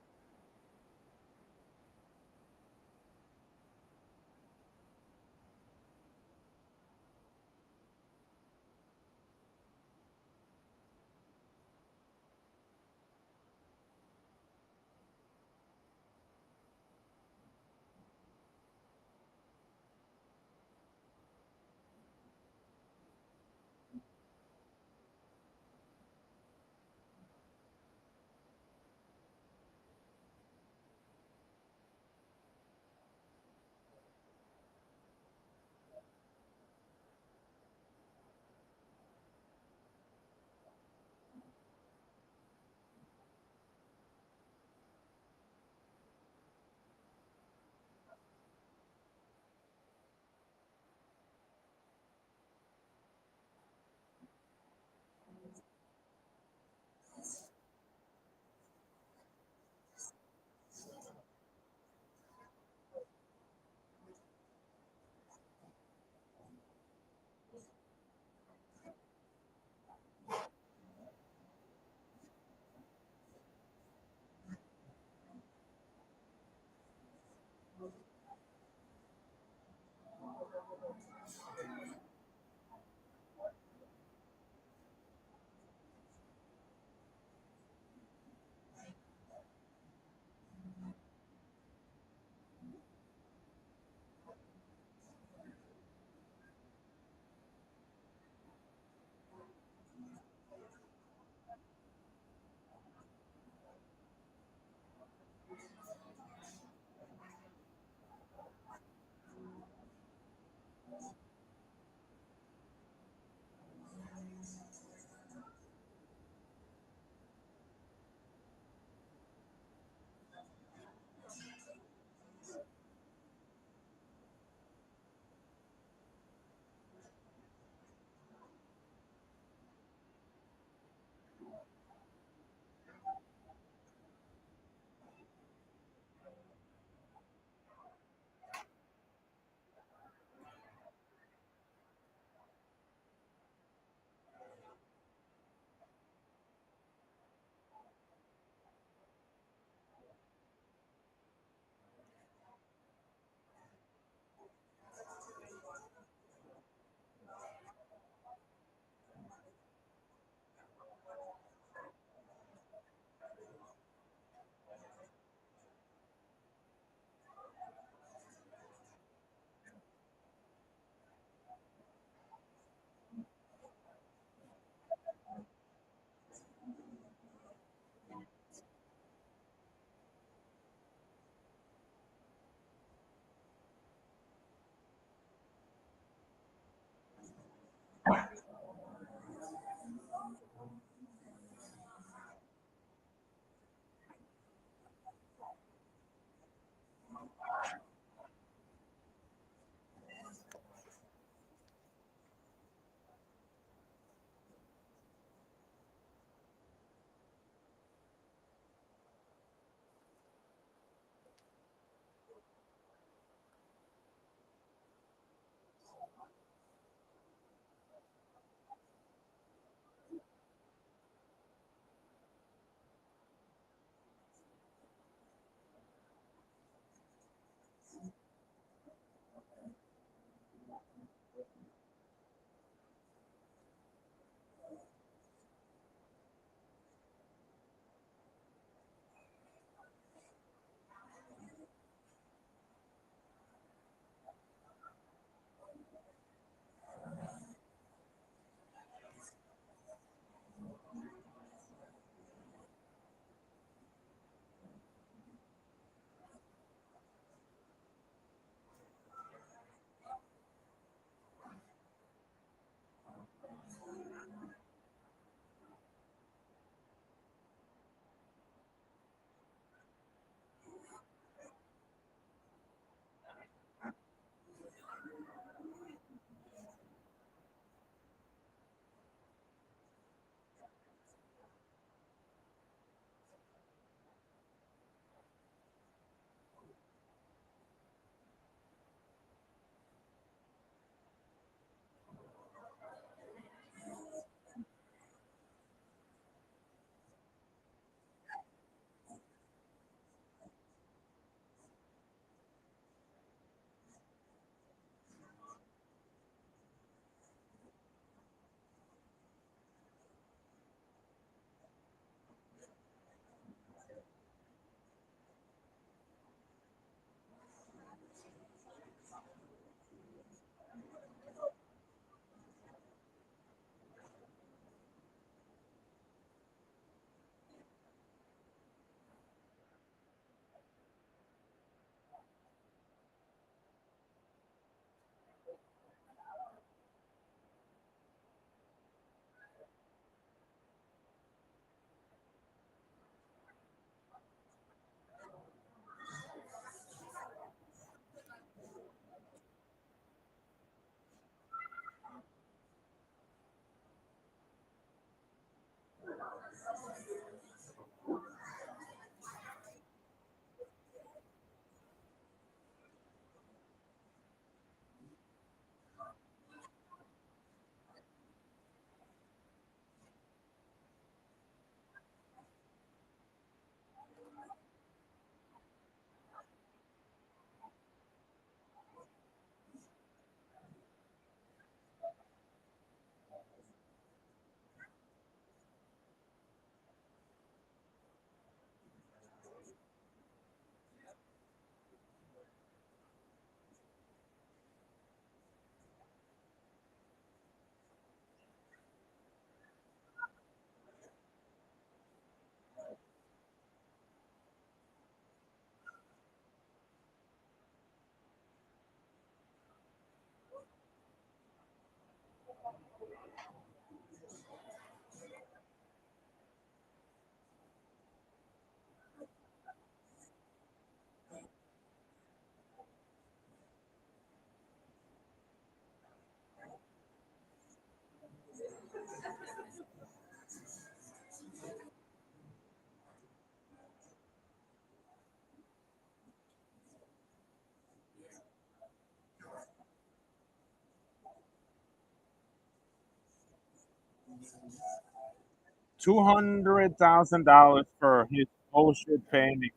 $200,000 for his bullshit painting.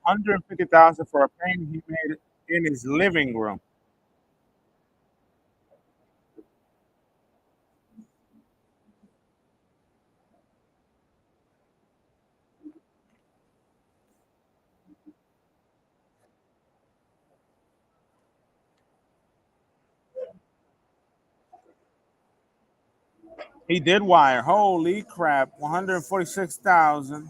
150,000 for a painting he made in his living room. He did wire. Holy crap! 146,000.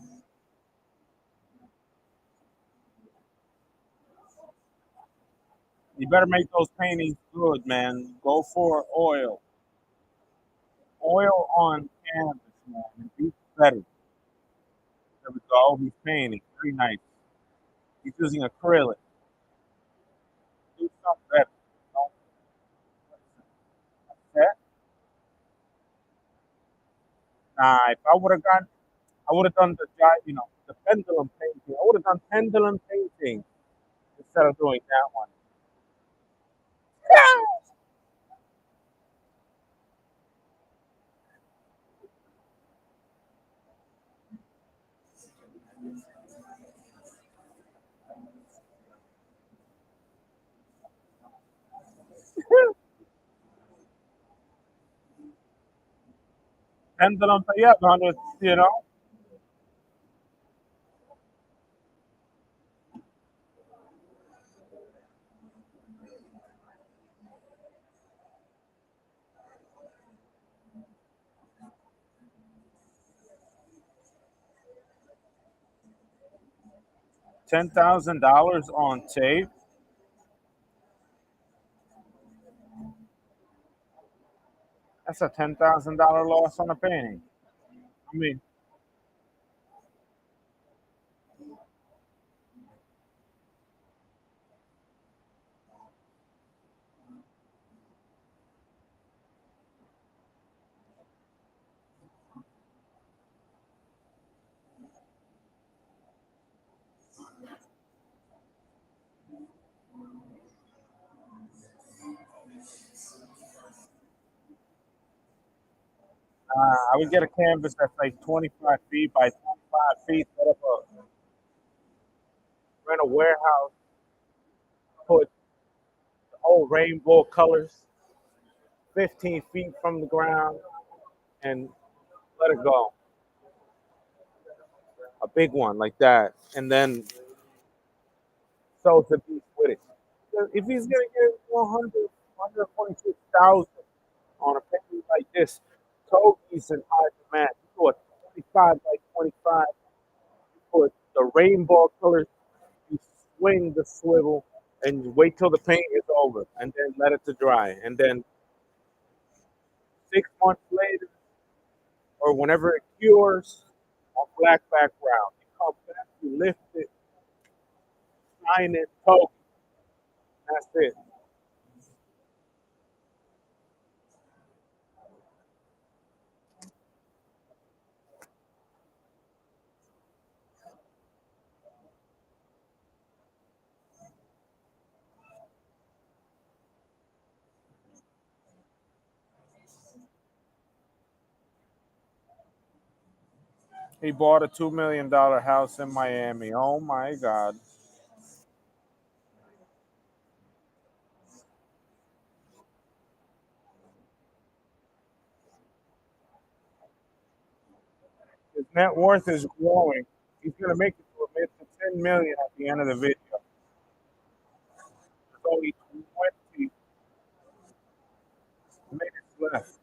You better make those paintings good, man. Go for oil. Oil on canvas, man. And be better. There we go. He's painting. Very nice. He's using acrylic. Do something better. Don't that. Nah, if I would have gone, I would have done the pendulum painting. I would have done pendulum painting instead of doing that one. Pendulum, yeah, 100, $10,000 on tape. That's a $10,000 loss on a painting. I mean, 'I would get a canvas that's like 25 feet by 25 feet. Set up rent a warehouse, put the whole rainbow colors 15 feet from the ground, and let it go. A big one like that, and then sell the piece with it. If he's gonna get 100, 126,000 on a painting like this, Togi's and high demand. You put 25 by 25, you put the rainbow colors, you swing the swivel, and you wait till the paint is over, and then let it to dry. And then 6 months later, or whenever it cures, on black background, you come back, you lift it, shine it, Togi. That's it. He bought a $2 million house in Miami. Oh my God. His net worth is growing. He's going to make it to a mid to 10 million at the end of the video. There's only 20 minutes left.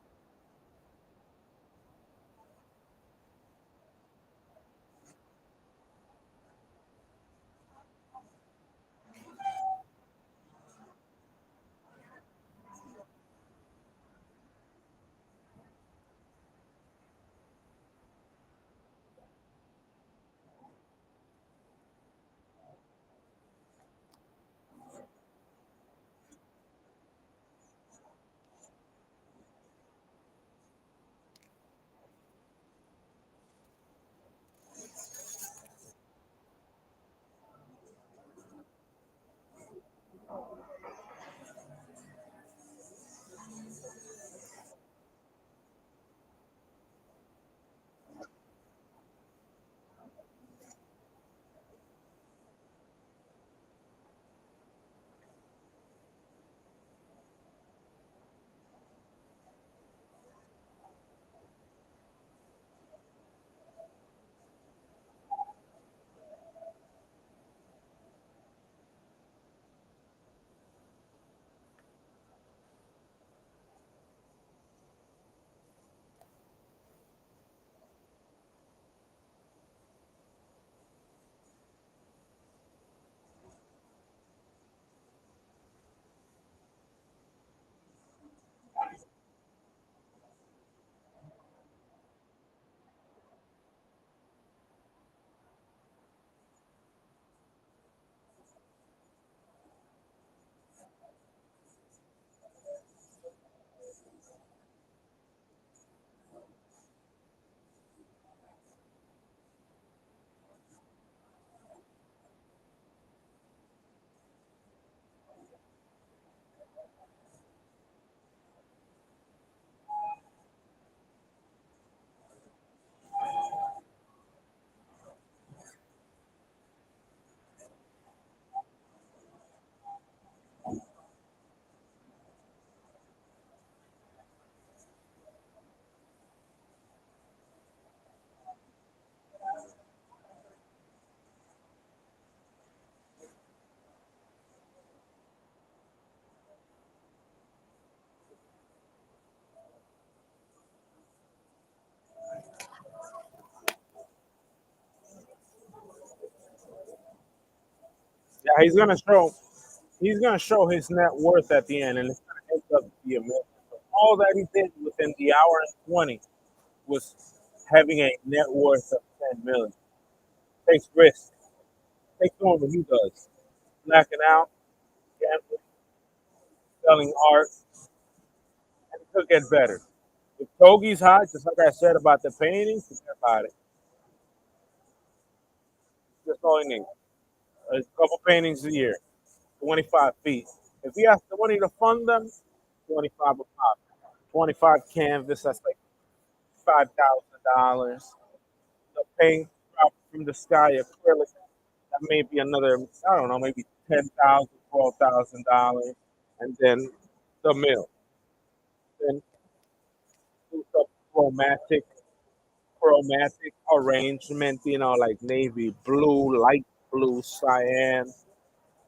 He's gonna show his net worth at the end, and it's gonna end up to be a million. So all that he did within the hour and 20 was having a net worth of 10 million. Takes risks. Takes doing what he does, knocking out, gambling, selling art, and it could get better. If Togi's hot, just like I said about the paintings, forget about it. That's all he needs. A couple paintings a year, 25 feet. If he has the money to fund them, 25 a pop. 25 canvas, that's like $5,000. The paint drop from the sky acrylic, that may be another, I don't know, maybe 10,000, $12,000. And then the mill. Then do some chromatic arrangement, like navy blue, light blue, cyan,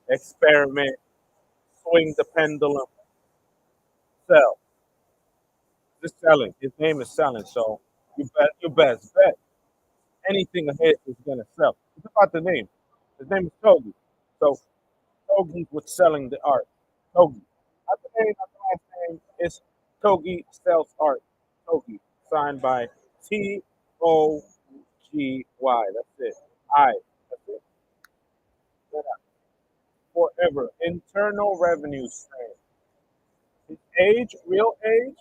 experiment, swing the pendulum, sell. Just selling. His name is selling. So you bet your best bet. Anything ahead is gonna sell. It's about the name. His name is Togi. So Togi was selling the art. Togi. Not the name, not the last name. It's Togi sells art. Togi. Signed by Togy. That's it. I. That's it. Forever. Internal revenue stream. His age, real age,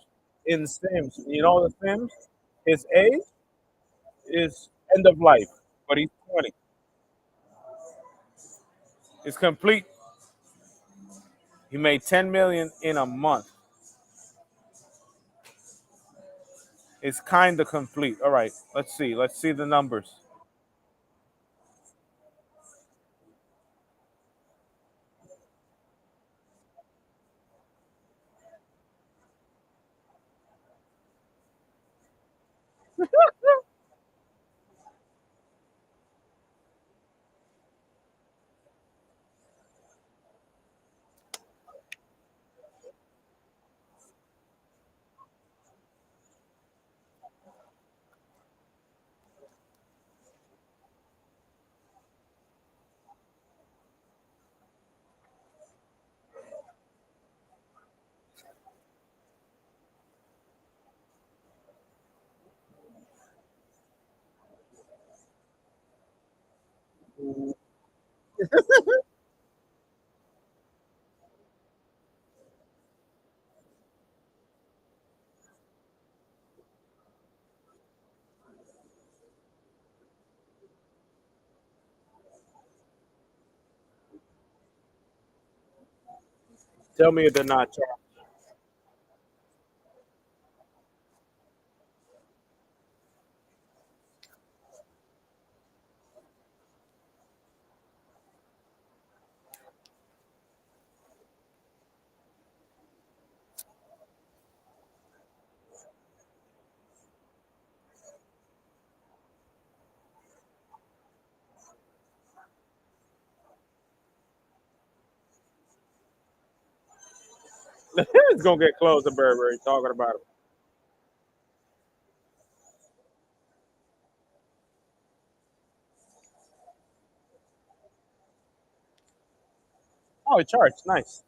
in Sims. You know the Sims? His age is end of life, but he's 20. It's complete. He made 10 million in a month. It's kind of complete. All right, let's see. Let's see the numbers. Tell me it did not charge. It's gonna get close to Burberry talking about it. Oh, it charged. Nice.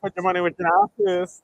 Put your money with your houses.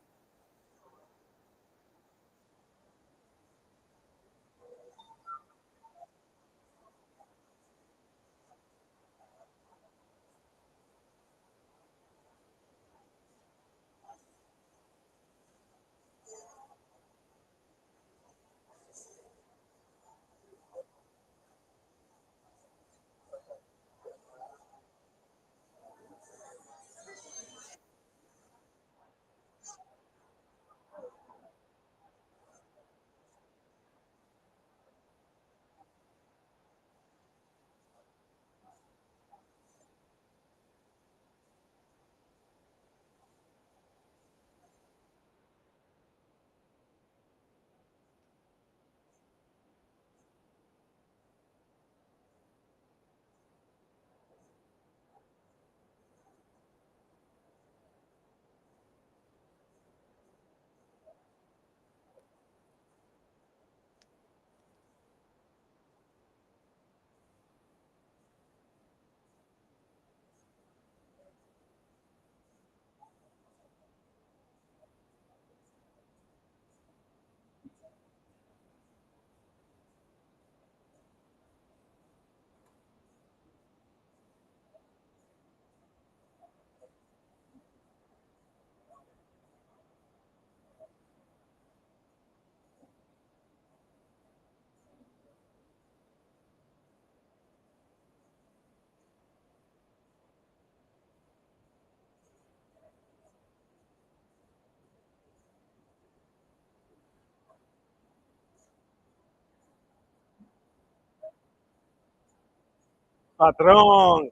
Patron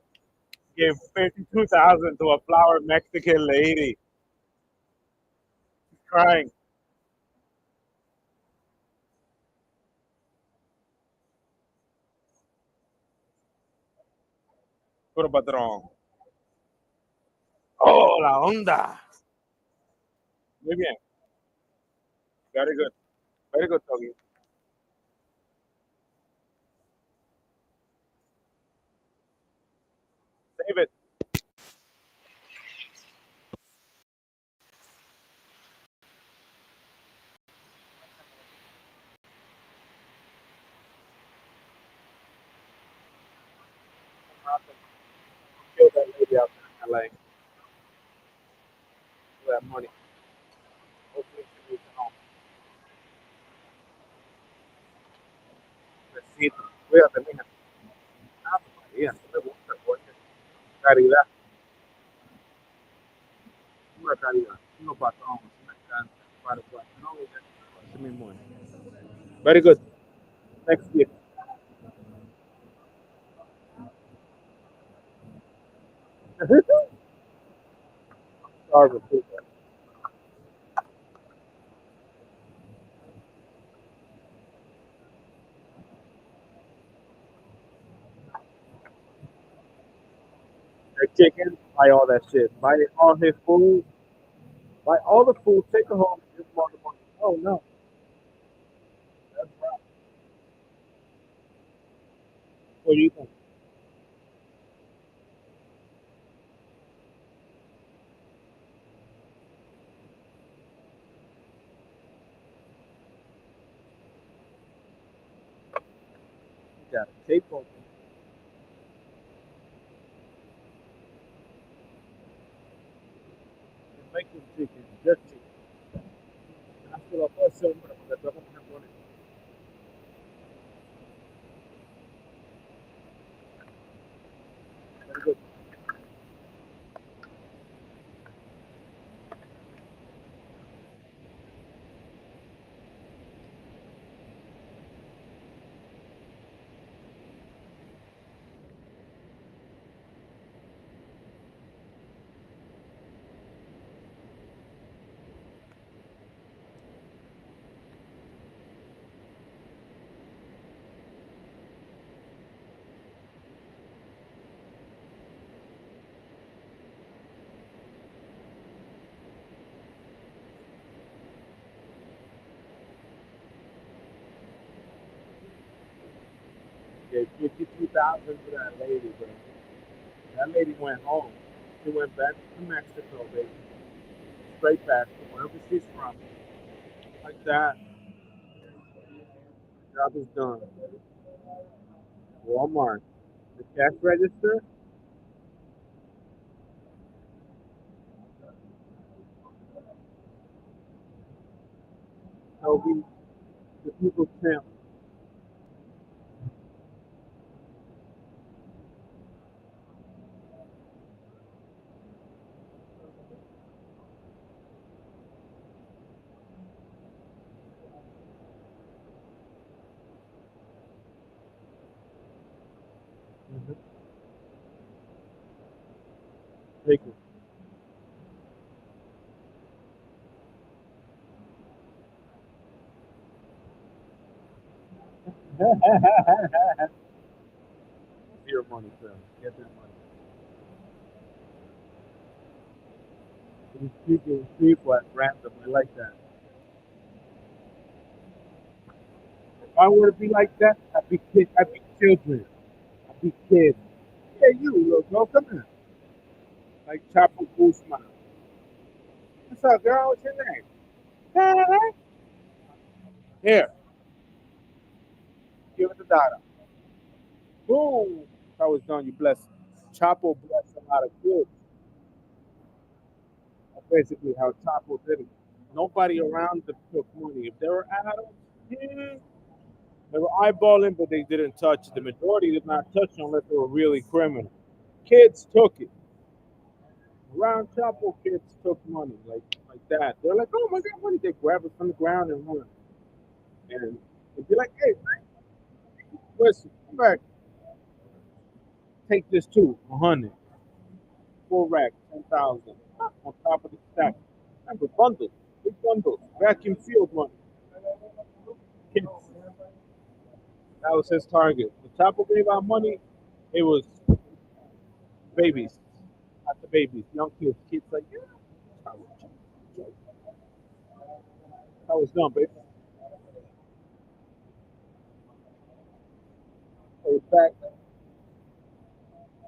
gave 52,000 to a flower Mexican lady. She's crying. Puro Patron. Oh, la onda. Muy bien. Very good. Very good, Togi. Save it. Kill that lady out there in LA for that money. Hopefully she moves home. Besito. Cuídate, mija. Ah, María, no me gusta, coño. Caridad. Una caridad. Uno patrón. Me encanta. Para el patrón. Así mismo es. Very good. Next year. Sorry, repeat that. That chicken, buy all that shit. Buy all his food. Buy all the food. Take it home. Just want the money. Oh no. That's right. What do you think? You got a tape open. You make them chicken. Just chicken. Hasta la próxima. Porque te vamos a poner. Very good. Gave 52,000 to that lady, bro. That lady went home. She went back to Mexico, baby. Straight back to wherever she's from. Like that. Job is done. Walmart. The cash register. Toby, the people's champ. Mm-hmm. Take it. Your money, sir. Get that money. You speaking people at random. I like that. If I were to be like that, I'd be kid. I'd be children. I'd be kids. Yeah, you little girl, come here. Like Chapo Guzman. What's up, girl? What's your name? Hey, here, give it to Dada. Boom. That was done. You bless. Chapo blessed a lot of kids. That's basically how Chapo did it. Nobody around them took money. If they were adults, hmm, they were eyeballing, but they didn't touch it. The majority did not touch it unless they were really criminal. Kids took it. Around Chapo, kids took money like that. They're like, oh my God, money. They grab it from the ground and run. And they'd be like, hey, listen, come back. Take this too, 100. 4 rack, 10,000 on top of the stack. Remember, bundles, big bundles, vacuum sealed one. Kids, that was his target. The Chapo gave out money, it was babies, not the babies, young kids. Kids like, yeah, that was done, baby. So back,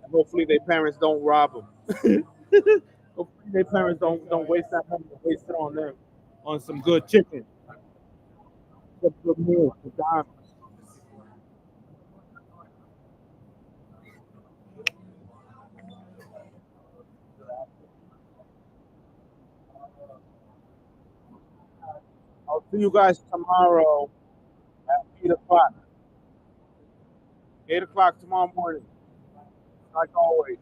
and hopefully their parents don't rob them. Hopefully their parents don't waste that money and waste it on them, on some good chicken, some good meals, some diamonds. I'll see you guys tomorrow at 8 o'clock. 8 o'clock tomorrow morning, like always.